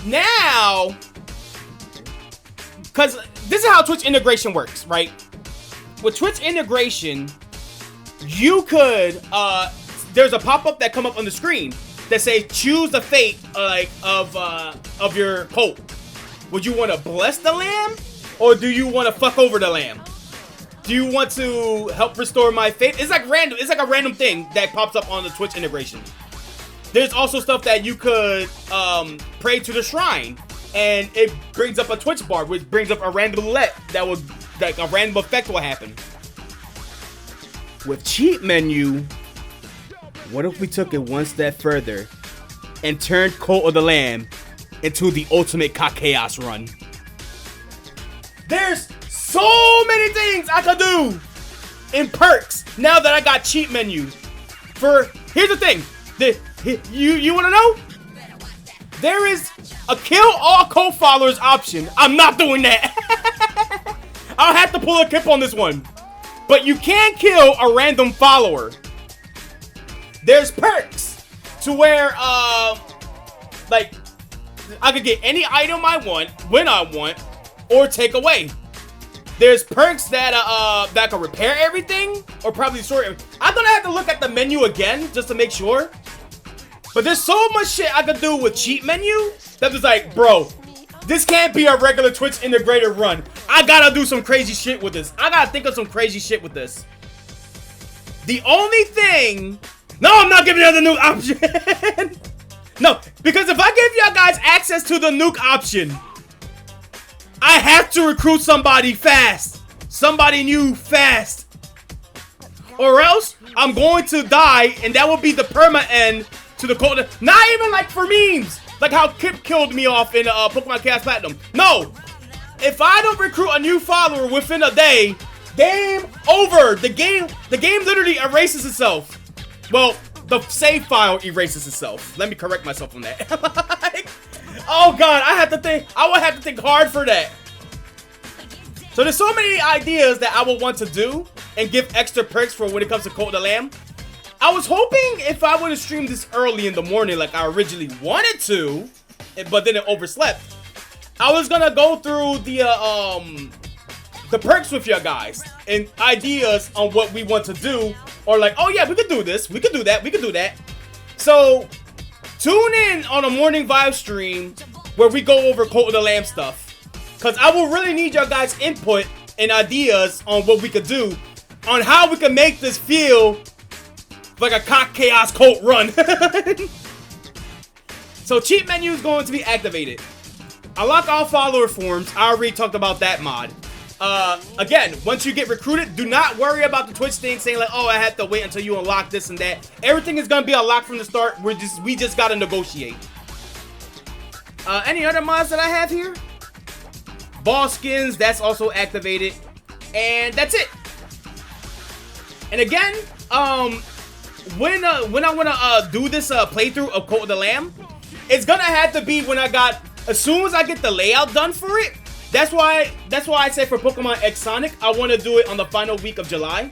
now, because this is how Twitch integration works, right? With Twitch integration, you could there's a pop-up that come up on the screen that say choose the fate of your cult. Would you want to bless the lamb, or do you want to fuck over the lamb? Do you want to help restore my faith? It's like random. It's like a random thing that pops up on the Twitch integration. There's also stuff that you could pray to the shrine, and it brings up a Twitch bar, which brings up a random roulette that will, like, a random effect will happen. With cheat menu, what if we took it one step further and turned Cult of the Lamb into the ultimate Chaos run? There's so many things I could do in perks now that I got cheat menu. Here's the thing, you want to know? There is a kill all co-followers option. I'm not doing that. I'll have to pull a Kip on this one. But you can kill a random follower. There's perks to where, like, I could get any item I want, when I want, or take away. There's perks that that can repair everything, or probably destroy everything. I'm gonna have to look at the menu again, just to make sure. But there's so much shit I could do with cheat menu, that was like, bro, this can't be a regular Twitch integrated run. I gotta do some crazy shit with this. I gotta think of some crazy shit with this. The only thing... No, I'm not giving you the nuke option. No, because if I give y'all guys access to the nuke option, I have to recruit somebody fast. Somebody new fast. or else I'm going to die, and that will be the perma end to the cold. Not even like for memes, like how Kip killed me off in Pokemon Chaos Platinum. No, if I don't recruit a new follower within a day, game over. The game literally erases itself. Well, the save file erases itself. Let me correct myself on that. Oh god, I would have to think hard for that. So there's so many ideas that I would want to do and give extra perks for when it comes to Cult of the Lamb. I was hoping if I would have streamed this early in the morning like I originally wanted to, but then it overslept, I was gonna go through the perks with you guys and ideas on what we want to do, or like, oh yeah, we could do this, we could do that, we could do that. So tune in on a morning vibe stream where we go over Cult of the Lamb stuff, because I will really need your guys' input and ideas on what we could do, on how we can make this feel like a Cock Chaos Cult run. So cheat menu is going to be activated. Unlock all follower forms. I already talked about that mod. Again, once you get recruited, do not worry about the Twitch thing saying like, oh, I have to wait until you unlock this and that. Everything is gonna be unlocked from the start. We just gotta negotiate. Any other mods that I have here? Ball skins, that's also activated. And that's it. And again, when I wanna do this playthrough of Cult of the Lamb, it's gonna have to be when as soon as I get the layout done for it. That's why I say for Pokemon X Sonic, I want to do it on the final week of July.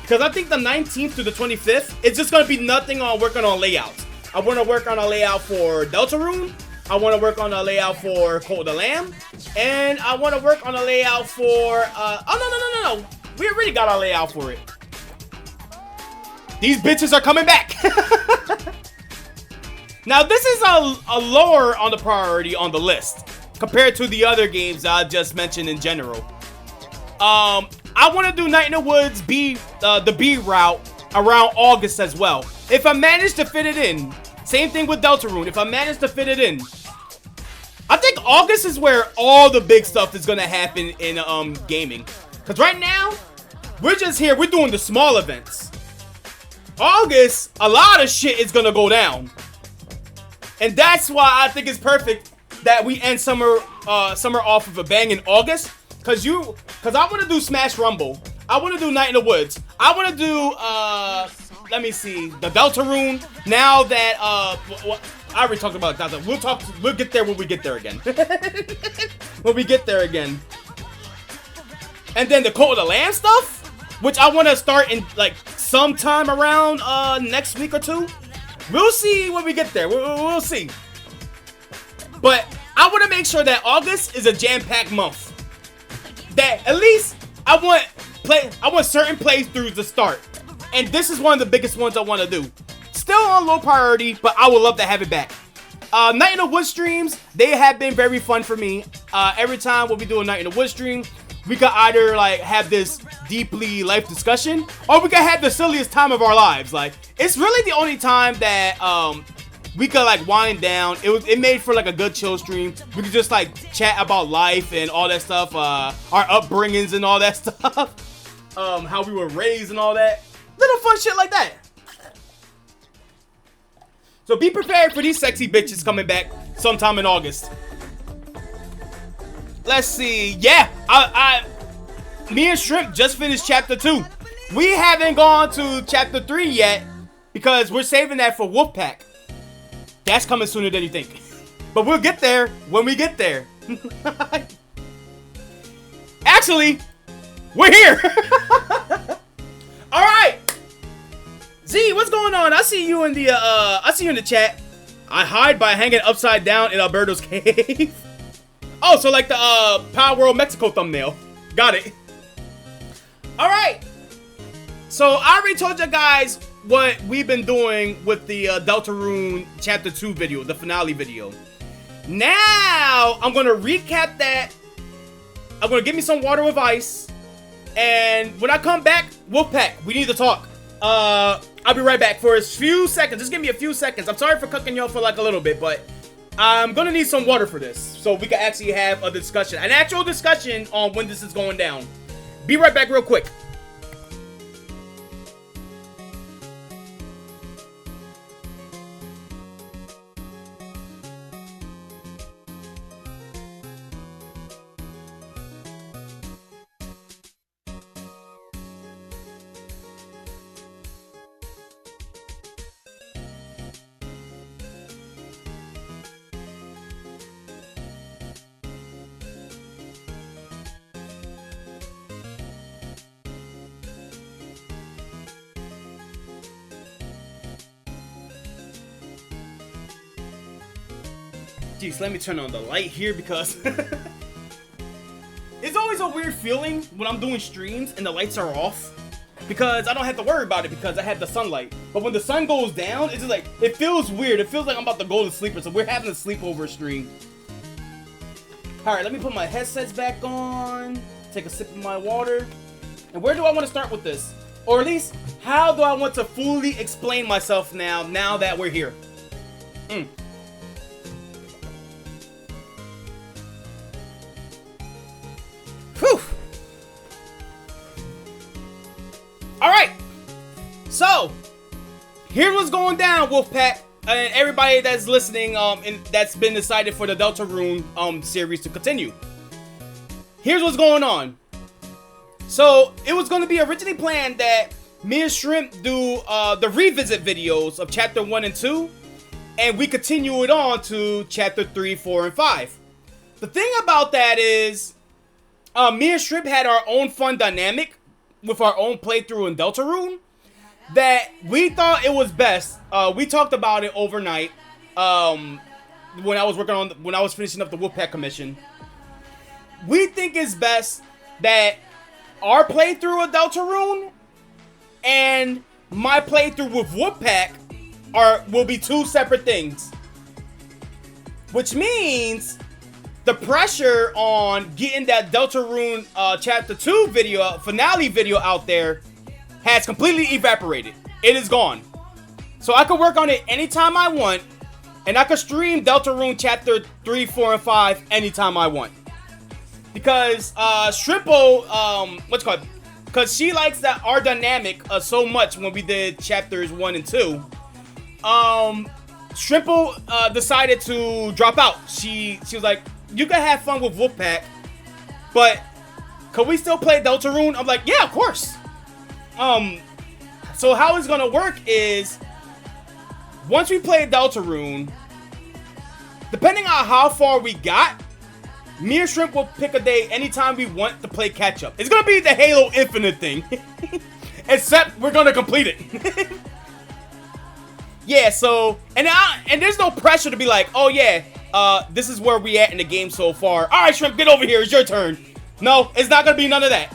Because I think the 19th through the 25th, it's just going to be nothing on working on layouts. I want to work on a layout for Deltarune. I want to work on a layout for Cult of the Lamb. And I want to work on a layout for... oh, no. We already got our layout for it. These bitches are coming back. Now, this is a lower on the priority on the list compared to the other games I just mentioned in general. I want to do Night in the Woods the B route around August as well. If I manage to fit it in. Same thing with Deltarune. If I manage to fit it in. I think August is where all the big stuff is going to happen in gaming. Because right now, we're just here. We're doing the small events. August, a lot of shit is going to go down. And that's why I think it's perfect that we end summer off with a bang in August, cause I want to do Smash Rumble, I want to do Night in the Woods, I want to do let me see, the Deltarune. Now that I already talked about that. We'll get there when we get there again. When we get there again. And then the Cult of the Lamb stuff, which I want to start in like sometime around next week or two. We'll see when we get there. We'll see. But I want to make sure that August is a jam-packed month. That at least I want certain playthroughs to start. And this is one of the biggest ones I want to do. Still on low priority, but I would love to have it back. Night in the Woods streams, they have been very fun for me. Every time when we do a Night in the Woods stream, we could either like have this deeply life discussion, or we could have the silliest time of our lives. Like, it's really the only time that we could like wind down. It made for like a good chill stream. We could just like chat about life and all that stuff, our upbringings and all that stuff, how we were raised and all that little fun shit like that. So be prepared for these sexy bitches coming back sometime in August. Let's see. Yeah, me and Shrimp just finished Chapter 2. We haven't gone to Chapter 3 yet because we're saving that for Wolfpack. That's coming sooner than you think. But we'll get there when we get there. Actually, we're here. All right. Z, what's going on? I see you in the chat. I hide by hanging upside down in Alberto's cave. Oh, so like the Power World Mexico thumbnail. Got it. All right. So I already told you guys what we've been doing with the Deltarune Chapter 2 video, the finale video. Now I'm gonna recap that. I'm gonna give me some water with ice, and when I come back, Wolfpack, we need to talk. I'll be right back for a few seconds. Just give me a few seconds. I'm sorry for cooking y'all for like a little bit, but I'm gonna need some water for this, so we can actually have a discussion, an actual discussion on when this is going down. Be right back real quick. Jeez, let me turn on the light here because it's always a weird feeling when I'm doing streams and the lights are off. Because I don't have to worry about it because I have the sunlight. But when the sun goes down, it's just like, it feels weird. It feels like I'm about to go to sleep. So we're having a sleepover stream. Alright, let me put my headsets back on. Take a sip of my water. And where do I want to start with this? Or at least, how do I want to fully explain myself now that we're here? Whew. Alright. So, here's what's going down, Wolfpack. And everybody that's listening, and that's been decided for the Deltarune series to continue. Here's what's going on. So, it was going to be originally planned that me and Shrimp do the revisit videos of Chapter 1 and 2. And we continue it on to Chapter 3, 4, and 5. The thing about that is, me and Shrimp had our own fun dynamic with our own playthrough in Deltarune. That we thought it was best. We talked about it overnight. When I was finishing up the Wolfpack commission. We think it's best that our playthrough of Deltarune and my playthrough with Wolfpack will be two separate things. Which means the pressure on getting that Deltarune Chapter 2 video, finale video out there has completely evaporated. It is gone. So I can work on it anytime I want, and I can stream Deltarune Chapter 3, 4, and 5 anytime I want. Because Shrimpo, because she likes our dynamic so much when we did Chapters 1 and 2. Shrimpo decided to drop out. She was like, you can have fun with Wolfpack, but can we still play Deltarune? I'm like, yeah, of course. So how it's gonna work is, once we play Deltarune, depending on how far we got, me and Shrimp will pick a day anytime we want to play catch up. It's gonna be the Halo Infinite thing, except we're gonna complete it. Yeah. So and there's no pressure to be like, oh yeah, this is where we at in the game so far. All right, Shrimp, get over here. It's your turn. No, it's not gonna be none of that.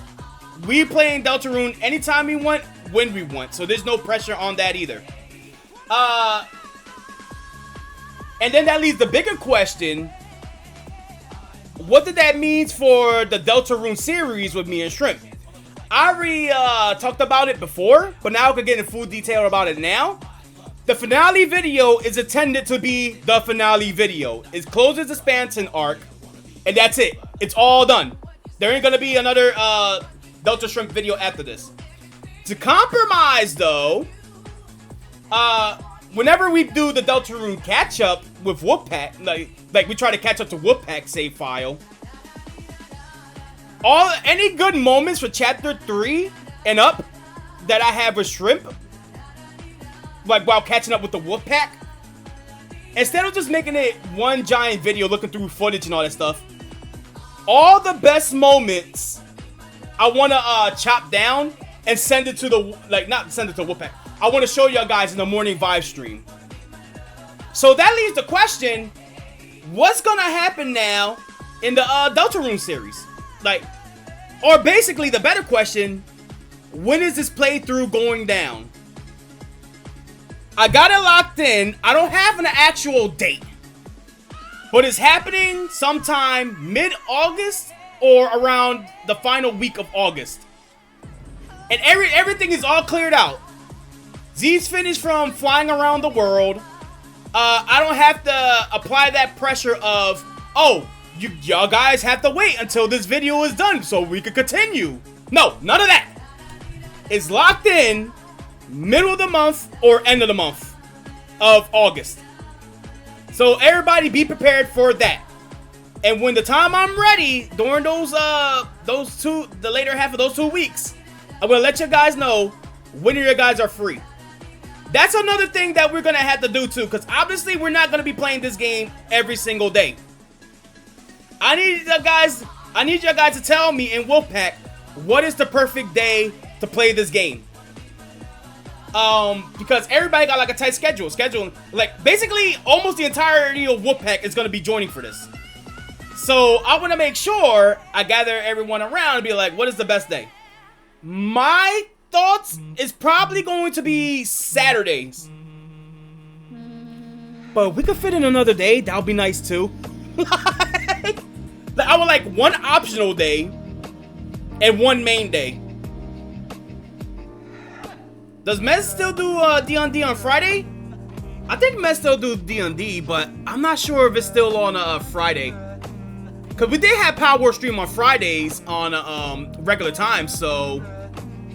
We playing Deltarune anytime we want, when we want. So there's no pressure on that either. And then that leaves the bigger question. What did that mean for the Deltarune series with me and Shrimp? I already talked about it before, but now I can get in full detail about it now. The finale video is intended to be the finale video. It closes the Spanton arc, and that's it. It's all done. There ain't gonna be another Delta Shrimp video after this. To compromise, though, whenever we do the Deltarune catch-up with Wolfpack, like we try to catch up to Wolfpack save file, any good moments for Chapter 3 and up that I have with Shrimp, like while catching up with the Wolfpack, instead of just making it one giant video looking through footage and all that stuff, all the best moments I want to chop down and send it to the, not send it to Wolfpack. I want to show y'all guys in the morning vibe stream. So that leaves the question, what's going to happen now in the Deltarune series? Or basically the better question, when is this playthrough going down? I got it locked in. I don't have an actual date, but it's happening sometime mid-August or around the final week of August. And everything is all cleared out. Z's finished from flying around the world. I don't have to apply that pressure of, oh, y'all guys have to wait until this video is done so we can continue. No, none of that. It's locked in middle of the month or end of the month of August. So everybody be prepared for that. And when the time I'm ready, during the later half of those 2 weeks, I'm gonna let you guys know when you guys are free. That's another thing that we're gonna have to do too, because obviously we're not gonna be playing this game every single day. I need you guys to tell me in Wolfpack, what is the perfect day to play this game? Because everybody got like a tight schedule. Like basically almost the entirety of Wolfpack is gonna be joining for this. So I want to make sure I gather everyone around and be like, what is the best day? My thoughts is probably going to be Saturdays. But if we could fit in another day, that would be nice too. Like, I would like one optional day and one main day. Does Mez still do D&D on Friday? I think Mez still do D&D, but I'm not sure if it's still on Friday. Because we did have Power Stream on Fridays on regular time, so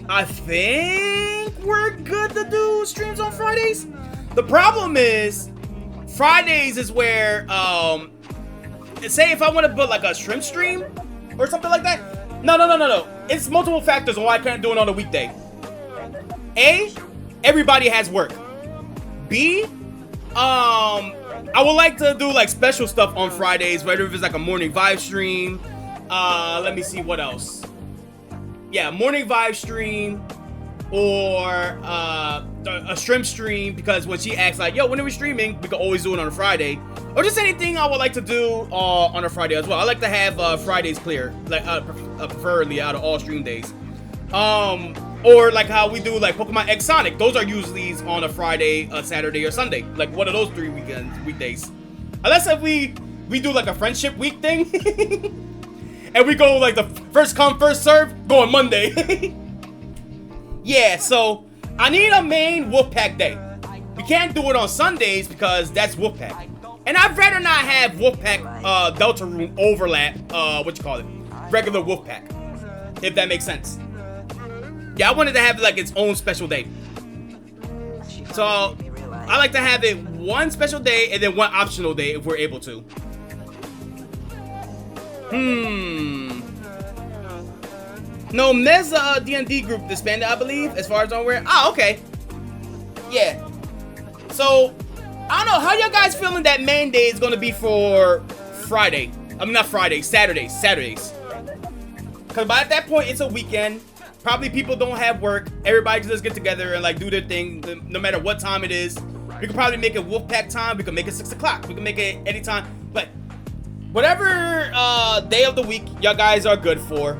I think we're good to do streams on Fridays. The problem is, Fridays is where, say if I want to put like a shrimp stream or something like that. No. It's multiple factors on why I can't do it on a weekday. A, everybody has work. B, I would like to do like special stuff on Fridays, whether if it's like a morning vibe stream. Let me see what else. Yeah, morning vibe stream or a shrimp stream, because when she asks like, yo, when are we streaming? We can always do it on a Friday. Or just anything I would like to do on a Friday as well. I like to have Fridays clear, like preferably out of all stream days. Or like how we do like Pokemon X Sonic. Those are usually on a Friday, a Saturday, or Sunday. Like one of those 3 weekdays. Unless if we do like a friendship week thing. And we go like the first come, first serve, go on Monday. Yeah, so I need a main Wolfpack day. We can't do it on Sundays because that's Wolfpack. And I'd rather not have Wolfpack Deltarune overlap, regular Wolfpack. If that makes sense. Yeah, I wanted to have like its own special day. So I like to have it one special day and then one optional day if we're able to. No, Mez D&D group disbanded, I believe, as far as I'm aware. Oh, okay. Yeah. So I don't know how y'all guys feeling that main day is gonna be for Friday. I mean, not Friday, Saturdays. Because by that point, it's a weekend. Probably people don't have work. Everybody just get together and like do their thing, no matter what time it is. We could probably make it Wolfpack time. We could make it 6 o'clock. We can make it anytime. But whatever day of the week y'all guys are good for,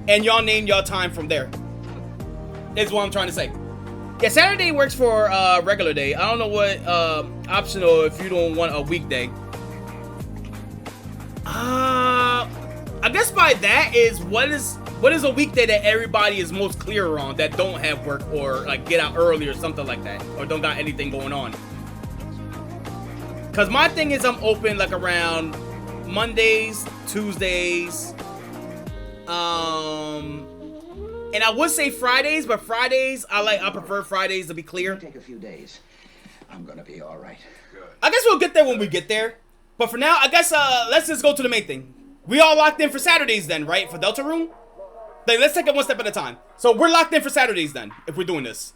and y'all name y'all time from there. Is what I'm trying to say. Yeah, Saturday works for regular day. I don't know what optional if you don't want a weekday. I guess by that is what is a weekday that everybody is most clear on, that don't have work or like get out early or something like that, or don't got anything going on. Cause my thing is I'm open like around Mondays, Tuesdays, and I would say Fridays, but Fridays I prefer Fridays to be clear. Take a few days. I'm gonna be all right. I guess we'll get there when we get there. But for now, I guess let's just go to the main thing. We all locked in for Saturdays then, right? For Deltarune? Then let's take it one step at a time. So we're locked in for Saturdays then, if we're doing this.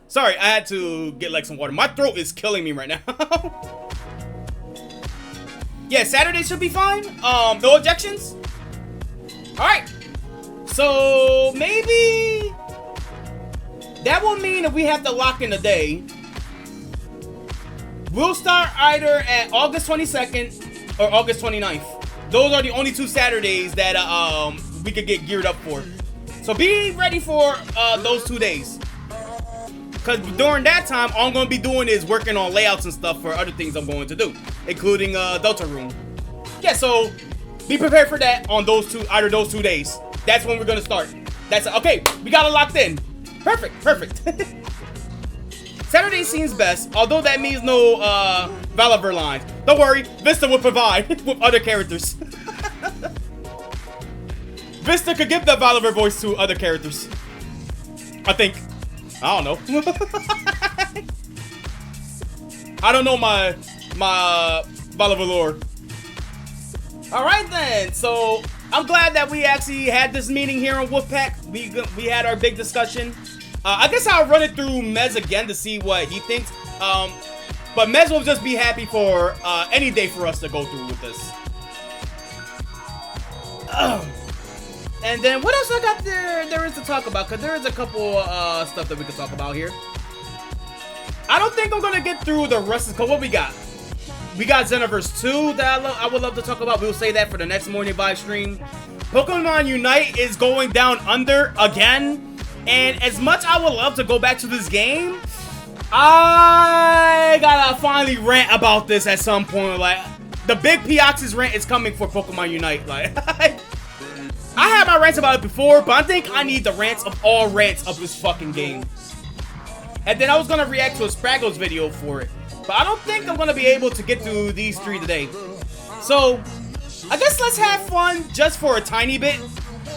Sorry, I had to get like some water. My throat is killing me right now. Yeah, Saturday should be fine. No objections? Alright. So maybe that will mean if we have to lock in a day, we'll start either at August 22nd or August 29th. Those are the only 2 Saturdays that we could get geared up for. So be ready for those 2 days. Because during that time, all I'm going to be doing is working on layouts and stuff for other things I'm going to do, including Deltarune. Yeah, so be prepared for that on either those 2 days. That's when we're going to start. That's okay. We got it locked in. Perfect. Saturday seems best, although that means no Valiver lines. Don't worry, Vista will provide with other characters. Vista could give the Valiver voice to other characters. I think. I don't know. I don't know my Valiver lore. Alright then, so I'm glad that we actually had this meeting here on Wolfpack. We had our big discussion. I guess I'll run it through Mez again to see what he thinks. But Mez will just be happy for any day for us to go through with this. And then what else I got there is to talk about? Because there is a couple stuff that we could talk about here. I don't think I'm going to get through the rest of the... What we got? We got Xenoverse 2 that I would love to talk about. We'll say that for the next morning live stream. Pokemon Unite is going down under again. And as much I would love to go back to this game, I gotta finally rant about this at some point. Like, the big Pioxys rant is coming for Pokemon Unite. Like, I had my rants about it before, but I think I need the rants of all rants of this fucking game. And then I was gonna react to a Spraggles video for it, but I don't think I'm gonna be able to get through these 3 today. So, I guess let's have fun just for a tiny bit.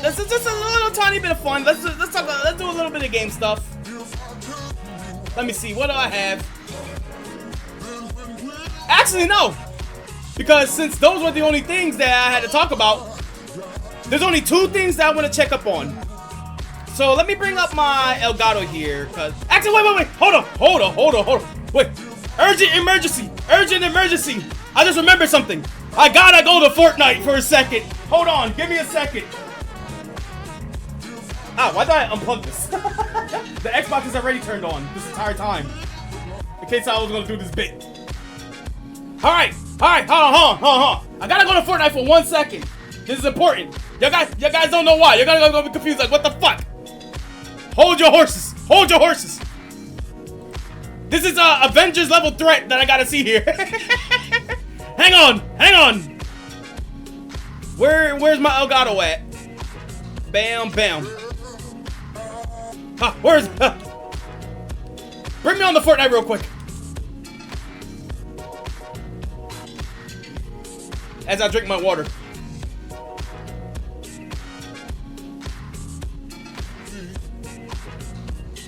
This is just a little tiny bit of fun. Let's do a little bit of game stuff. Let me see, what do I have? Actually, no. Because since those were the only things that I had to talk about, there's only 2 things that I want to check up on. So let me bring up my Elgato here. Cause actually, wait. Hold on. Wait. Urgent emergency. I just remembered something. I gotta go to Fortnite for a second. Hold on, give me a second. Ah, why did I unplug this? The Xbox is already turned on this entire time. In case I was gonna do this bit. Alright, hold on. I gotta go to Fortnite for 1 second. This is important. You guys don't know why. You're gonna be confused, like, what the fuck? Hold your horses. This is a Avengers level threat that I gotta see here. Hang on. Where's my Elgato at? Bam. Where's... Bring me on the Fortnite real quick. As I drink my water.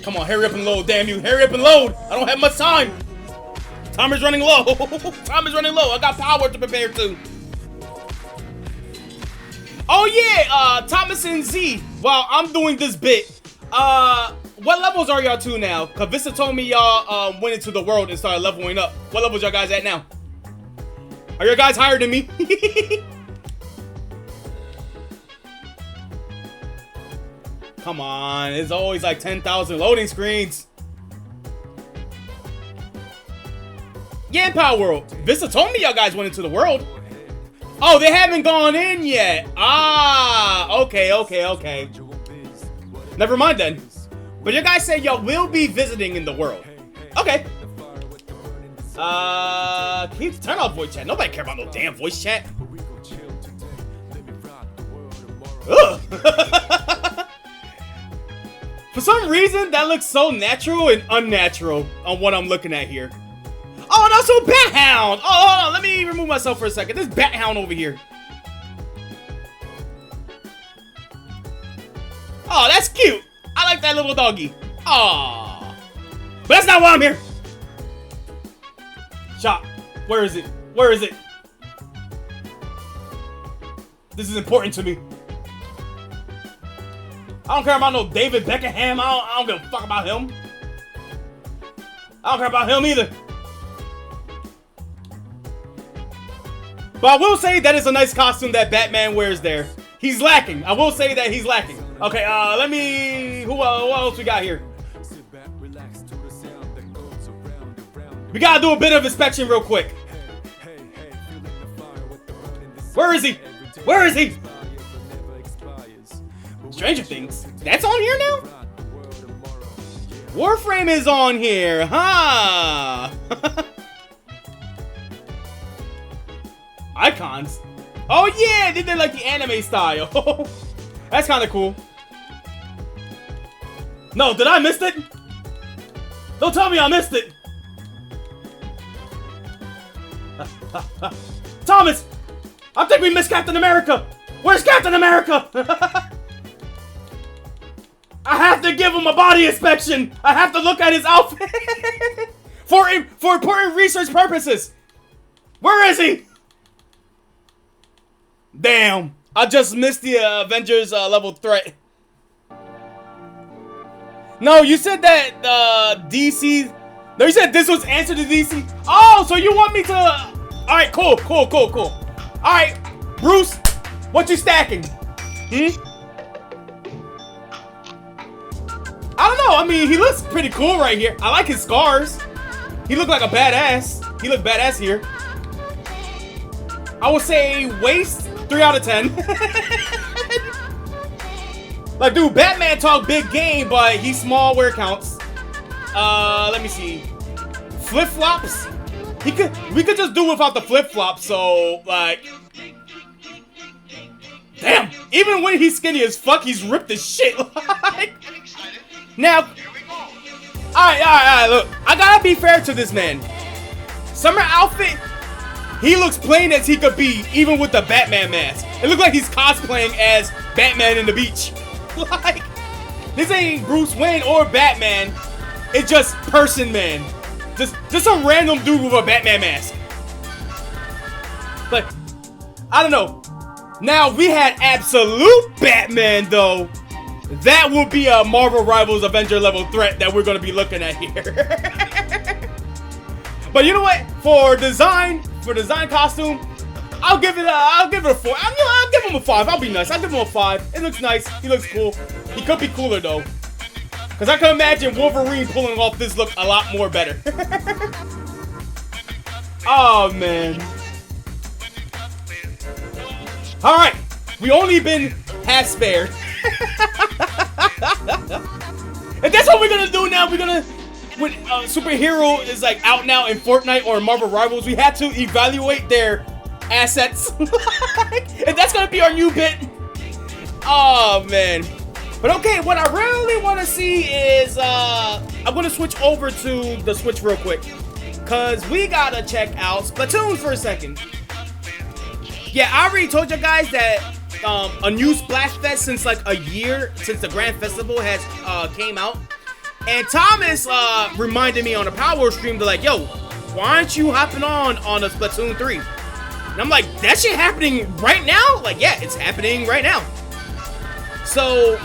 Come on, hurry up and load, damn you. Hurry up and load. I don't have much time. Time is running low. I got power to prepare to. Oh yeah, Thomas and Z. While I'm doing this bit, what levels are y'all to now? Cause Vista told me y'all went into the world and started leveling up. What levels y'all guys at now? Are your guys higher than me? Come on, it's always like 10,000 loading screens. Yeah, Power World. Vista told me y'all guys went into the world. Oh, they haven't gone in yet. Ah, okay. Never mind then. But you guys say y'all will be visiting in the world. Okay. Can you turn off voice chat? Nobody care about no damn voice chat. Ugh. For some reason, that looks so natural and unnatural on what I'm looking at here. Oh, and also Bat Hound! Oh, hold on, let me remove myself for a second. This Bat Hound over here. Oh, that's cute. I like that little doggy. Aww. But that's not why I'm here. Shop. Where is it? This is important to me. I don't care about no David Beckham. I don't give a fuck about him. I don't care about him either. But I will say that is a nice costume that Batman wears there. He's lacking. I will say that he's lacking. Okay, let me... Who else we got here? We gotta do a bit of inspection real quick. Where is he? Stranger Things. That's on here now? Warframe is on here, huh? Icons. Oh yeah, they did like the anime style. That's kind of cool. No, did I miss it? Don't tell me I missed it. Thomas, I think we missed Captain America. Where's Captain America? I have to give him a body inspection. I have to look at his outfit for important research purposes. Where is he? Damn, I just missed the Avengers level threat. No, you said that DC. No, you said this was answer to DC. Oh, so you want me to? All right, cool. All right, Bruce, What you stacking? I don't know. I mean, he looks pretty cool right here. I like his scars. He looked like a badass. He looked badass here. I would say waist 3 out of 10. Like, dude, Batman talk big game, but he's small where it counts. Let me see. Flip flops. We could just do without the flip flops. So like, damn. Even when he's skinny as fuck, he's ripped as shit. Like, now, all right. Look, I gotta be fair to this man. Summer outfit. He looks plain as he could be, even with the Batman mask. It looks like he's cosplaying as Batman in the beach. Like, this ain't Bruce Wayne or Batman. It's just Person Man. Just some random dude with a Batman mask. Like, I don't know. Now, if we had absolute Batman, though, that would be a Marvel Rivals Avenger level threat that we're gonna be looking at here. But you know what? For design costume, I'll give it a 4. I'll give him a 5. I'll be nice. I'll give him a 5. It looks nice. He looks cool. He could be cooler though, because I can imagine Wolverine pulling off this look a lot more better. Oh man. All right, we only been half spared. And that's what we're gonna do now. We're gonna, when superhero is like out now in Fortnite or Marvel Rivals, we had to evaluate their assets. And that's gonna be our new bit. Oh man. But okay, what I really want to see is I'm gonna switch over to the Switch real quick, cause we gotta check out Splatoon for a second. Yeah, I already told you guys that a new Splatfest since like a year since the Grand Festival has came out, and Thomas reminded me on a Power stream to like, yo, why aren't you hopping on a Splatoon 3? And I'm like, that shit happening right now? Like, yeah, it's happening right now. So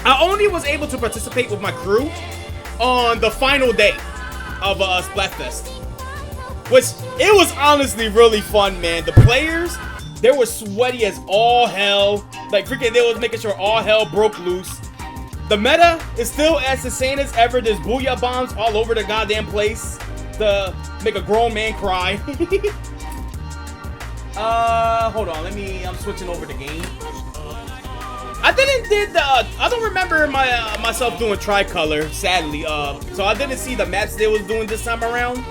I only was able to participate with my crew on the final day of Splatfest, which it was honestly really fun, man. The players, they were sweaty as all hell. Like, freaking, they was making sure all hell broke loose. The meta is still as insane as ever. There's booyah bombs all over the goddamn place to make a grown man cry. Hold on, I'm switching over the game. I don't remember myself doing tricolor, sadly. So I didn't see the maps they was doing this time around.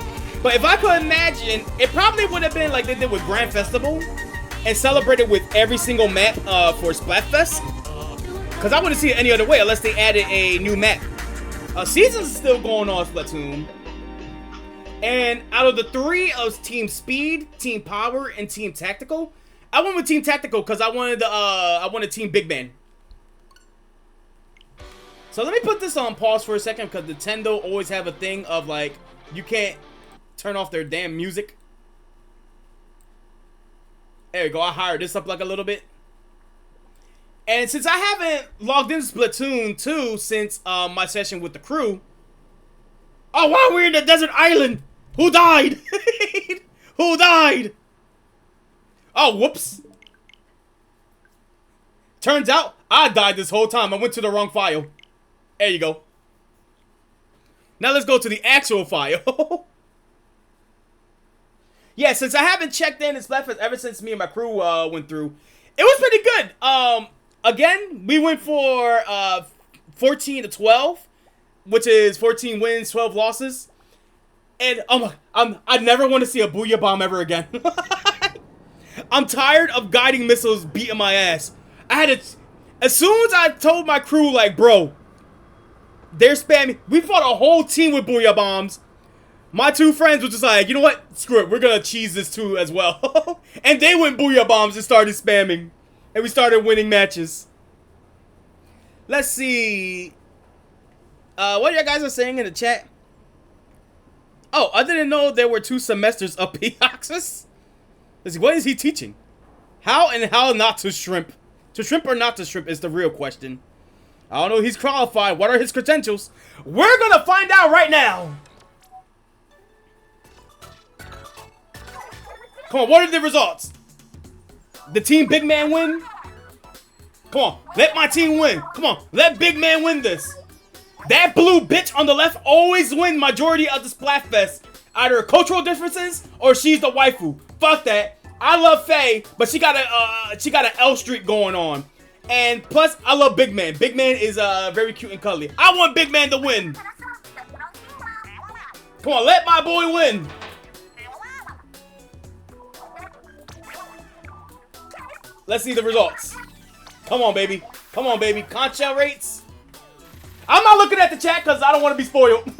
But if I could imagine, it probably would have been like they did with Grand Festival and celebrated with every single map for Splatfest. Because I wouldn't see it any other way unless they added a new map. Seasons is still going on Splatoon. And out of the 3 of Team Speed, Team Power, and Team Tactical, I went with Team Tactical because I wanted Team Big Man. So let me put this on pause for a second because Nintendo always have a thing of like, you can't turn off their damn music. There you go. I hired this up like a little bit. And since I haven't logged into Splatoon 2 since my session with the crew. Oh wow, we're in the desert island. Who died? Who died? Oh, whoops. Turns out I died this whole time. I went to the wrong file. There you go. Now let's go to the actual file. Yeah, since I haven't checked in Splatfest ever since me and my crew went through, it was pretty good. Again, we went for 14-12, which is 14 wins, 12 losses. And I never want to see a booyah bomb ever again. I'm tired of guiding missiles beating my ass. As soon as I told my crew, like, bro, they're spamming. We fought a whole team with booyah bombs. My 2 friends were just like, you know what? Screw it. We're going to cheese this too as well. And they went booyah bombs and started spamming. And we started winning matches. Let's see. What you guys are saying in the chat? Oh, I didn't know there were 2 semesters of Pioxys. Let's see, what is he teaching? How and how not to shrimp. To shrimp or not to shrimp is the real question. I don't know. He's qualified. What are his credentials? We're going to find out right now. Come on, what are the results? The team big man win? Come on, let my team win. Come on, let big man win this. That blue bitch on the left always win majority of the Splatfest. Either cultural differences or she's the waifu. Fuck that. I love Faye, but she got an L streak going on. And plus, I love Big Man. Big Man is very cute and cuddly. I want Big Man to win. Come on, let my boy win. Let's see the results. Come on, baby. Come on, baby. Concha rates. I'm not looking at the chat because I don't want to be spoiled.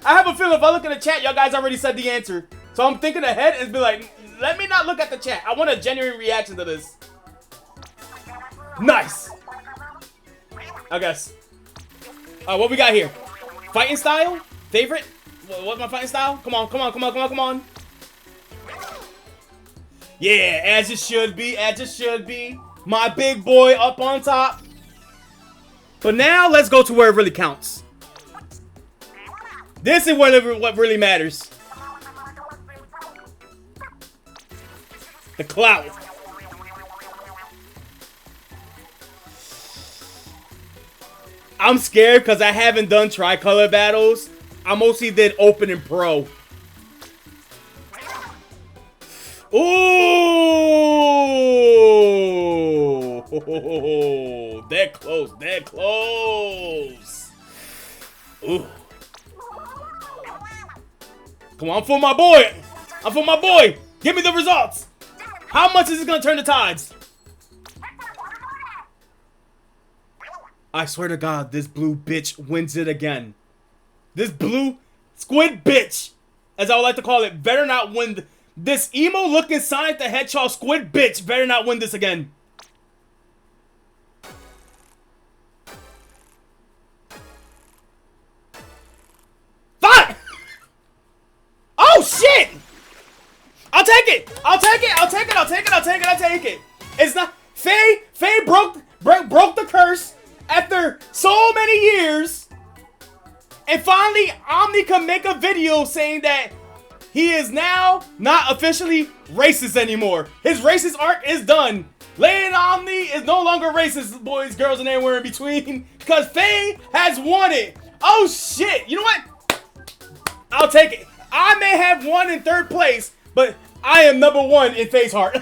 I have a feeling if I look at the chat, y'all guys already said the answer. So I'm thinking ahead and be like, let me not look at the chat. I want a genuine reaction to this. Nice. I guess. What we got here? Fighting style? Favorite? What's my fighting style? Come on, come on, come on, come on, come on. Yeah, as it should be, as it should be. My big boy up on top. But now, let's go to where it really counts. This is what really matters. The clout. I'm scared because I haven't done tricolor battles. I mostly did open and pro. Ooh! That close, that close. Ooh. Come on, I'm for my boy. I'm for my boy. Give me the results. How much is it gonna turn the tides? I swear to God, this blue bitch wins it again. This blue squid bitch, as I would like to call it, better not win. This emo-looking Sonic the Hedgehog squid bitch better not win this again. Fuck! Oh shit! I'll take it. I'll take it. I'll take it. I'll take it. I'll take it. I'll take it. It's not Faye broke the curse after so many years, and finally Omni can make a video saying that he is now not officially racist anymore. His racist arc is done. Lane Omni is no longer racist, boys, girls, and anywhere in between, because Faye has won it. Oh shit! You know what? I'll take it. I may have won in third place, but I am #1 in Faye's heart.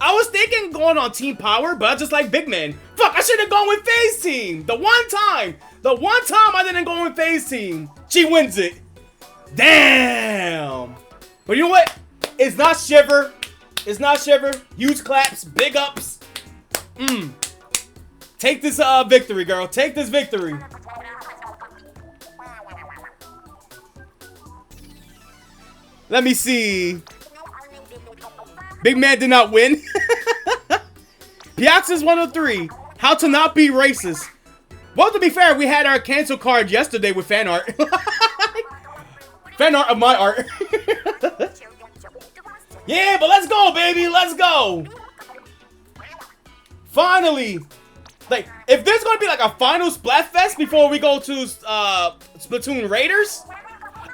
I was thinking going on Team Power, but I just like Big Man. Fuck, I should have gone with Faye's team. The one time I didn't go with Faye's team, she wins it. Damn. But you know what? It's not Shiver. It's not Shiver. Huge claps, big ups. Take this victory, girl. Take this victory. Let me see. Big Man did not win. Pioxys 103. How to not be racist. Well, to be fair, we had our cancel card yesterday with fan art. Fan art of my art. Yeah, but let's go, baby. Let's go. Finally. Like, if there's going to be like a final Splatfest before we go to Splatoon Raiders,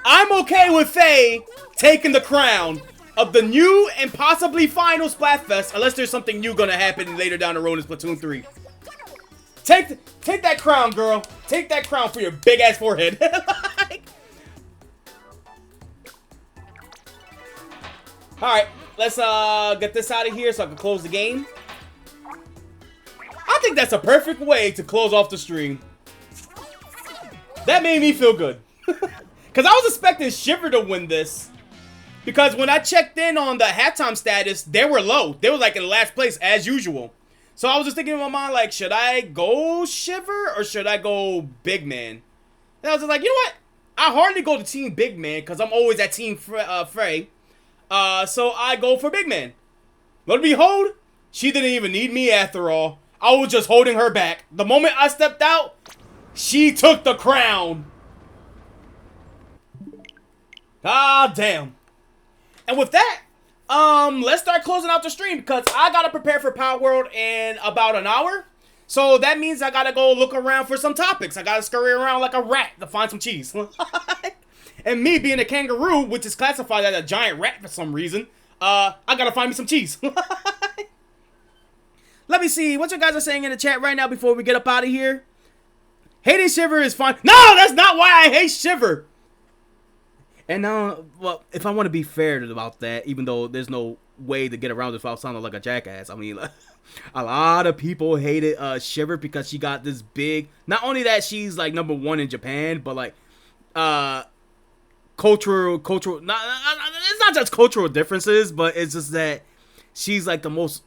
I'm okay with Faye taking the crown of the new and possibly final Splatfest, unless there's something new gonna happen later down the road in Splatoon 3. Take that crown, girl. Take that crown for your big ass forehead. Alright, let's get this out of here so I can close the game. I think that's a perfect way to close off the stream. That made me feel good. Because I was expecting Shiver to win this. Because when I checked in on the halftime status, they were low. They were like in last place as usual. So I was just thinking in my mind, like, should I go Shiver or should I go Big Man? And I was just like, you know what? I hardly go to Team Big Man because I'm always at Team Frey. So I go for Big Man. Lo and behold, she didn't even need me after all. I was just holding her back. The moment I stepped out, she took the crown. Ah, damn. And with that, let's start closing out the stream because I gotta prepare for Power World in about an hour. So that means I gotta go look around for some topics. I gotta scurry around like a rat to find some cheese. And me being a kangaroo, which is classified as a giant rat for some reason, I gotta find me some cheese. Let me see what you guys are saying in the chat right now before we get up out of here. Hating Shiver is fine. No, that's not why I hate Shiver. And now, well, if I want to be fair about that, even though there's no way to get around it without sounding like a jackass, I mean, a lot of people hated Shiver because she got this big. Not only that she's like #1 in Japan, but like cultural. It's not just cultural differences, but it's just that she's like the most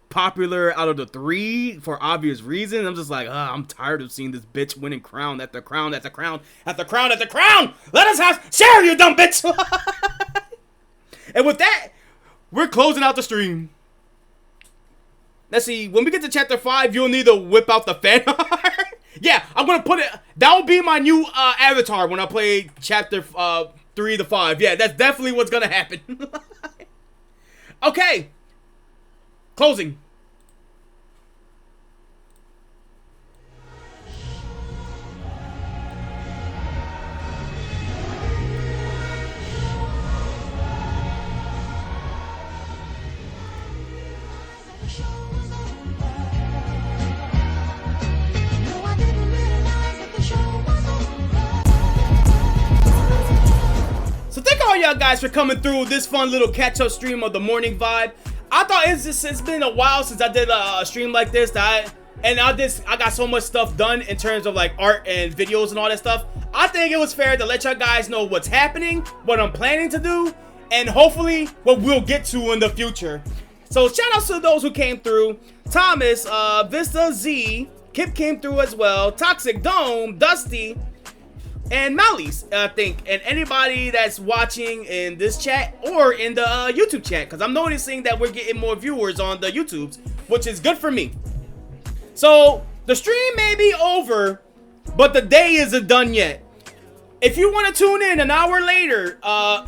popular out of the 3 for obvious reasons. I'm just like, I'm tired of seeing this bitch winning crown after crown after crown after crown after crown. Let us have share, you dumb bitch. And with that, we're closing out the stream. Let's see. When we get to chapter 5, you'll need to whip out the fan art. Yeah, I'm gonna put it. That will be my new avatar when I play chapter 3 to 5. Yeah, that's definitely what's gonna happen. Okay. Closing. So thank all y'all guys for coming through this fun little catch-up stream of the morning vibe. I thought it's been a while since I did a stream like this. I got so much stuff done in terms of like art and videos and all that stuff. I think it was fair to let y'all guys know what's happening, what I'm planning to do, and hopefully what we'll get to in the future. So shout outs to those who came through. Thomas, Vista Z, Kip came through as well. Toxic Dome, Dusty, and Mally's, I think, and anybody that's watching in this chat or in the YouTube chat, because I'm noticing that we're getting more viewers on the YouTubes, which is good for me. So the stream may be over, but the day isn't done yet. If you want to tune in an hour later,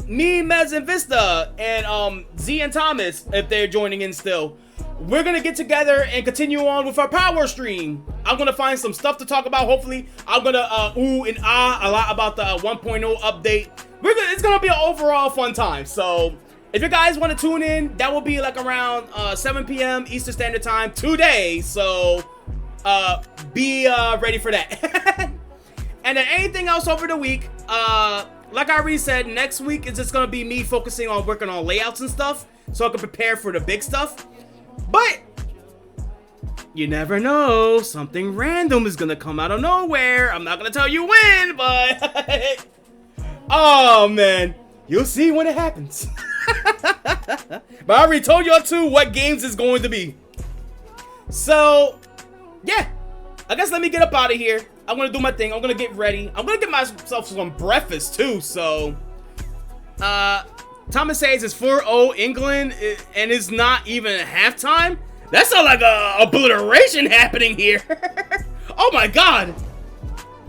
me, Mez, and Vista, and Z and Thomas, if they're joining in still, we're gonna get together and continue on with our power stream. I'm gonna find some stuff to talk about. Hopefully, I'm gonna ooh and ah a lot about the 1.0 update. It's gonna be an overall fun time. So if you guys want to tune in, that will be like around 7 p.m. Eastern Standard Time today. So be ready for that. And then anything else over the week, like I already said, next week is just gonna be me focusing on working on layouts and stuff, so I can prepare for the big stuff. But you never know, something random is gonna come out of nowhere. I'm not gonna tell you when, but oh man, you'll see when it happens. But I already told y'all too what games is going to be. So yeah, I guess let me get up out of here. I'm gonna do my thing. I'm gonna get ready. I'm gonna get myself some breakfast too. So Thomas says it's 4-0 England, and it's not even halftime. That sounds like a obliteration happening here. Oh my god!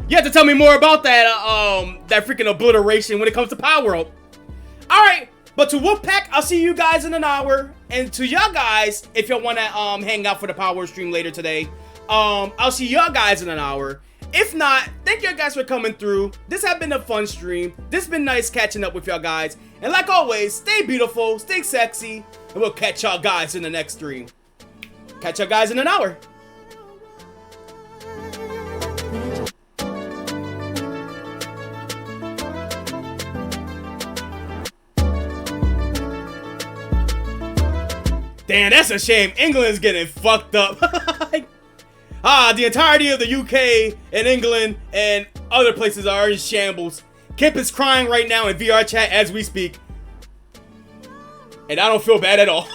You have to tell me more about that that freaking obliteration when it comes to Power World. All right, but to Wolfpack, I'll see you guys in an hour, and to y'all guys, if y'all wanna hang out for the Power stream later today, I'll see y'all guys in an hour. If not, thank y'all guys for coming through. This has been a fun stream. This has been nice catching up with y'all guys. And like always, stay beautiful, stay sexy, and we'll catch y'all guys in the next stream. Catch y'all guys in an hour. Damn, that's a shame. England's getting fucked up. The entirety of the UK and England and other places are in shambles. Kip is crying right now in VR chat as we speak. And I don't feel bad at all.